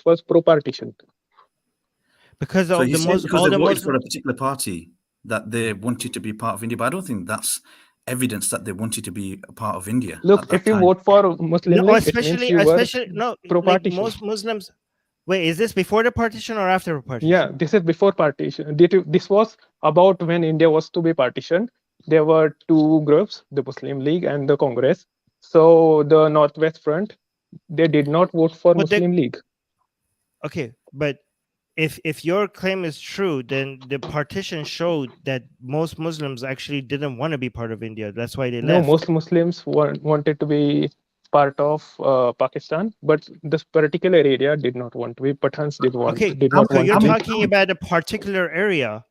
S3: was pro-partition.
S1: Because
S4: they voted for a particular party that they wanted to be part of India, but I don't think that's evidence that they wanted to be a part of India.
S3: Look, if you vote for Muslim League,
S1: especially
S3: pro-partition.
S1: Like most Muslims. Wait, is this before the partition or after the partition?
S3: Yeah, this is before partition. This was about when India was to be partitioned. There were two groups, the Muslim League and the Congress. So the Northwest Front, they did not vote for Muslim League.
S1: Okay, but if your claim is true, then the partition showed that most Muslims actually didn't want to be part of India. That's why they
S3: No,
S1: left.
S3: most Muslims wanted to be part of Pakistan, but this particular area did not want to be. Pathans did
S1: Okay,
S3: not
S1: so
S3: want
S1: you're
S3: to be.
S1: talking about a particular area.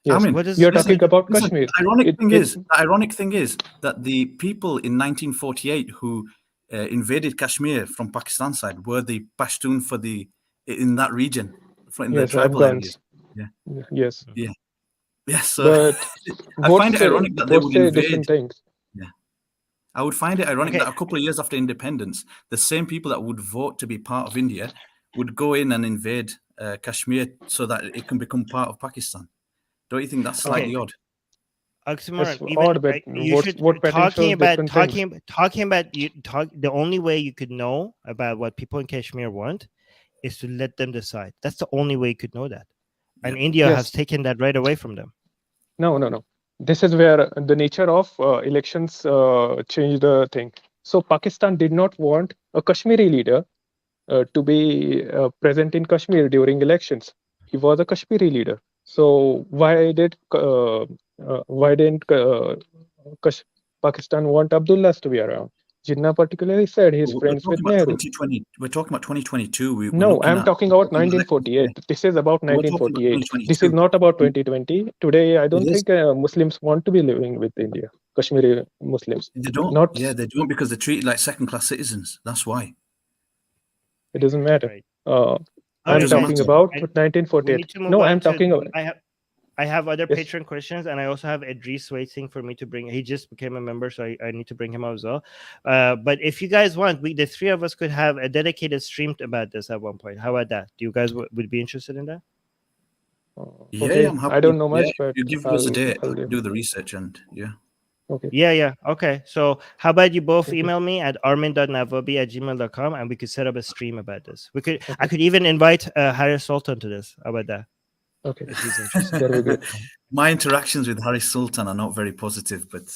S3: Yes,
S4: Armin,
S1: What is
S3: you're
S1: this?
S3: talking about
S4: listen,
S3: Kashmir.
S4: the ironic thing is that the people in 1948 who invaded Kashmir from Pakistan side were the Pashtun in that region, in the
S3: Yes,
S4: tribal
S3: Afghans.
S4: areas.
S3: Yes,
S4: Yes, so
S3: but
S4: I find it ironic that they
S3: both
S4: would
S3: say
S4: invade.
S3: different things.
S4: I would find it ironic
S1: Okay.
S4: that a couple of years after independence, the same people that would vote to be part of India would go in and invade Kashmir so that it can become part of Pakistan. Don't you think that's slightly odd?
S1: Oxymoron.
S3: It's
S1: Even
S3: odd, but
S1: you should
S3: vote pattern shows different things.
S1: the only way you could know about what people in Kashmir want is to let them decide. That's the only way you could know that. And India
S3: Yes.
S1: has taken that right away from them.
S3: No. This is where the nature of elections changed the thing. So Pakistan did not want a Kashmiri leader to be present in Kashmir during elections. He was a Kashmiri leader. So why didn't Pakistan want Abdullah to be around? Jinnah particularly said he's
S4: We're
S3: friends with
S4: talking about
S3: Nehru.
S4: 2020. We're talking about 2022.
S3: No, I'm talking about 1948. This is about 1948. This is not about 2020. Today, I don't think Muslims want to be living with India, Kashmiri Muslims.
S4: They don't.
S3: Not,
S4: They don't because they're treated like second-class citizens. That's why.
S3: it doesn't matter.
S1: Right.
S3: I'm
S4: doesn't
S3: talking
S4: matter.
S3: about
S1: We
S3: 1948.
S1: need to move
S3: No,
S1: on
S3: I'm
S1: to-
S3: talking about.
S1: I have other
S3: Yes.
S1: patron questions, and I also have Idris waiting for me to bring. He just became a member, so I need to bring him up as well. But if you guys want, the three of us could have a dedicated stream about this at one point. How about that? Do you guys would be interested in that?
S3: Okay,
S4: I'm happy.
S3: I don't know much, but
S4: you give us a date,
S3: I'll
S4: do the research, and
S3: Okay.
S1: Yeah. Okay. So how about you both email me at armin.navabi@gmail.com, and we could set up a stream about this. I could even invite Harris Sultan to this. How about that?
S3: Okay.
S1: If he's interested.
S3: That would be good.
S4: My interactions with Harris Sultan are not very positive, but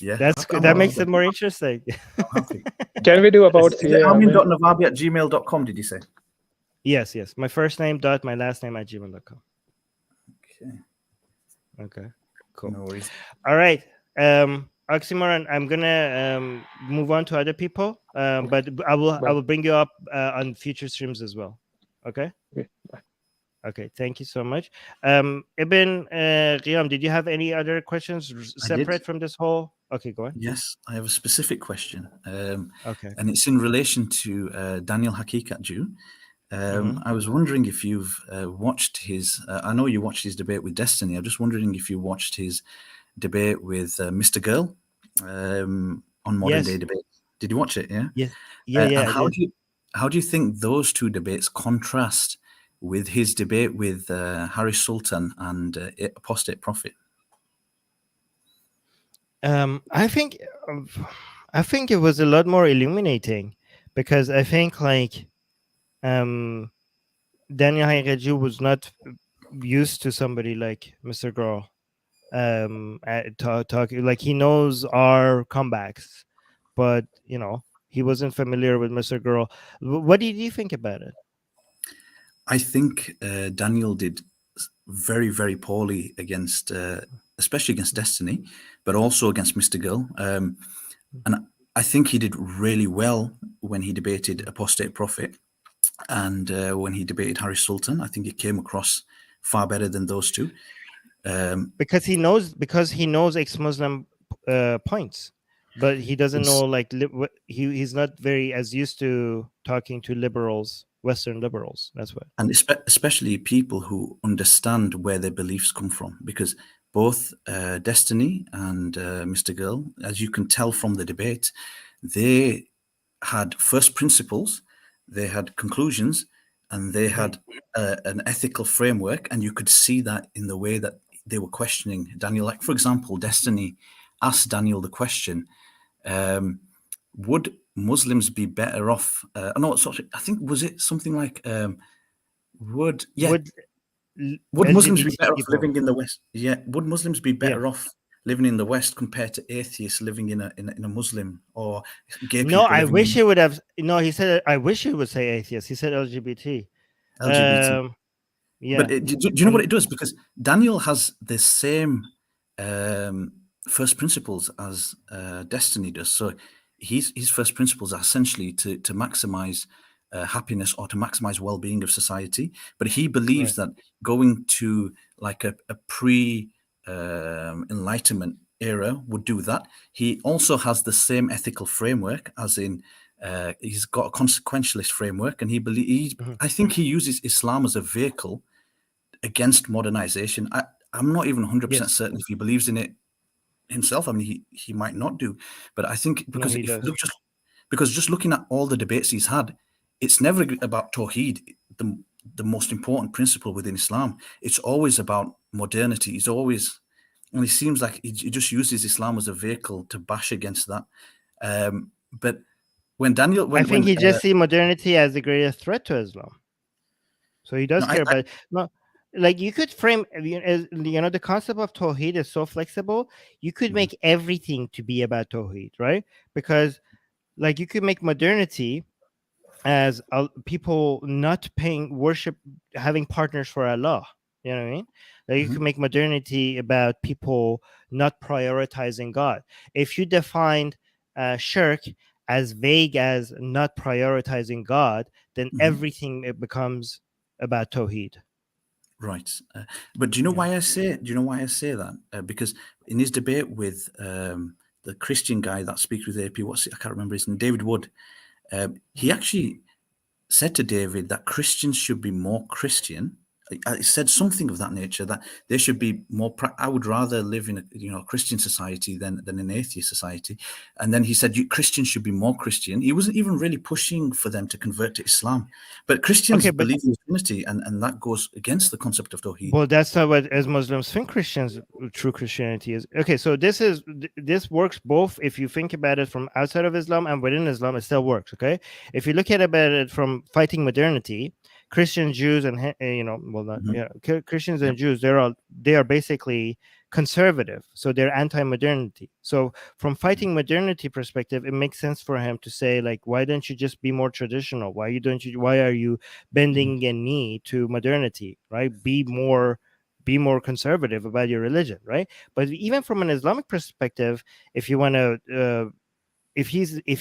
S1: That's good. That makes it more interesting.
S4: I'm happy.
S3: Can we do about
S4: Is it
S3: CA?
S4: armin.navabi@gmail.com, did you say?
S1: Yes. My first name dot my last name @gmail.com. Okay. Cool.
S4: No worries.
S1: All right. Oxymoron, I'm gonna move on to other people. But I will bring you up on future streams as well. Okay.
S3: Okay. Bye.
S1: Okay, thank you so much. Ibn Qiyam, did you have any other questions separate from this whole? Okay, go on.
S4: Yes, I have a specific question.
S1: Okay.
S4: And it's in relation to Daniel Haqiqatjou. I was wondering if you've watched his. I know you watched his debate with Destiny. I'm just wondering if you watched his debate with Mr. Girl on Modern Day Debate. Did you watch it? Yeah.
S1: Yeah.
S4: And how do you think those two debates contrast with his debate with Harris Sultan and Apostate Prophet?
S1: I think it was a lot more illuminating, because I think Daniel Haqiqatjou was not used to somebody like Mr. Girl talking, like he knows our comebacks, but he wasn't familiar with Mr. Girl. What did you think about it?
S4: I think Daniel did very, very poorly against, especially against Destiny, but also against Mr. Girl. And I think he did really well when he debated Apostate Prophet, and when he debated Harris Sultan. I think it came across far better than those two.
S1: Because he knows ex-Muslim points, but he doesn't know he's not very as used to talking to liberals, Western liberals. That's what.
S4: And especially people who understand where their beliefs come from, because both Destiny and Mr. Girl, as you can tell from the debate, they had first principles, they had conclusions, and they had an ethical framework, and you could see that in the way that they were questioning Daniel. Like, for example, Destiny asked Daniel the question, would Muslims be better off? I think, was it something like, would Muslims be better off living in the West? Yeah, would Muslims be better off living in the West compared to atheists living in a Muslim or gay people?
S1: No, I wish he would have. No, he said, I wish he would say atheist. He said LGBT. Yeah.
S4: But do you know what it does? Because Daniel has the same first principles as Destiny does. So his first principles are essentially to maximize happiness or to maximize well-being of society. But he believes that going to like a pre Enlightenment era would do that. He also has the same ethical framework, as in he's got a consequentialist framework, and I think he uses Islam as a vehicle against modernization. I'm not even 100% certain if he believes in it himself. I mean, he might not do, but I think because just looking at all the debates he's had, it's never about Tawheed, the most important principle within Islam. It's always about modernity. And he seems like he just uses Islam as a vehicle to bash against that. But when Daniel,
S1: I think he just see modernity as the greatest threat to Islam. So he does care about no. Like you could frame, the concept of Tawheed is so flexible. You could make everything to be about Tawheed, right? Because like you could make modernity as people not paying worship, having partners for Allah. You know what I mean? Like you could make modernity about people not prioritizing God. If you defined shirk as vague as not prioritizing God, then everything it becomes about Tawheed.
S4: Right, but do you know why I say? Do you know why I say that? Because in his debate with the Christian guy that speaks with AP, I can't remember his name, David Wood. He actually said to David that Christians should be more Christian. He said something of that nature, that they should be more. I would rather live in a Christian society than an atheist society. And then he said Christians should be more Christian. He wasn't even really pushing for them to convert to Islam, but Christians believe in Trinity, and that goes against the concept of Tawheed.
S1: Well, that's not what as Muslims think true Christianity is. Okay, so this works both if you think about it from outside of Islam and within Islam. It still works. Okay, if you look at it from fighting modernity, Christians, Jews, and Christians and Jews, they are basically conservative, so they're anti-modernity. So from fighting modernity perspective, it makes sense for him to say, like, why don't you just be more traditional? Why are you bending a knee to modernity, right? Be more conservative about your religion, right? But even from an Islamic perspective, if you want to if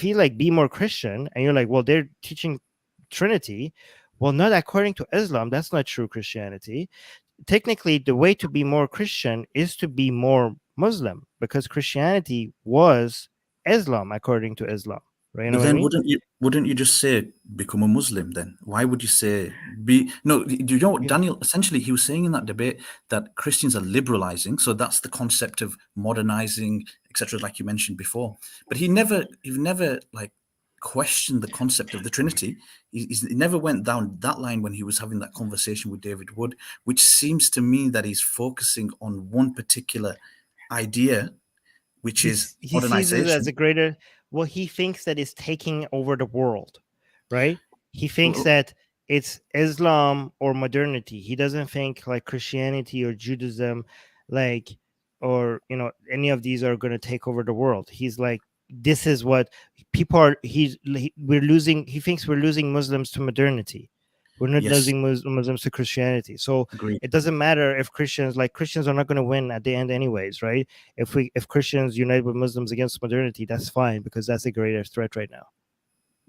S1: he like be more Christian, and you're like, well, they're teaching Trinity. Well, not according to Islam. That's not true Christianity. Technically, the way to be more Christian is to be more Muslim, because Christianity was Islam according to Islam. Right?
S4: But then wouldn't you just say become a Muslim then? Why would you say be? No, do you know what Daniel, essentially he was saying in that debate that Christians are liberalizing. So that's the concept of modernizing, etc., like you mentioned before. But he never like questioned the concept of the Trinity. He never went down that line when he was having that conversation with David Wood, which seems to me that he's focusing on one particular idea, which is modernization.
S1: He sees it as a greater. Well, he thinks that it's taking over the world, right? He thinks that it's Islam or modernity. He doesn't think like Christianity or Judaism, like, or any of these are going to take over the world. He's like, this is what people are. He thinks we're losing Muslims to modernity. We're not losing Muslims to Christianity. So it doesn't matter if Christians are not going to win at the end anyways, right? If Christians unite with Muslims against modernity, that's fine, because that's a greater threat right now.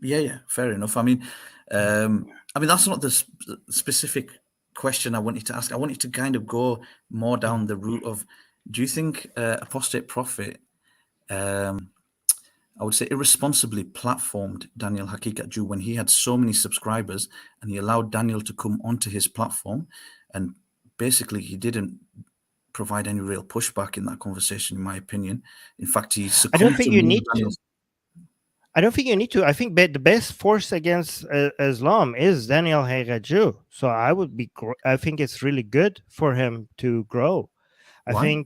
S4: Yeah, fair enough. I mean, that's not the specific question I wanted to ask. I wanted to kind of go more down the route of, do you think Apostate Prophet, I would say, irresponsibly platformed Daniel Hakikat Jew when he had so many subscribers, and he allowed Daniel to come onto his platform, and basically he didn't provide any real pushback in that conversation, in my opinion. In fact, he succumbed.
S1: I don't think you need to. I think the best force against Islam is Daniel Hakikat Jew. So I think it's really good for him to grow.
S4: Why?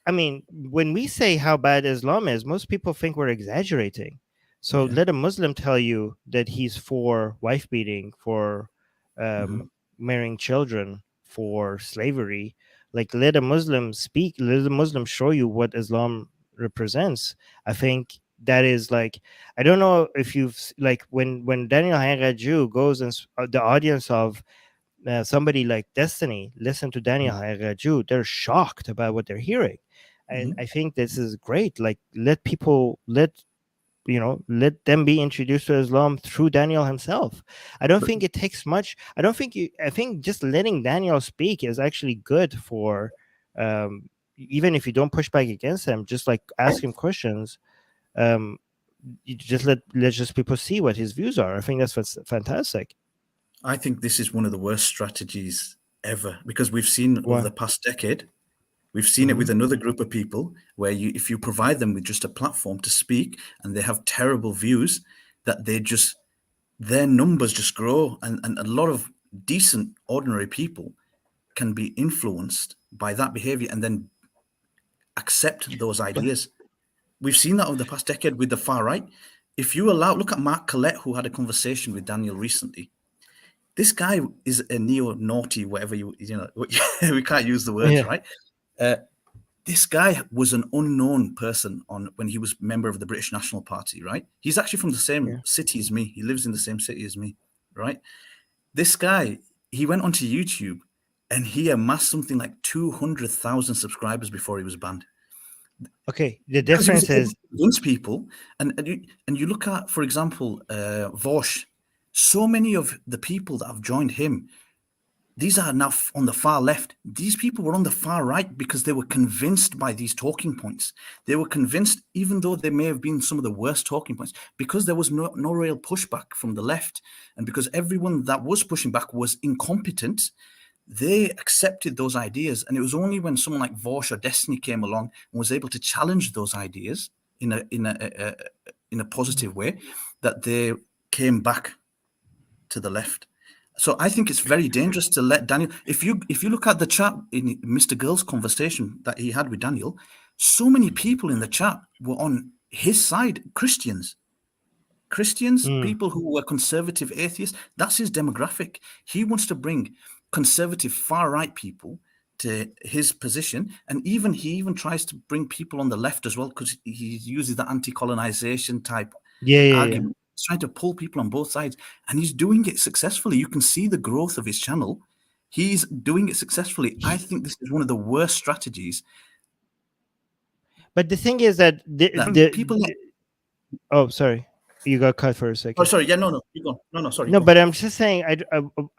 S1: I mean, when we say how bad Islam is, most people think we're exaggerating. So let a Muslim tell you that he's for wife beating, for marrying children, for slavery. Like, let a Muslim speak, let a Muslim show you what Islam represents. I think that is like, I don't know if you've, like, when Daniel Hakikat Jew goes and the audience of somebody like Destiny listen to Daniel Haqiqatjou, they're shocked about what they're hearing. And I think this is great. Like, let them be introduced to Islam through Daniel himself. I don't think it takes much. I think just letting Daniel speak is actually good for, even if you don't push back against him, just like ask him questions. You just let just people see what his views are. I think that's fantastic.
S4: I think this is one of the worst strategies ever, because we've seen over the past decade, we've seen it with another group of people where if you provide them with just a platform to speak and they have terrible views, that their numbers just grow, and a lot of decent, ordinary people can be influenced by that behavior and then accept those ideas. We've seen that over the past decade with the far right. If you look at Mark Collette, who had a conversation with Daniel recently. This guy is a neo-naughty, whatever we can't use the words, right? This guy was an unknown person when he was member of the British National Party, right? He's actually from the same city as me. He lives in the same city as me, right? This guy, he went onto YouTube and he amassed something like 200,000 subscribers before he was banned.
S1: Okay, the difference is
S4: convince people, and you look at, for example, Vosh. So many of the people that have joined him, these are now on the far left. These people were on the far right because they were convinced by these talking points. They were convinced, even though they may have been some of the worst talking points, because there was no real pushback from the left, and because everyone that was pushing back was incompetent. They accepted those ideas, and it was only when someone like Vosh or Destiny came along and was able to challenge those ideas in a positive way that they came back to the left. So I think it's very dangerous to let Daniel. If you look at the chat in Mr. Girl's conversation that he had with Daniel, so many people in the chat were on his side. Christians, people who were conservative atheists. That's his demographic. He wants to bring conservative far right people to his position, and he even tries to bring people on the left as well, because he uses the anti-colonization type argument. He's trying to pull people on both sides, and he's doing it successfully. You can see the growth of his channel. He's doing it successfully. I think this is one of the worst strategies.
S1: But the thing is that oh, sorry, you got cut for a second.
S4: Oh, sorry. Yeah, no, you go. No, sorry.
S1: No, but I'm just saying.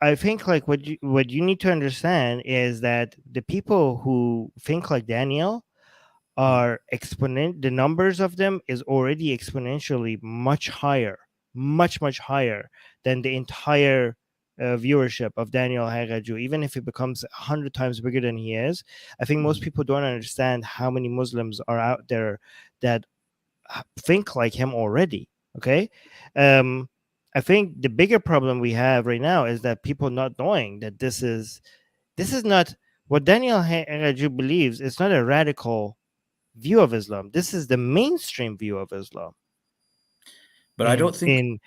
S1: I think like what you need to understand is that the people who think like Daniel are the numbers of them is already exponentially much higher than the entire viewership of Daniel Haqiqatjou. Even if it becomes 100 times bigger than he is, I think most people don't understand how many Muslims are out there that think like him already. Okay, I think the bigger problem we have right now is that people not knowing that this is not what Daniel Haqiqatjou believes. It's not a radical view of Islam. This is the mainstream view of Islam.
S4: But I don't think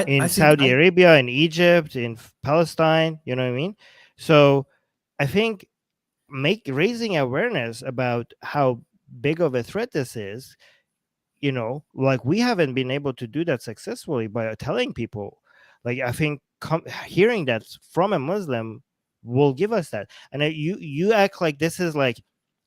S1: in Saudi Arabia, in Egypt, in Palestine, you know what I mean? So I think raising awareness about how big of a threat this is, like we haven't been able to do that successfully by telling people. Like I think hearing that from a Muslim will give us that. And you act like this is like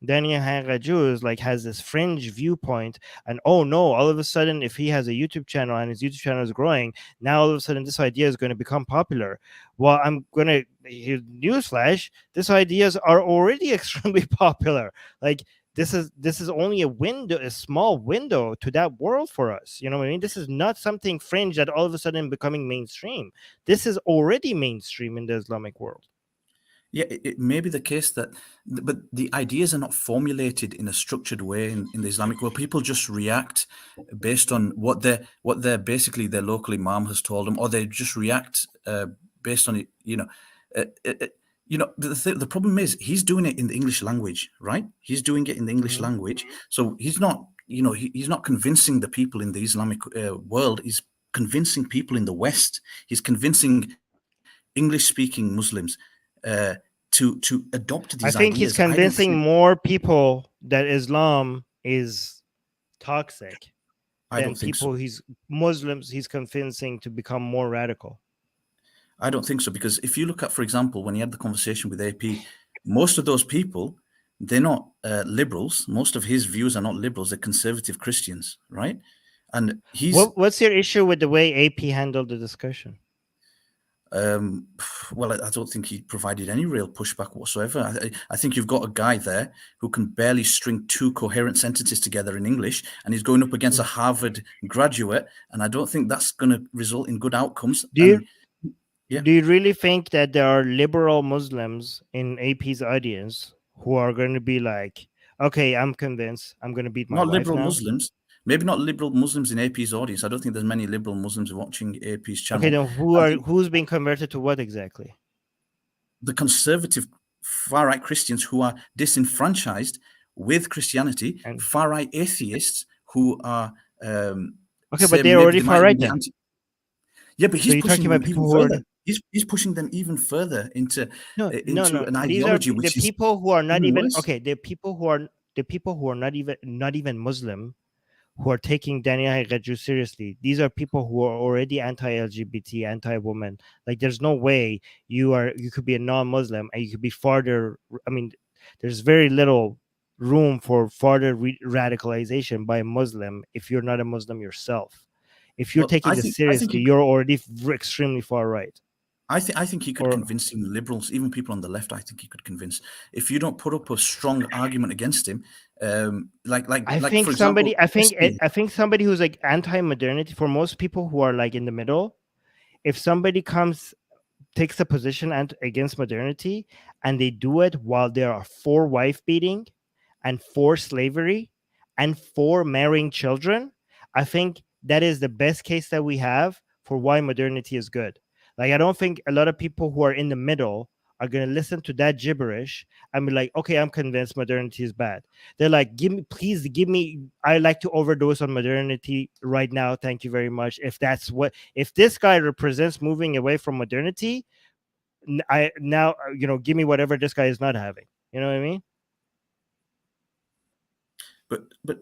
S1: Daniel Haqiqatjou is like has this fringe viewpoint, and oh no, all of a sudden if he has a YouTube channel and his YouTube channel is growing, now all of a sudden this idea is going to become popular. Well, I'm gonna newsflash, these ideas are already extremely popular. Like this is only a small window to that world for us. You know what I mean? This is not something fringe that all of a sudden becoming mainstream. This is already mainstream in the Islamic world.
S4: Yeah, it may be the case but the ideas are not formulated in a structured way in the Islamic world. People just react based on what they're basically their local imam has told them, or they just react based on it. The problem is he's doing it in the English language, right? He's doing it in the English language, so he's not, he's not convincing the people in the Islamic world. He's convincing people in the West. He's convincing English-speaking Muslims to adopt these ideas.
S1: I think he's convincing more people that Islam is toxic than people Muslims he's convincing to become more radical.
S4: I don't think so, because if you look at, for example, when he had the conversation with AP, most of those people, they're not liberals. Most of his views are not liberals. They're conservative Christians, right? And
S1: What's your issue with the way AP handled the discussion?
S4: Well, I don't think he provided any real pushback whatsoever. I think you've got a guy there who can barely string two coherent sentences together in English, and he's going up against a Harvard graduate, and I don't think that's going to result in good outcomes.
S1: Do
S4: Yeah.
S1: you really think that there are liberal Muslims in AP's audience who are going to be like, okay, I'm convinced, I'm going to beat my
S4: Not
S1: wife
S4: liberal
S1: now?
S4: Muslims. Maybe not liberal Muslims in AP's audience. I don't think there's many liberal Muslims watching AP's channel.
S1: Okay, then who's being converted to what exactly?
S4: The conservative far-right Christians who are disenfranchised with Christianity,
S1: And
S4: far-right atheists who are
S1: okay, but they're already far-right then.
S4: Yeah, but he's
S1: So you're
S4: pushing
S1: talking
S4: them
S1: about people
S4: even
S1: who are
S4: further. He's pushing them even further into
S1: no.
S4: an
S1: These are
S4: ideology
S1: the
S4: which is
S1: people who are not even
S4: worse.
S1: okay. The people who are not even Muslim, who are taking Daniel Hagaju seriously. These are people who are already anti-LGBT, anti-woman. Like, there's no way you could be a non-Muslim and you could be farther. I mean, there's very little room for further radicalization by a Muslim if you're not a Muslim yourself. If you're taking this seriously, you're already extremely far right.
S4: I think he could convince even liberals, even people on the left. I think he could convince. If you don't put up a strong argument against him, I think for
S1: somebody,
S4: example,
S1: I think somebody who's like anti-modernity, for most people who are like in the middle, if somebody takes a position against modernity and they do it while there are for wife beating and for slavery and for marrying children, I think that is the best case that we have for why modernity is good. Like, I don't think a lot of people who are in the middle are going to listen to that gibberish and be like, okay, I'm convinced modernity is bad. They're like, please give me, I like to overdose on modernity right now. Thank you very much. If this guy represents moving away from modernity, give me whatever this guy is not having. You know what I mean?
S4: But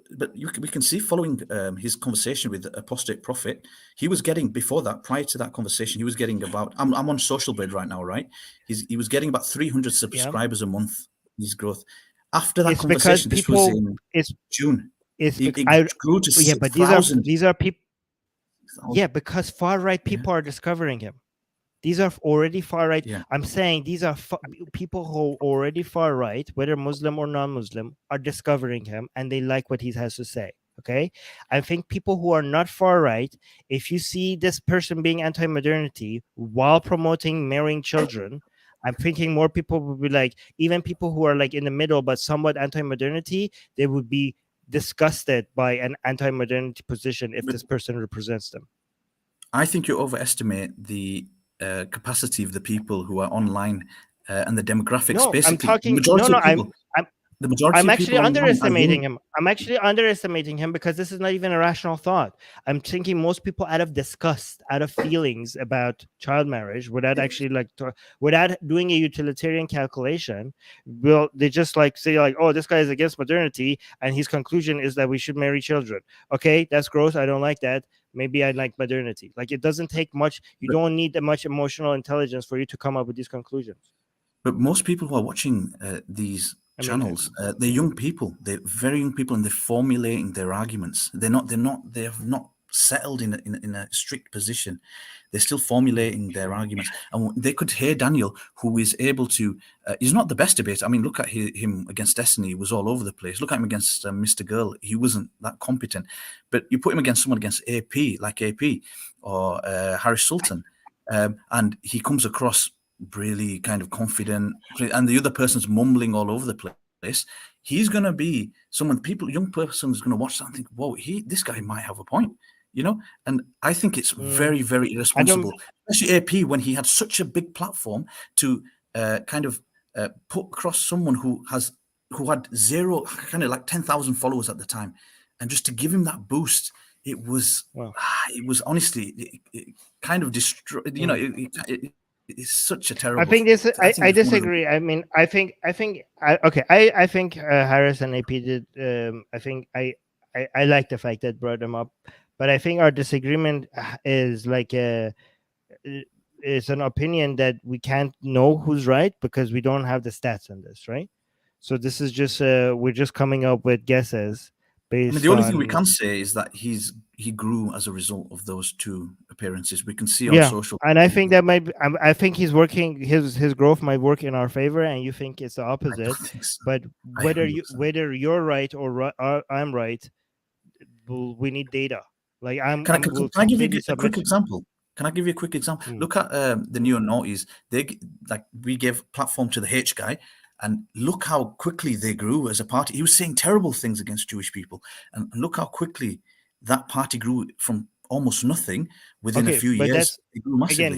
S4: we can see following his conversation with Apostate Prophet, he was getting, before that, prior to that conversation, he was getting about, I'm on Social Blade right now, right? He was getting about 300 subscribers a month, his growth. After that conversation, this was in June. It grew to 6,000.
S1: But these are people. Yeah, because far right people are discovering him. These are already far right. Yeah. I'm saying these are people who are already far right, whether Muslim or non-Muslim, are discovering him and they like what he has to say. Okay. I think people who are not far right, if you see this person being anti-modernity while promoting marrying children, I'm thinking more people would be like, even people who are like in the middle but somewhat anti-modernity, they would be disgusted by an anti-modernity position if this person represents them.
S4: I think you overestimate the capacity of the people who are online and the demographics.
S1: No,
S4: basically,
S1: I'm talking.
S4: I'm
S1: actually underestimating him. I'm actually underestimating him because this is not even a rational thought. I'm thinking most people, out of disgust, out of feelings about child marriage, without actually without doing a utilitarian calculation, they just say oh, this guy is against modernity, and his conclusion is that we should marry children. Okay, that's gross. I don't like that. Maybe I like modernity. Like, it doesn't take much. You don't need that much emotional intelligence for you to come up with these conclusions.
S4: But most people who are watching these channels, they're young people. They're very young people, and they're formulating their arguments. They have not settled in a strict position. They're still formulating their arguments, and they could hear Daniel, who is able to. He's not the best debater. I mean, look at him against Destiny. He was all over the place. Look at him against Mr. Girl. He wasn't that competent. But you put him against someone against AP, like AP or Harris Sultan, and he comes across really kind of confident, and the other person's mumbling all over the place. He's going to be young person is going to watch that and think, whoa, this guy might have a point, and I think it's very, very irresponsible, especially AP, when he had such a big platform to put across someone who had zero, kind of like 10,000 followers at the time, and just to give him that boost, it was honestly, it kind of destroyed, it's such a terrible.
S1: I think this. I disagree. I mean, I think Harris and AP did. I think I like the fact that brought them up, but I think our disagreement is an opinion that we can't know who's right because we don't have the stats on this, right? So this is just we're just coming up with guesses based
S4: I mean, the only thing we
S1: on
S4: can say is that he grew as a result of those two appearances. We can see on social.
S1: and I think that might be, I think he's working his growth might work in our favor, and you think it's the
S4: I
S1: opposite.
S4: don't think so.
S1: But
S4: I
S1: whether
S4: 100%.
S1: you're right or I'm right, we need data. Like
S4: Can I give you
S1: completely
S4: a
S1: submit.
S4: quick example? Can I give you a quick example?
S1: Mm.
S4: Look at the neo naughties. We gave platform to the H guy, and look how quickly they grew as a party. He was saying terrible things against Jewish people, and look how quickly that party grew from almost nothing within a
S1: Okay,
S4: few
S1: but
S4: years. It grew massively.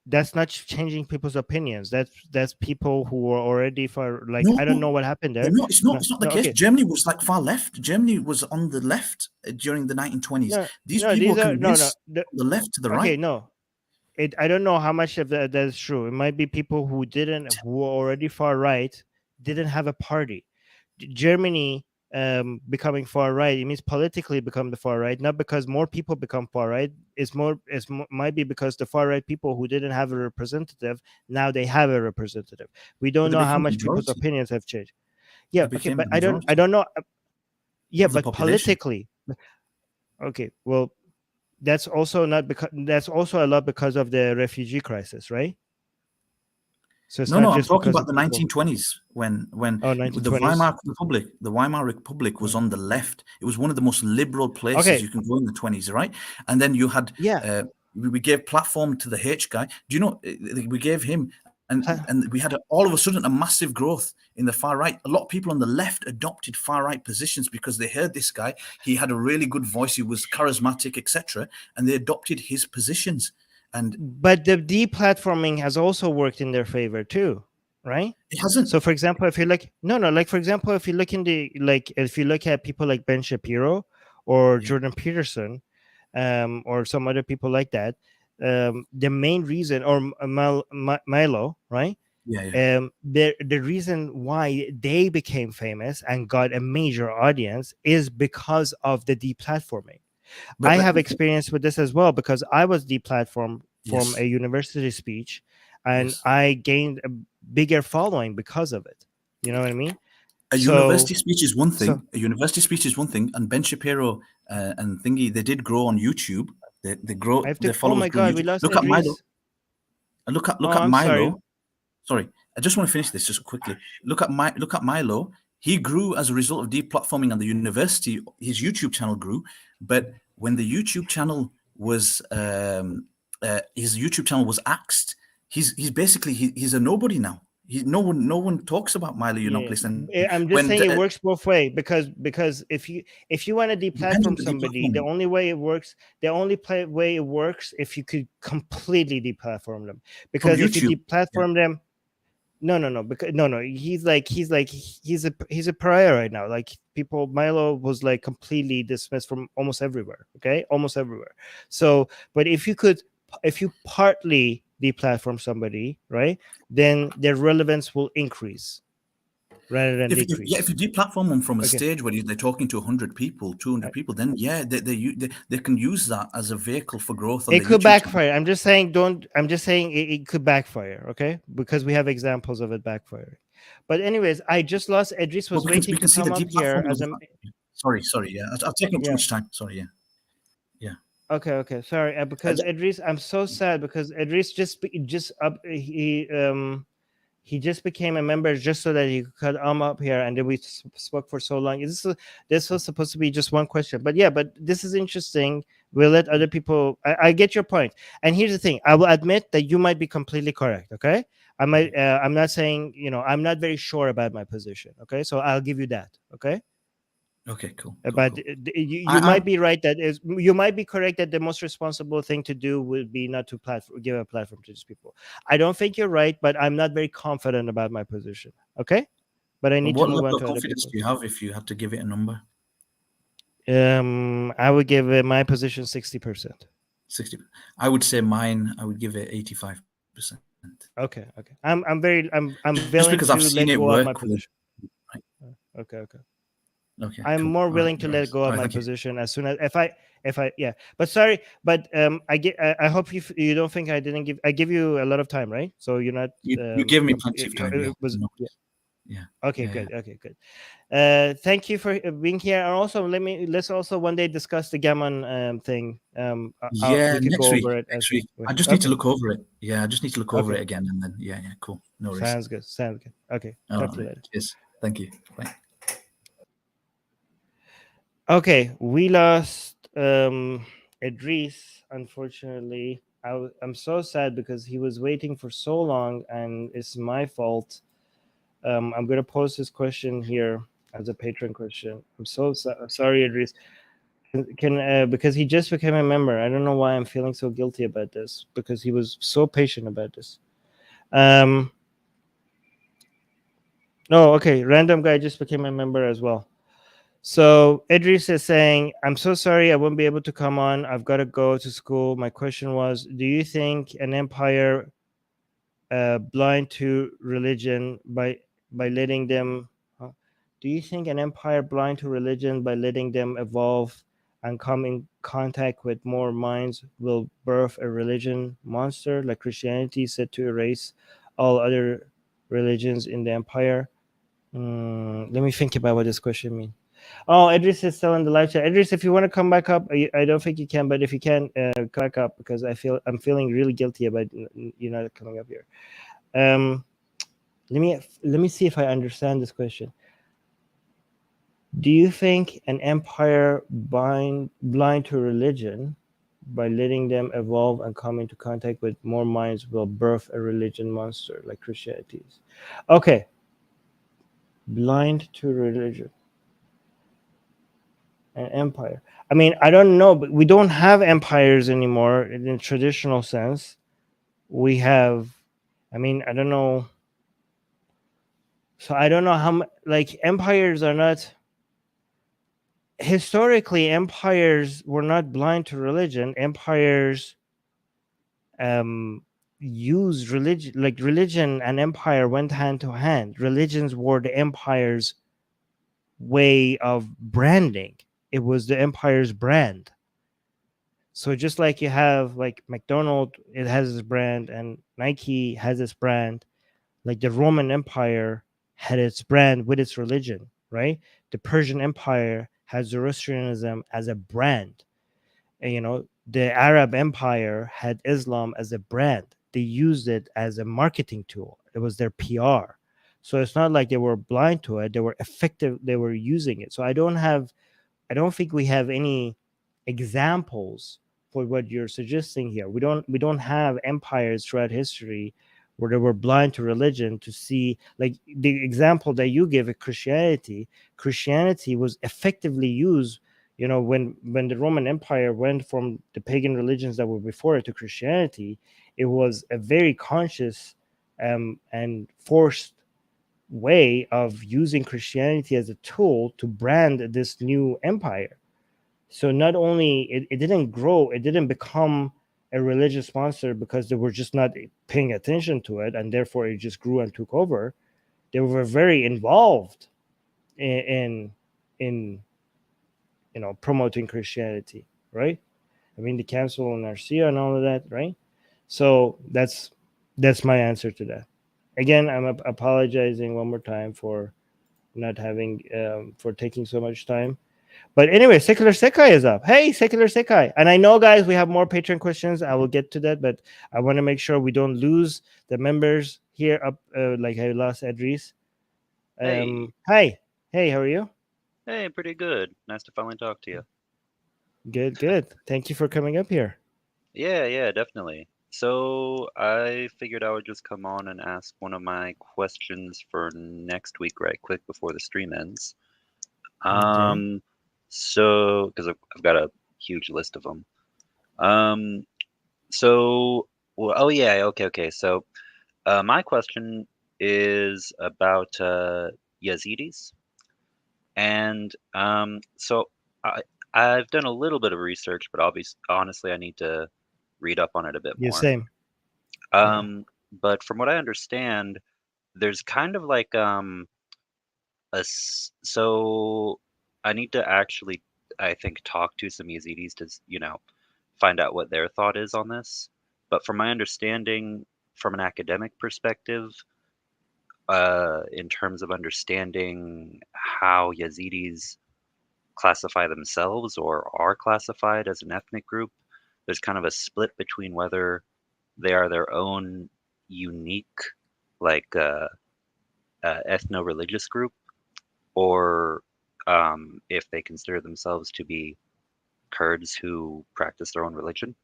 S1: that's not changing people's opinions. That's people who were already far. Like
S4: No,
S1: I don't know what happened there.
S4: no, it's not the case.
S1: Okay.
S4: Germany was like far left. Germany was on the left during the 1920s.
S1: No,
S4: These
S1: no,
S4: people
S1: these
S4: were
S1: are
S4: convinced the left to the
S1: okay,
S4: right.
S1: no. I don't know how much of that's true. It might be people who were already far right, didn't have a party. Germany becoming far right, it means politically become the far right, not because more people become far right. Might be because the far right people who didn't have a representative, now they have a representative. We don't
S4: But
S1: know
S4: they
S1: how
S4: became
S1: much people's
S4: majority.
S1: opinions have changed. Yeah,
S4: They
S1: okay,
S4: became
S1: but
S4: the
S1: I
S4: majority
S1: don't know. Yeah,
S4: of the
S1: but
S4: population.
S1: politically, okay, well, that's also not because that's also a lot because of the refugee crisis, right? So it's
S4: No,
S1: not
S4: I'm
S1: just
S4: talking
S1: because
S4: about
S1: of
S4: the
S1: people.
S4: 1920s when
S1: Oh,
S4: the
S1: 1920s.
S4: Weimar Republic was on the left. It was one of the most liberal places
S1: Okay.
S4: you can go in the 20s, right? And then you had we gave platform to the H guy. Do you know we gave him and we had all of a sudden a massive growth in the far right. A lot of people on the left adopted far right positions because they heard this guy. He had a really good voice. He was charismatic, etc. And they adopted his positions.
S1: But the deplatforming has also worked in their favor too, right?
S4: It hasn't.
S1: So, for example, if you look, like for example, if you look if you look at people like Ben Shapiro or Jordan Peterson, or some other people like that, the main reason, or Milo, right? The reason why they became famous and got a major audience is because of the deplatforming. I have experience with this as well because I was deplatformed from a university speech, and I gained a bigger following because of it. You know what I mean?
S4: University speech is one thing. A university speech is one thing, and Ben Shapiro and Thingy, they did grow on YouTube. They grow. Their followers.
S1: Oh my God, we
S4: YouTube.
S1: lost
S4: Look at
S1: Idris.
S4: Milo. Look at Milo. Sorry, I just want to finish this just quickly. Look at Milo. He grew as a result of deplatforming on the university. His YouTube channel grew, but when the YouTube channel was axed, he's basically he's a nobody now. No one talks about Milo Yiannopoulos. And
S1: I'm just saying it works both ways because if you want to deplatform somebody, the only way it works if you could completely deplatform them. Because if you deplatform them, he's a pariah right now. Like Milo was like completely dismissed from almost everywhere. Okay, almost everywhere. So, but if you partly deplatform somebody, right, then their relevance will increase rather than decrease.
S4: If you deplatform them from a stage where they're talking to 100 people, 200 people, then they can use that as a vehicle for growth.
S1: It could backfire. I'm just saying it could backfire, okay? Because we have examples of it backfiring. But anyways, I just lost Idris. Was waiting to come up here as a.
S4: Sorry, yeah, I've taken up too much time. Sorry, yeah.
S1: Okay. Sorry, because Idris, I'm so sad because Idris he just became a member just so that he could come up here, and then we spoke for so long. This was supposed to be just one question, but this is interesting. We'll let other people. I get your point, and here's the thing: I will admit that you might be completely correct. Okay, I might. I'm not saying I'm not very sure about my position. Okay, so I'll give you that. Okay.
S4: Okay, cool.
S1: But you might be right you might be correct that the most responsible thing to do would be not to give a platform to these people. I don't think you're right, but I'm not very confident about my position. Okay, but I need to move on to other people. What
S4: confidence do you have if you had to give it a number?
S1: I would give my position 60%.
S4: 60. I would say mine. I would give it 85%.
S1: Okay. I'm willing
S4: because I've seen it work.
S1: My position.
S4: Right.
S1: Okay.
S4: Okay.
S1: I'm more willing to let go of my position as soon as But sorry, but I hope you don't think I give you a lot of time, right? So you're not
S4: You gave me plenty of time. Yeah.
S1: it was
S4: No,
S1: yeah.
S4: yeah.
S1: Okay,
S4: Yeah,
S1: good. Okay, good. Thank you for being here. And also, let's also one day discuss the Gammon thing.
S4: Yeah,
S1: We could
S4: next
S1: go
S4: week.
S1: over it
S4: Next
S1: as
S4: week.
S1: well.
S4: I just need to
S1: Okay,
S4: look over it. Yeah, I just need to look over
S1: okay.
S4: it again, and then yeah, cool. No worries.
S1: Sounds good. Sounds good. Okay,
S4: All
S1: talk to you
S4: right.
S1: later.
S4: Cheers. Thank you. Bye.
S1: Okay, we lost Idris, unfortunately. I'm so sad because he was waiting for so long, and it's my fault. I'm gonna post this question here as a patron question. I'm sorry, Idris. Can because he just became a member. I don't know why I'm feeling so guilty about this because he was so patient about this. No, okay, random guy just became a member as well. So Idris is saying, I'm so sorry I won't be able to come on. I've got to go to school. My question was, do you think an empire blind to religion by letting them do you think an empire blind to religion by letting them evolve and come in contact with more minds will birth a religion monster like Christianity said to erase all other religions in the empire? Let me think about what this question means. Oh, Idris is still in the live chat. Idris, if you want to come back up, I don't think you can, but if you can, come back up because I'm feeling really guilty about you not coming up here. Let me see if I understand this question. Do you think an empire blind to religion by letting them evolve and come into contact with more minds will birth a religion monster like Christianity is? Okay. Blind to religion. An empire. I mean, I don't know, but we don't have empires anymore in the traditional sense. We have, I mean, I don't know. So I don't know how like empires are not historically empires were not blind to religion. Empires used religion, like religion and empire went hand to hand. Religions were the empire's way of branding. It was the empire's brand. So just like you have like McDonald's, it has its brand, and Nike has its brand. Like the Roman Empire had its brand with its religion, right? The Persian Empire has Zoroastrianism as a brand. And, you know, the Arab Empire had Islam as a brand. They used it as a marketing tool. It was their PR. So it's not like they were blind to it. They were effective. They were using it. So I don't think we have any examples for what you're suggesting here. We don't have empires throughout history where they were blind to religion to see, like the example that you give of Christianity was effectively used, you know, when the Roman Empire went from the pagan religions that were before it to Christianity. It was a very conscious and forced way of using Christianity as a tool to brand this new empire. So not only it didn't grow, it didn't become a religious monster because they were just not paying attention to it, and therefore it just grew and took over. They were very involved in you know, promoting Christianity, right? I mean, the Council on Nicaea and all of that, right? So that's my answer to that. Again, I'm apologizing one more time for not having for taking so much time. But anyway, Secular Sekai is up. Hey, Secular Sekai. And I know, guys, we have more Patreon questions. I will get to that, but I want to make sure we don't lose the members here up like I lost Idris. Hi. Hey, how are you?
S5: Hey, pretty good. Nice to finally talk to you.
S1: Good. Thank you for coming up here.
S5: Yeah, definitely. So I figured I would just come on and ask one of my questions for next week right quick before the stream ends.
S1: Okay.
S5: So, because I've got a huge list of them. So, well, oh yeah, okay. So, my question is about Yazidis. And so I've done a little bit of research, but honestly, I need to read up on it a bit
S1: Yeah,
S5: more.
S1: same. Yeah.
S5: But from what I understand, there's kind of like so I need to actually I think, talk to some Yazidis to, find out what their thought is on this. But from my understanding, from an academic perspective, in terms of understanding how Yazidis classify themselves or are classified as an ethnic group, there's kind of a split between whether they are their own unique, like, ethno-religious group, or if they consider themselves to be Kurds who practice their own religion.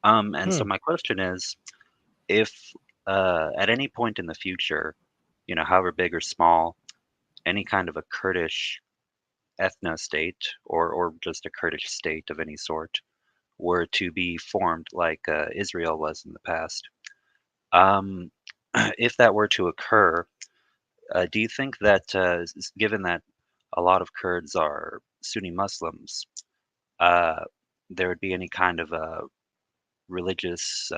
S5: And so my question is, if at any point in the future, however big or small, any kind of a Kurdish ethno-state or just a Kurdish state of any sort were to be formed like Israel was in the past, um, if that were to occur, do you think that, given that a lot of Kurds are Sunni Muslims, uh, there would be any kind of a religious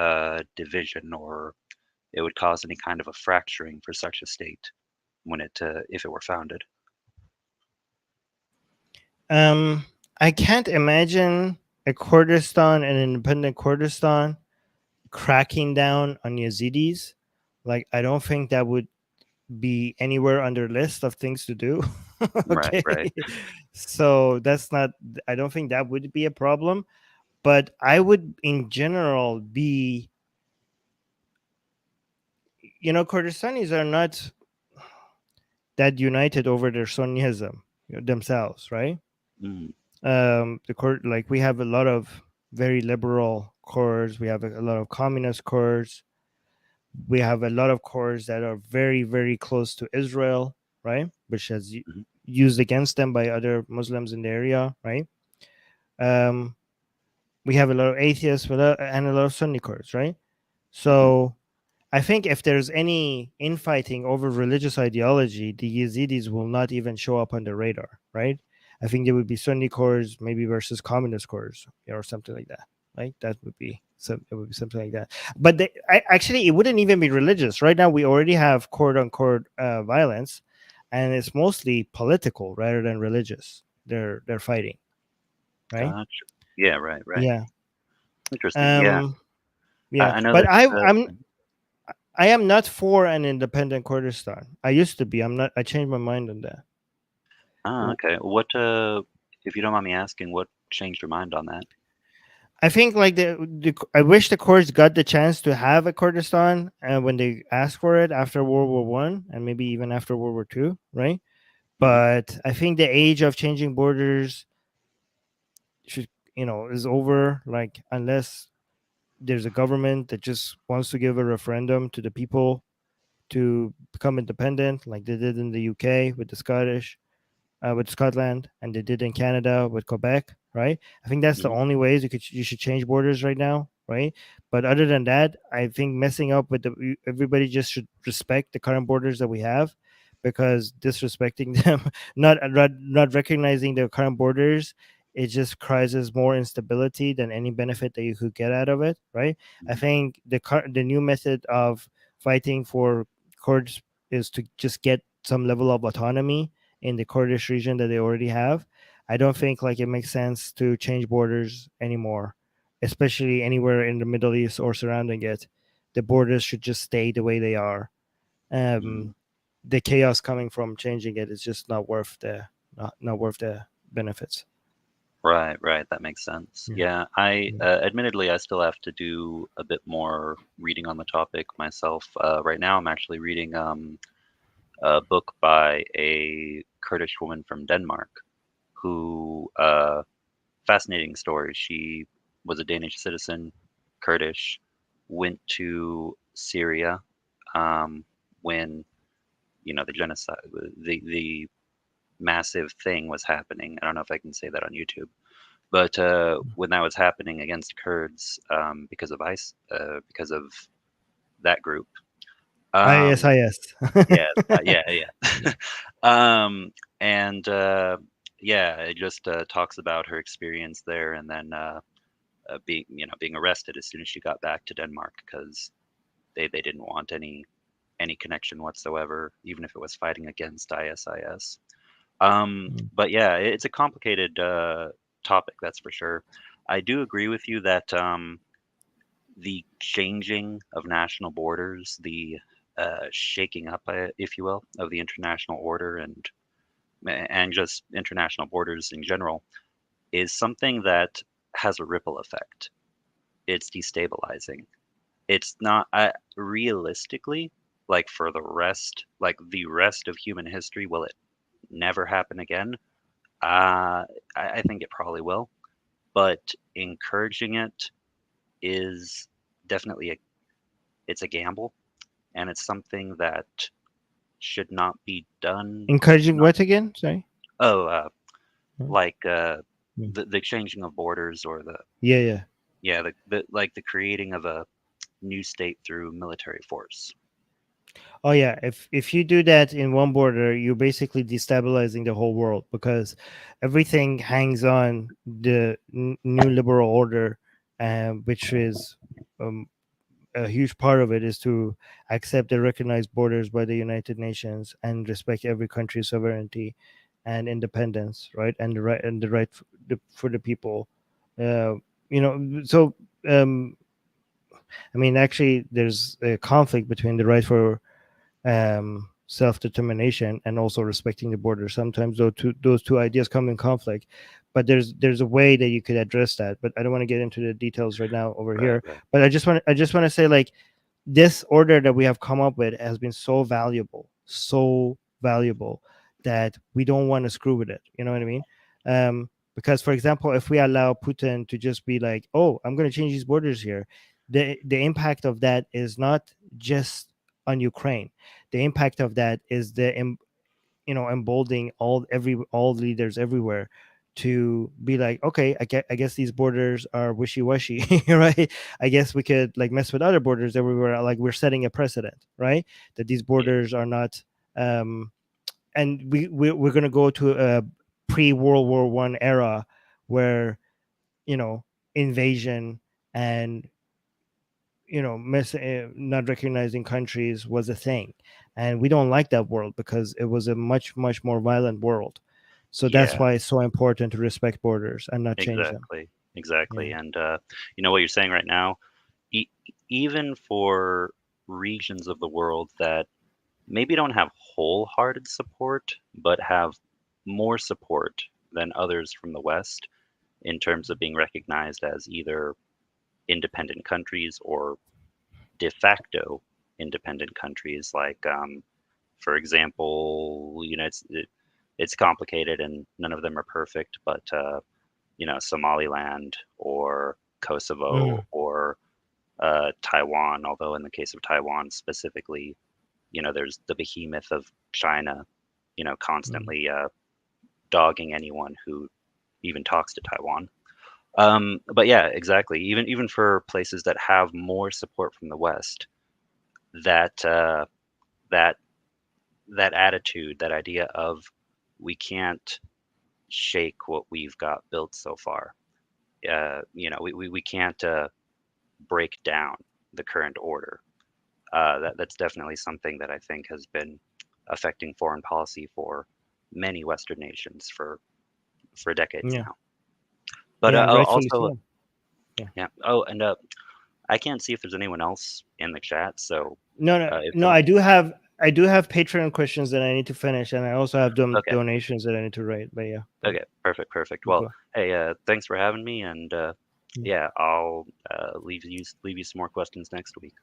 S5: division, or it would cause any kind of a fracturing for such a state when if it were founded?
S1: I can't imagine a Kurdistan, an independent Kurdistan, cracking down on Yazidis. Like, I don't think that would be anywhere on their list of things to do. Okay.
S5: Right.
S1: So that's not, I don't think that would be a problem. But I would, in general, be, Kurdistanis are not that united over their Sunnism themselves, right?
S5: Mm,
S1: Like, we have a lot of very liberal Kurds, we have a lot of communist Kurds, we have a lot of Kurds that are very, very close to Israel, right? Which has
S5: mhm,
S1: used against them by other Muslims in the area, right? We have a lot of atheists and a lot of Sunni Kurds, right? So I think if there's any infighting over religious ideology, the Yazidis will not even show up on the radar, right? I think there would be Sunni Kurds maybe versus communist Kurds, or something like that. Right? That would be it would be something like that. But actually, it wouldn't even be religious. Right now, we already have Kurd on Kurd violence, and it's mostly political rather than religious. They're fighting, right?
S5: gotcha. Yeah, right.
S1: Yeah.
S5: Interesting. Yeah. I,
S1: Yeah.
S5: I know
S1: But
S5: that.
S1: I am not for an independent Kurdistan. I used to be. I'm not. I changed my mind on that.
S5: Okay. What, if you don't mind me asking, what changed your mind on that?
S1: I think, like, I wish the Kurds got the chance to have a Kurdistan, when they asked for it after World War One, and maybe even after World War Two, right?
S5: Hmm.
S1: But I think the age of changing borders should, is over. Like, unless there's a government that just wants to give a referendum to the people to become independent, like they did in the UK with the Scottish, with Scotland, and they did in Canada with Quebec, right? I think that's the
S5: Hmm.
S1: only ways you should change borders right now, right? But other than that, I think messing up with everybody just should respect the current borders that we have, because disrespecting them, not recognizing the current borders, it just causes more instability than any benefit that you could get out of it, right? I think the new method of fighting for Kurds is to just get some level of autonomy in the Kurdish region that they already have. I don't think, like, it makes sense to change borders anymore, especially anywhere in the Middle East or surrounding it. The borders should just stay the way they are.
S5: Mm.
S1: The chaos coming from changing it is just not worth the benefits.
S5: Right. That makes sense.
S1: Yeah.
S5: Yeah. I
S1: Yeah.
S5: admittedly, I still have to do a bit more reading on the topic myself. Right now, I'm actually reading a book by a Kurdish woman from Denmark who, fascinating story. She was a Danish citizen, Kurdish, went to Syria, when, the genocide, the massive thing was happening. I don't know if I can say that on YouTube, but when that was happening against Kurds, because of because of that group. Um,
S1: ISIS.
S5: yeah, yeah. And yeah, it just talks about her experience there, and then being arrested as soon as she got back to Denmark, because they didn't want any connection whatsoever, even if it was fighting against ISIS. But yeah, it's a complicated topic, that's for sure. I do agree with you that the changing of national borders, the shaking up, if you will, of the international order and just international borders in general is something that has a ripple effect. It's destabilizing. It's not realistically, like for the rest of human history, will it never happen again? I think it probably will, but encouraging it is definitely it's a gamble, and it's something that should not be done.
S1: Encouraging
S5: Not,
S1: what again? Sorry.
S5: oh,
S1: Hmm.
S5: like
S1: Hmm.
S5: the changing of borders or
S1: Yeah.
S5: the like the creating of a new state through military force.
S1: Oh yeah, if you do that in one border, you're basically destabilizing the whole world because everything hangs on the new liberal order, which is a huge part of it is to accept and recognize borders by the United Nations and respect every country's sovereignty and independence, right? And the right for the people. So I mean, actually, there's a conflict between the right for self-determination and also respecting the border. Sometimes those two ideas come in conflict, but there's a way that you could address that. But I don't want to get into the details right now over here.
S5: Right.
S1: But I just want to say, like, this order that we have come up with has been so valuable that we don't want to screw with it. You know what I mean? Because, for example, if we allow Putin to just be like, "Oh, I'm going to change these borders here," the impact of that is not just on Ukraine. The impact of that is emboldening all leaders everywhere to be like, okay, I guess these borders are wishy-washy, right? I guess we could like mess with other borders everywhere. Like we're setting a precedent, right? That these borders are not, and we're going to go to a pre-World War I era where invasion and not recognizing countries was a thing, and we don't like that world because it was a much more violent world. So that's
S5: Yeah,
S1: why it's so important to respect borders and not change them.
S5: exactly.
S1: Yeah.
S5: And what you're saying right now, e- even for regions of the world that maybe don't have wholehearted support, but have more support than others from the West in terms of being recognized as either independent countries or de facto independent countries. Like, for example, it's complicated and none of them are perfect, but Somaliland or Kosovo
S1: Mm,
S5: or Taiwan. Although in the case of Taiwan specifically, there's the behemoth of China,
S1: mm.
S5: constantly dogging anyone who even talks to Taiwan. But yeah, exactly. Even for places that have more support from the West, that that that attitude, that idea of we can't shake what we've got built so far. We can't break down the current order. That's definitely something that I think has been affecting foreign policy for many Western nations for decades
S1: Yeah.
S5: now. But
S1: Yeah, and rightfully
S5: also,
S1: so. Yeah.
S5: yeah. Oh, and I can't see if there's anyone else in the chat. So if
S1: No,
S5: some,
S1: I do have Patreon questions that I need to finish, and I also have
S5: okay,
S1: donations that I need to write. But yeah.
S5: okay, perfect.
S1: Go.
S5: Well, hey, thanks for having me, and
S1: Mm.
S5: yeah, I'll leave you some more questions next week.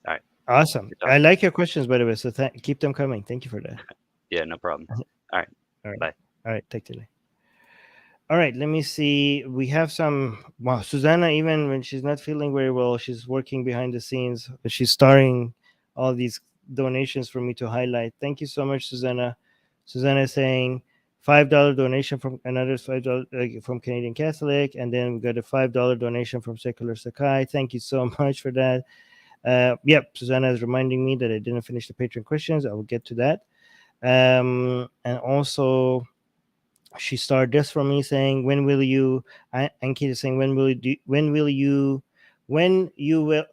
S5: All right,
S1: Awesome.
S5: good
S1: I
S5: talking.
S1: like your questions, by the way. So keep them coming. Thank you for that.
S5: Yeah, no problem. All right,
S1: All right.
S5: bye.
S1: All right. Take care. All right, let me see. We have some. Wow, Susanna, even when she's not feeling very well, she's working behind the scenes. She's starring all these donations for me to highlight. Thank you so much, Susanna. Susanna is saying $5 donation from another $5 from Canadian Catholic, and then we got a $5 donation from Secular Sakai. Thank you so much for that. Yep, Susanna is reminding me that I didn't finish the Patreon questions. I will get to that. And also she started this for me saying, when will you, Ankit is saying, when will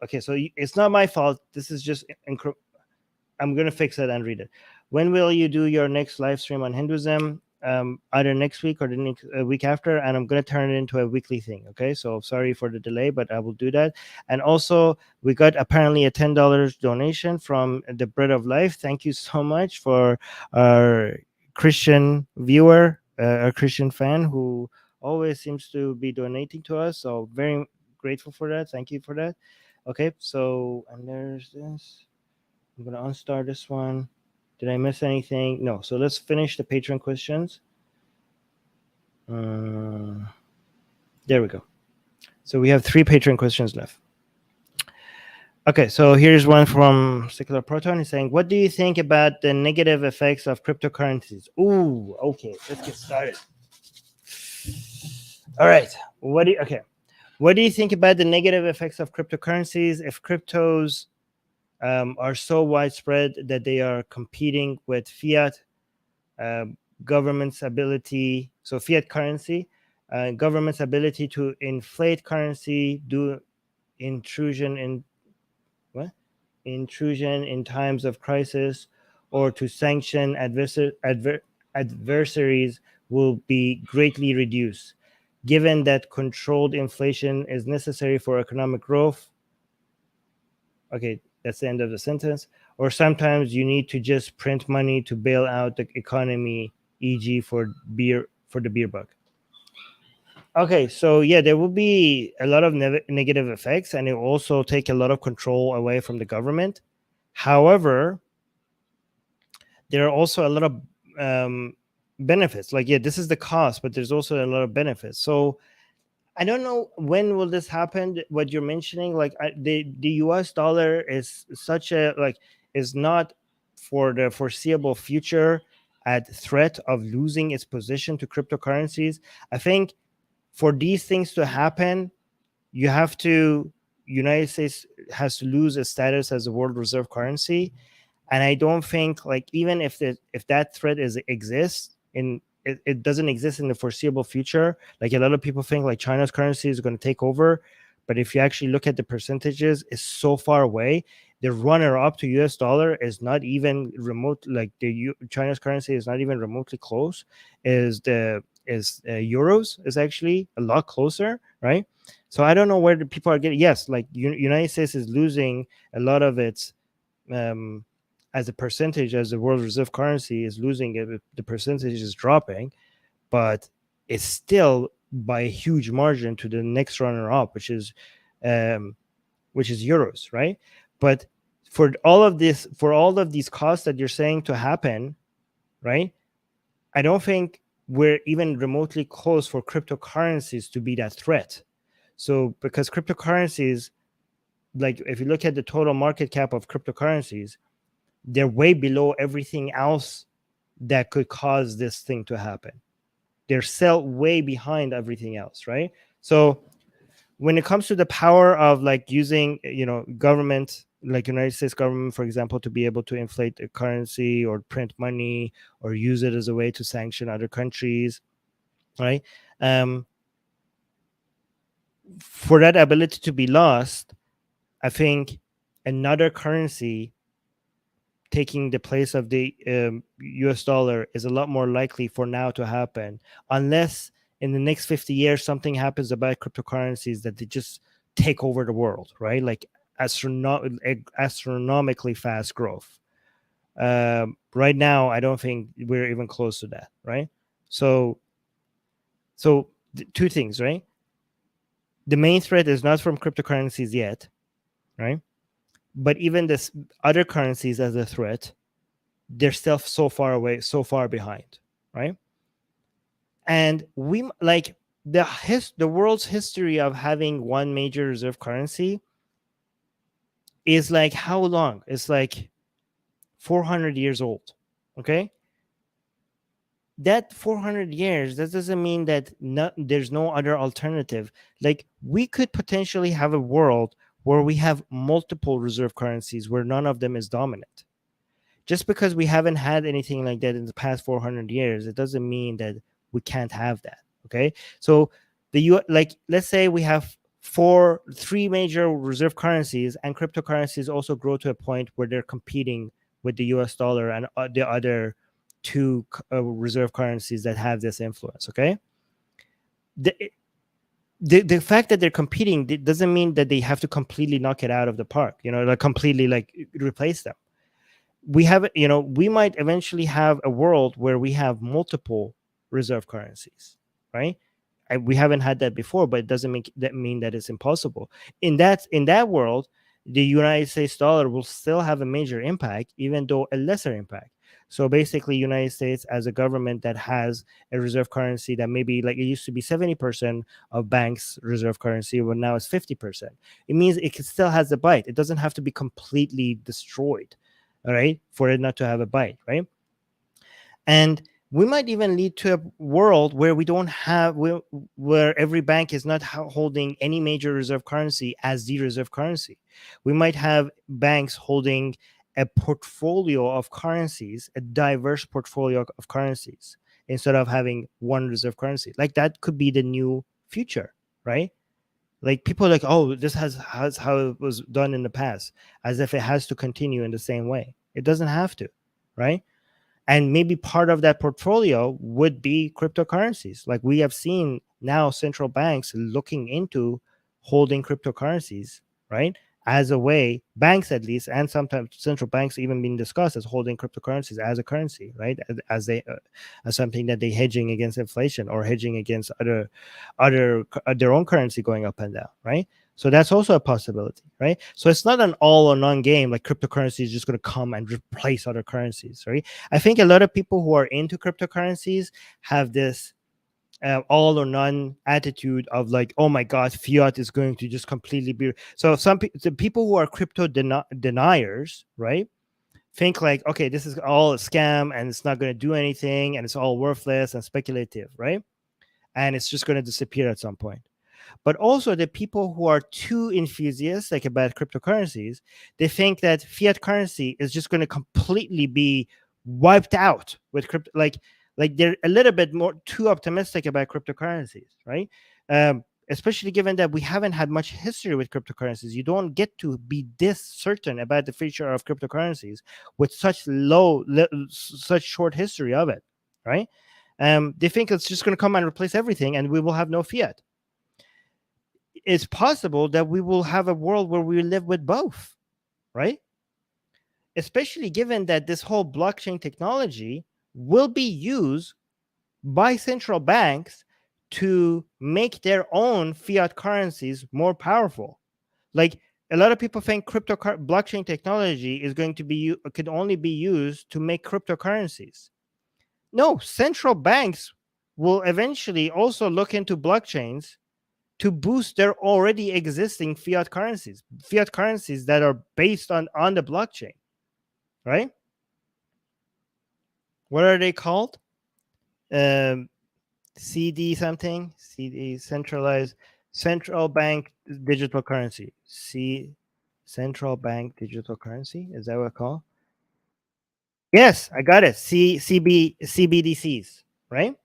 S1: okay, so it's not my fault, this is just I'm going to fix it and read it. When will you do your next live stream on Hinduism? either next week or the next week after, and I'm going to turn it into a weekly thing. Okay, so sorry for the delay, but I will do that. And also, we got apparently a $10 donation from the Bread of Life. Thank you so much for our Christian viewer, a Christian fan who always seems to be donating to us. So very grateful for that. Thank you for that. Okay, so and there's this. I'm gonna unstart this one. Did I miss anything? No. So let's finish the Patreon questions. There we go. So we have 3 Patreon questions left. Okay, so here's one from Secular Proton. He's saying, what do you think about the negative effects of cryptocurrencies? Ooh, okay, let's get started. All right. What do you think about the negative effects of cryptocurrencies if cryptos are so widespread that they are competing with fiat government's ability, so fiat currency, government's ability to inflate currency, do intrusion in times of crisis, or to sanction adversaries will be greatly reduced, given that controlled inflation is necessary for economic growth. Okay, that's the end of the sentence. Or sometimes you need to just print money to bail out the economy, e.g. for the beer bug. Okay, so yeah, there will be a lot of negative effects, and it will also take a lot of control away from the government. However, there are also a lot of benefits. Like, yeah, this is the cost, but there's also a lot of benefits. So I don't know when will this happen. What you're mentioning, like the U.S. dollar is such a is not for the foreseeable future at threat of losing its position to cryptocurrencies. I think for these things to happen, United States has to lose its status as a world reserve currency, and I don't think even if that threat exists it doesn't exist in the foreseeable future. Like a lot of people think China's currency is going to take over, but if you actually look at the percentages, it's so far away. The runner up to US dollar is not even remote. China's currency is not even remotely close. Euros is actually a lot closer, right? So I don't know where the people are getting. Yes, United States is losing a lot of its as a percentage, as the world reserve currency is losing it, the percentage is dropping, but it's still by a huge margin to the next runner up, which is euros, right? But for all of these costs that you're saying to happen, right? I don't think we're even remotely close for cryptocurrencies to be that threat. So because cryptocurrencies, if you look at the total market cap of cryptocurrencies, they're way below everything else that could cause this thing to happen. They're way behind everything else, right? So when it comes to the power of using, government, United States government, for example, to be able to inflate the currency or print money or use it as a way to sanction other countries, right? For that ability to be lost, I think another currency taking the place of the US dollar is a lot more likely for now to happen, unless in the next 50 years something happens about cryptocurrencies that they just take over the world, right? Astronomically fast growth. Right now, I don't think we're even close to that, right? So 2 things, right? The main threat is not from cryptocurrencies yet, right? But even this other currencies as a threat, they're still so far away, so far behind, right? And we the world's history of having one major reserve currency is how long? It's 400 years old, okay? That 400 years, that doesn't mean that there's no other alternative. We could potentially have a world where we have multiple reserve currencies where none of them is dominant. Just because we haven't had anything like that in the past 400 years, it doesn't mean that we can't have that. Okay, so let's say we have 3 major reserve currencies, and cryptocurrencies also grow to a point where they're competing with the US dollar and the other two reserve currencies that have this influence. Okay, the fact that they're competing doesn't mean that they have to completely knock it out of the park. Like completely like replace them. We have, we might eventually have a world where we have multiple reserve currencies, right? We haven't had that before, but it doesn't mean that it's impossible. In that world, the United States dollar will still have a major impact, even though a lesser impact. So basically, United States as a government that has a reserve currency that maybe like it used to be 70% of banks' reserve currency, but now it's 50%. It means it still has a bite. It doesn't have to be completely destroyed, all right, for it not to have a bite, right? And we might even lead to a world where we don't have where every bank is not holding any major reserve currency as the reserve currency. We might have banks holding a portfolio of currencies, a diverse portfolio of currencies, instead of having one reserve currency. Like that could be the new future, right? Like people are like, oh, this has how it was done in the past, as if it has to continue in the same way. It doesn't have to, right? And maybe part of that portfolio would be cryptocurrencies. Like we have seen now central banks looking into holding cryptocurrencies, right? As a way, banks at least, and sometimes central banks even being discussed as holding cryptocurrencies as a currency, right? As something that they hedging against inflation or hedging against other their own currency going up and down, right? So that's also a possibility, right? So it's not an all or none game like cryptocurrency is just going to come and replace other currencies, right? I think a lot of people who are into cryptocurrencies have this all or none attitude of like, oh my God, fiat is going to just completely be. So the people who are crypto deniers, right, think like, okay, this is all a scam and it's not going to do anything and it's all worthless and speculative, right? And it's just going to disappear at some point. But also the people who are too enthusiastic about cryptocurrencies, they think that fiat currency is just going to completely be wiped out with crypto. Like they're a little bit more too optimistic about cryptocurrencies, right? Especially given that we haven't had much history with cryptocurrencies. You don't get to be this certain about the future of cryptocurrencies with such such short history of it, right? They think it's just going to come and replace everything and we will have no fiat. It's possible that we will have a world where we live with both, right? Especially given that this whole blockchain technology will be used by central banks to make their own fiat currencies more powerful. Like a lot of people think blockchain technology is going to could only be used to make cryptocurrencies. No, central banks will eventually also look into blockchains to boost their already existing fiat currencies that are based on the blockchain, right? What are they called? CD something, CD, central bank digital currency. Central bank digital currency, is that what it's called? Yes, I got it. CBDCs, right?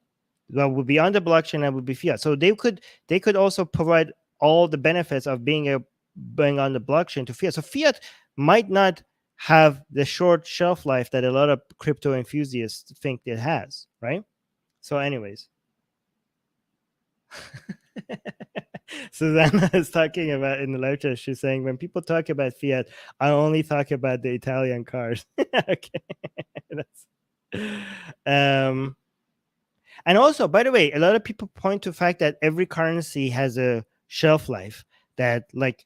S1: That would be on the blockchain and would be fiat. So they could also provide all the benefits of being on the blockchain to fiat. So fiat might not have the short shelf life that a lot of crypto enthusiasts think it has, right? So anyways, Susanna is talking about in the live chat. She's saying, when people talk about fiat, I only talk about the Italian cars. Okay. And also, by the way, a lot of people point to the fact that every currency has a shelf life, that like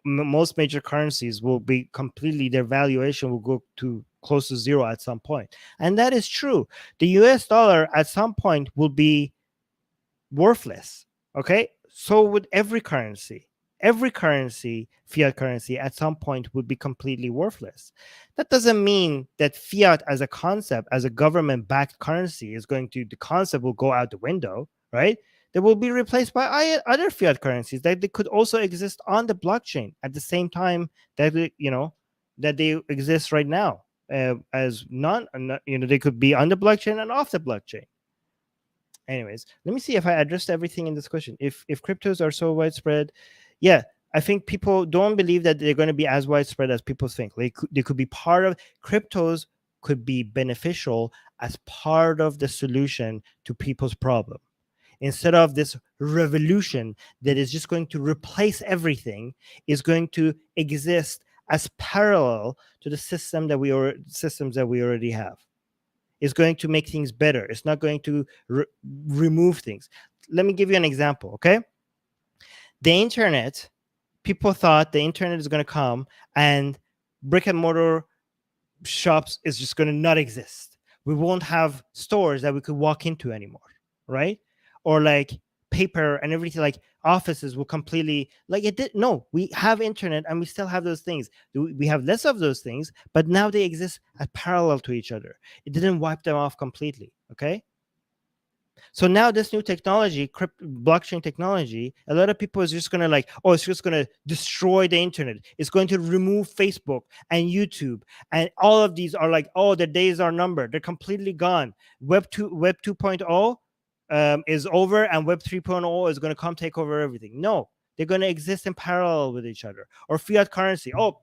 S1: most major currencies will be completely, their valuation will go to close to zero at some point. And that is true. The US dollar at some point will be worthless. Okay. So would every currency, fiat currency at some point would be completely worthless. That doesn't mean that fiat as a concept, as a government-backed currency, the concept will go out the window, right? They will be replaced by other fiat currencies that they could also exist on the blockchain at the same time that they exist right now, as they could be on the blockchain and off the blockchain. Anyways, let me see if I addressed everything in this question. If cryptos are so widespread, yeah, I think people don't believe that they're going to be as widespread as people think. They could be part of cryptos could be beneficial as part of the solution to people's problem. Instead of this revolution that is just going to replace everything, is going to exist as parallel to the systems that we already have. It's going to make things better. It's not going to remove things. Let me give you an example, okay? The internet, people thought the internet is going to come and brick and mortar shops is just going to not exist. We won't have stores that we could walk into anymore, right? Or like paper and everything, like offices will completely, like it did. No, we have internet and we still have those things. We have less of those things, but now they exist as parallel to each other. It didn't wipe them off completely, okay? So now this new technology, blockchain technology, a lot of people is just going to like, oh, it's just going to destroy the internet. It's going to remove Facebook and YouTube. And all of these are like, oh, the days are numbered. They're completely gone. Web 2.0 is over, and Web 3.0 is going to come take over everything. No, they're going to exist in parallel with each other. Or fiat currency. Oh,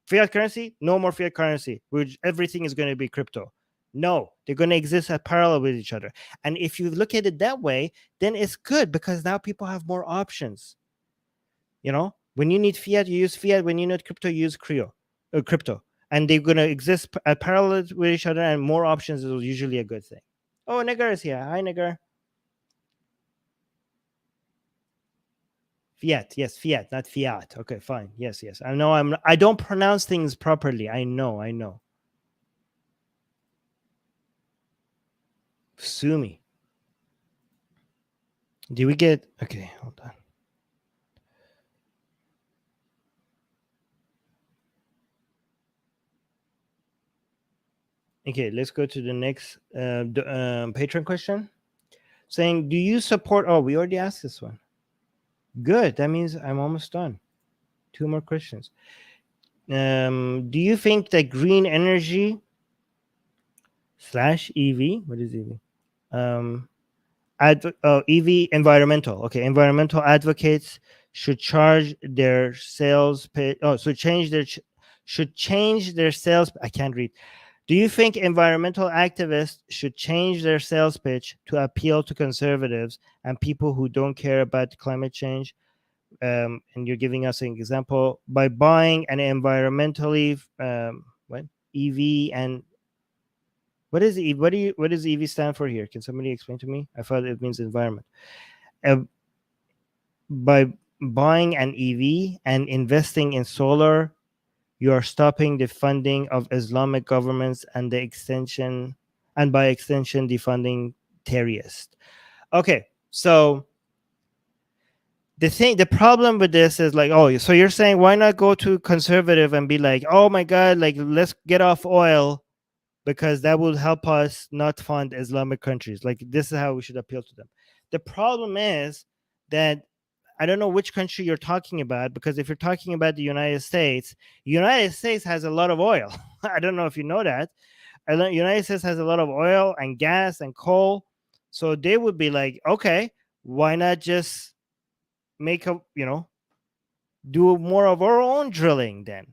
S1: fiat currency? No more fiat currency. Everything is going to be crypto. No, they're going to exist as parallel with each other. And if you look at it that way, then it's good because now people have more options. You know, when you need fiat, you use fiat. When you need crypto, you use crypto. And they're going to exist as parallel with each other, and more options is usually a good thing. Oh, Negar is here. Hi, Negar. Fiat, yes, fiat, not fiat. Okay, fine. Yes. I know I don't pronounce things properly. I know. Sue me. Do we get okay? Hold on. Okay, let's go to the next patron question. Saying, do you support? Oh, we already asked this one. Good. That means I'm almost done. 2 more questions. Do you think that green energy / EV? What is EV? EV environmental. Okay, environmental advocates should charge their sales pay. Oh, so should change their sales. I can't read. Do you think environmental activists should change their sales pitch to appeal to conservatives and people who don't care about climate change? And you're giving us an example by buying an environmentally EV and what is EV? What does EV stand for here? Can somebody explain to me? I thought it means environment. By buying an EV and investing in solar, you are stopping the funding of Islamic governments and by extension, defunding terrorists. Okay, so the problem with this is like, oh, so you're saying why not go to conservative and be like, oh my God, like let's get off oil because that will help us not fund Islamic countries. Like this is how we should appeal to them. The problem is that I don't know which country you're talking about, because if you're talking about the United States has a lot of oil. I don't know if you know that. The United States has a lot of oil and gas and coal. So they would be like, okay, why not just do more of our own drilling then?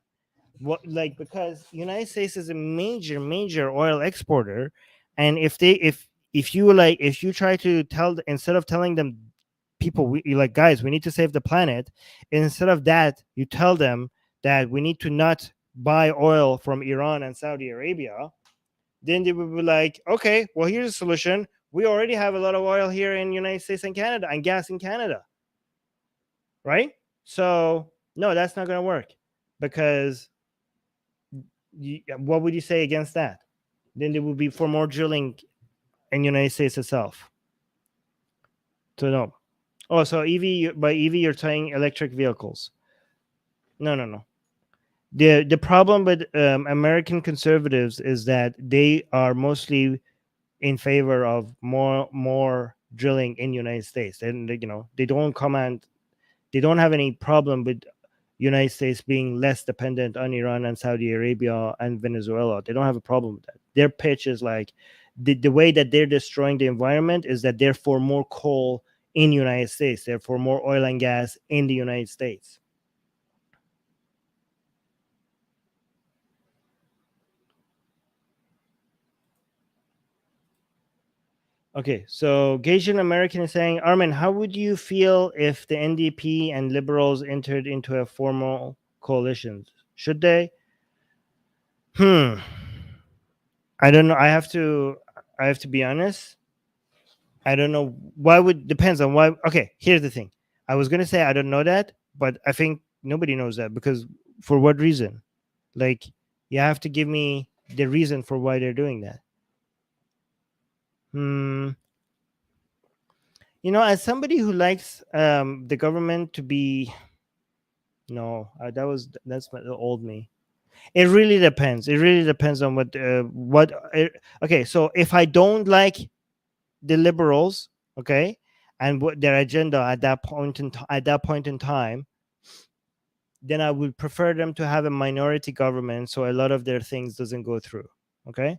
S1: Because United States is a major oil exporter. And if you try to instead of telling them, people, guys, we need to save the planet. Instead of that, you tell them that we need to not buy oil from Iran and Saudi Arabia. Then they will be like, okay, well, here's a solution. We already have a lot of oil here in the United States and Canada, and gas in Canada. Right? So, no, that's not going to work. Because what would you say against that? Then there would be for more drilling in the United States itself. So, no. Oh, so by EV, you're saying electric vehicles. No. The problem with American conservatives is that they are mostly in favor of more drilling in the United States. And, they don't have any problem with United States being less dependent on Iran and Saudi Arabia and Venezuela. They don't have a problem with that. Their pitch is like the way that they're destroying the environment is that they're for more coal in the United States, therefore more oil and gas in the United States. Okay, so Gasian American is saying, Armin, how would you feel if the NDP and liberals entered into a formal coalition? Should they? I don't know. I have to be honest. I don't know. Why would depends on why. Okay, here's the thing. I was gonna say I don't know that, but I think nobody knows that because for what reason? Like, you have to give me the reason for why they're doing that. As somebody who likes the government to be, no, that's the old me. It really depends. It really depends on what. Okay, so if I don't like the liberals, okay, and what their agenda at that point in time, then I would prefer them to have a minority government, so a lot of their things doesn't go through. Okay.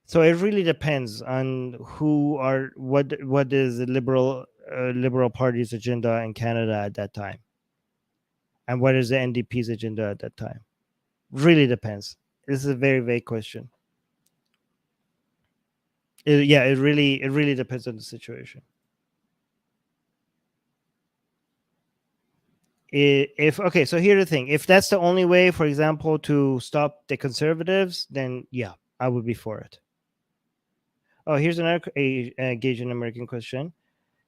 S1: So it really depends on what is the liberal party's agenda in Canada at that time, and what is the NDP's agenda at that time. Really depends. This is a very vague question. It really depends on the situation. Okay, so here's the thing: if that's the only way, for example, to stop the conservatives, then yeah, I would be for it. Oh, here's another Asian American question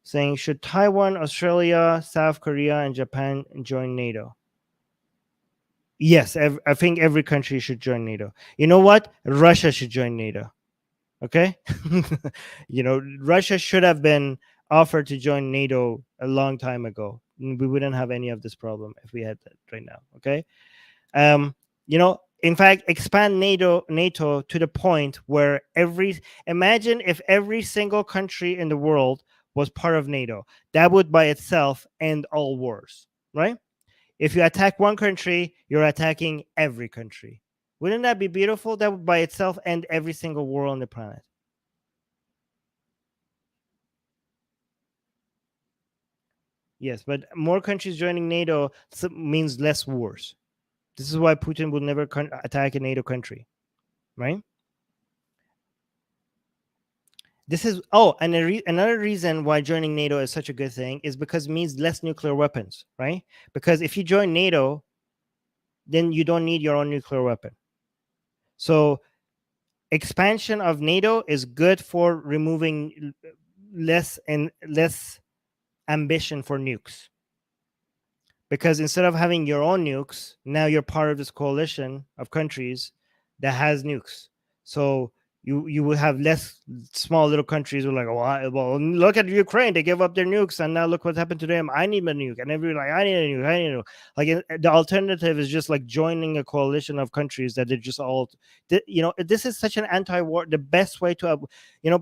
S1: saying, should Taiwan, Australia, South Korea, and Japan join NATO? Yes, I think every country should join NATO. You know what? Russia should join NATO. Okay? Russia should have been offered to join NATO a long time ago. We wouldn't have any of this problem if we had that right now. Okay? In fact, expand NATO to the point where imagine if every single country in the world was part of NATO. That would by itself end all wars, right? If you attack one country, you're attacking every country. Wouldn't that be beautiful? That would by itself end every single war on the planet. Yes, but more countries joining NATO means less wars. This is why Putin will never attack a NATO country, right? This is another reason why joining NATO is such a good thing is because it means less nuclear weapons, right? Because if you join NATO, then you don't need your own nuclear weapon. So expansion of NATO is good for removing less ambition for nukes. Because instead of having your own nukes, now you're part of this coalition of countries that has nukes. So you will have less small little countries who are like, well, look at Ukraine. They gave up their nukes, and now look what happened to them. I need a nuke. And everybody's like, I need a nuke. I need a nuke. Like, the alternative is just like joining a coalition of countries that they're just all, this is such an anti-war. The best way to,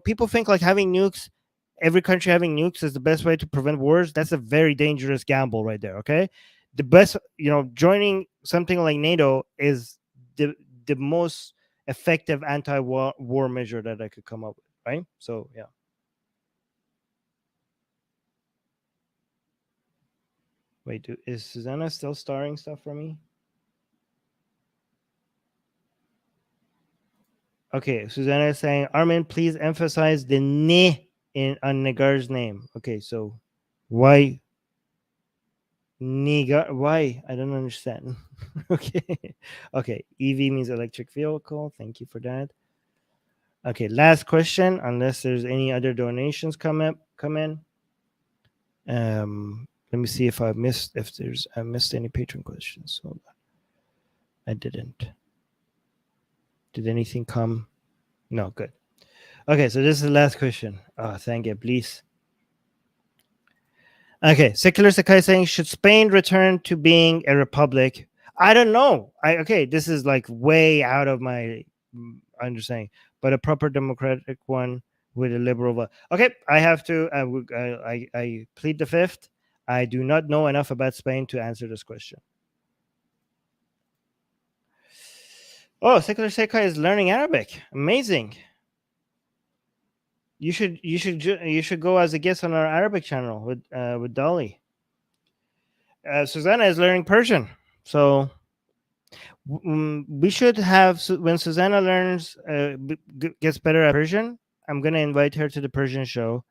S1: people think like having nukes, every country having nukes is the best way to prevent wars. That's a very dangerous gamble right there. Okay. The best, joining something like NATO is the most effective anti-war measure that I could come up with. Right. So, yeah. Wait, is Susanna still starring stuff for me? Okay. Susanna is saying, Armin, please emphasize the ne on Nagar's name. Okay, so why Nagar? Why? I don't understand. Okay. EV means electric vehicle. Thank you for that. Okay, last question, unless there's any other donations come in. Let me see if I missed any patron questions. Hold on. I didn't. Did anything come? No, good. Okay, so this is the last question. Oh, thank you, please. Okay, Secular Sakai saying, should Spain return to being a republic? I don't know. This is like way out of my understanding, but a proper democratic one with a liberal vote. Okay, I have to. I plead the fifth. I do not know enough about Spain to answer this question. Oh, Secular Sakai is learning Arabic. Amazing. You should go as a guest on our Arabic channel with Dolly. Susanna is learning Persian, so we should have, when Susanna learns gets better at Persian, I'm gonna invite her to the Persian show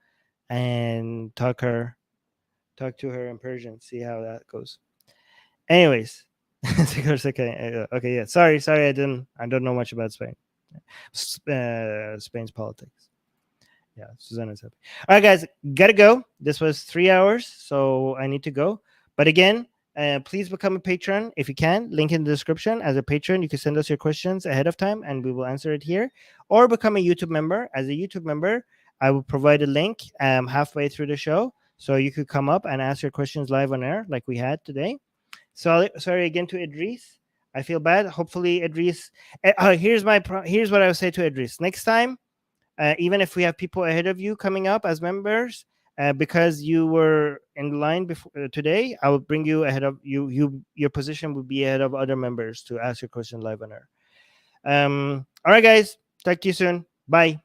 S1: and talk to her in Persian. See how that goes. Anyways, okay, yeah. Sorry, I don't know much about Spain. Spain's politics. Yeah, Susanna's happy. All right, guys, gotta go. This was 3 hours, so I need to go. But again, please become a patron if you can. Link in the description. As a patron, you can send us your questions ahead of time, and we will answer it here. Or become a YouTube member. As a YouTube member, I will provide a link halfway through the show, so you could come up and ask your questions live on air, like we had today. So sorry again to Idris. I feel bad. Hopefully, Idris. Here's what I would say to Idris. Next time, even if we have people ahead of you coming up as members, because you were in line before today, I will bring you ahead of you. Your position would be ahead of other members to ask your question live on air. All right, guys. Talk to you soon. Bye.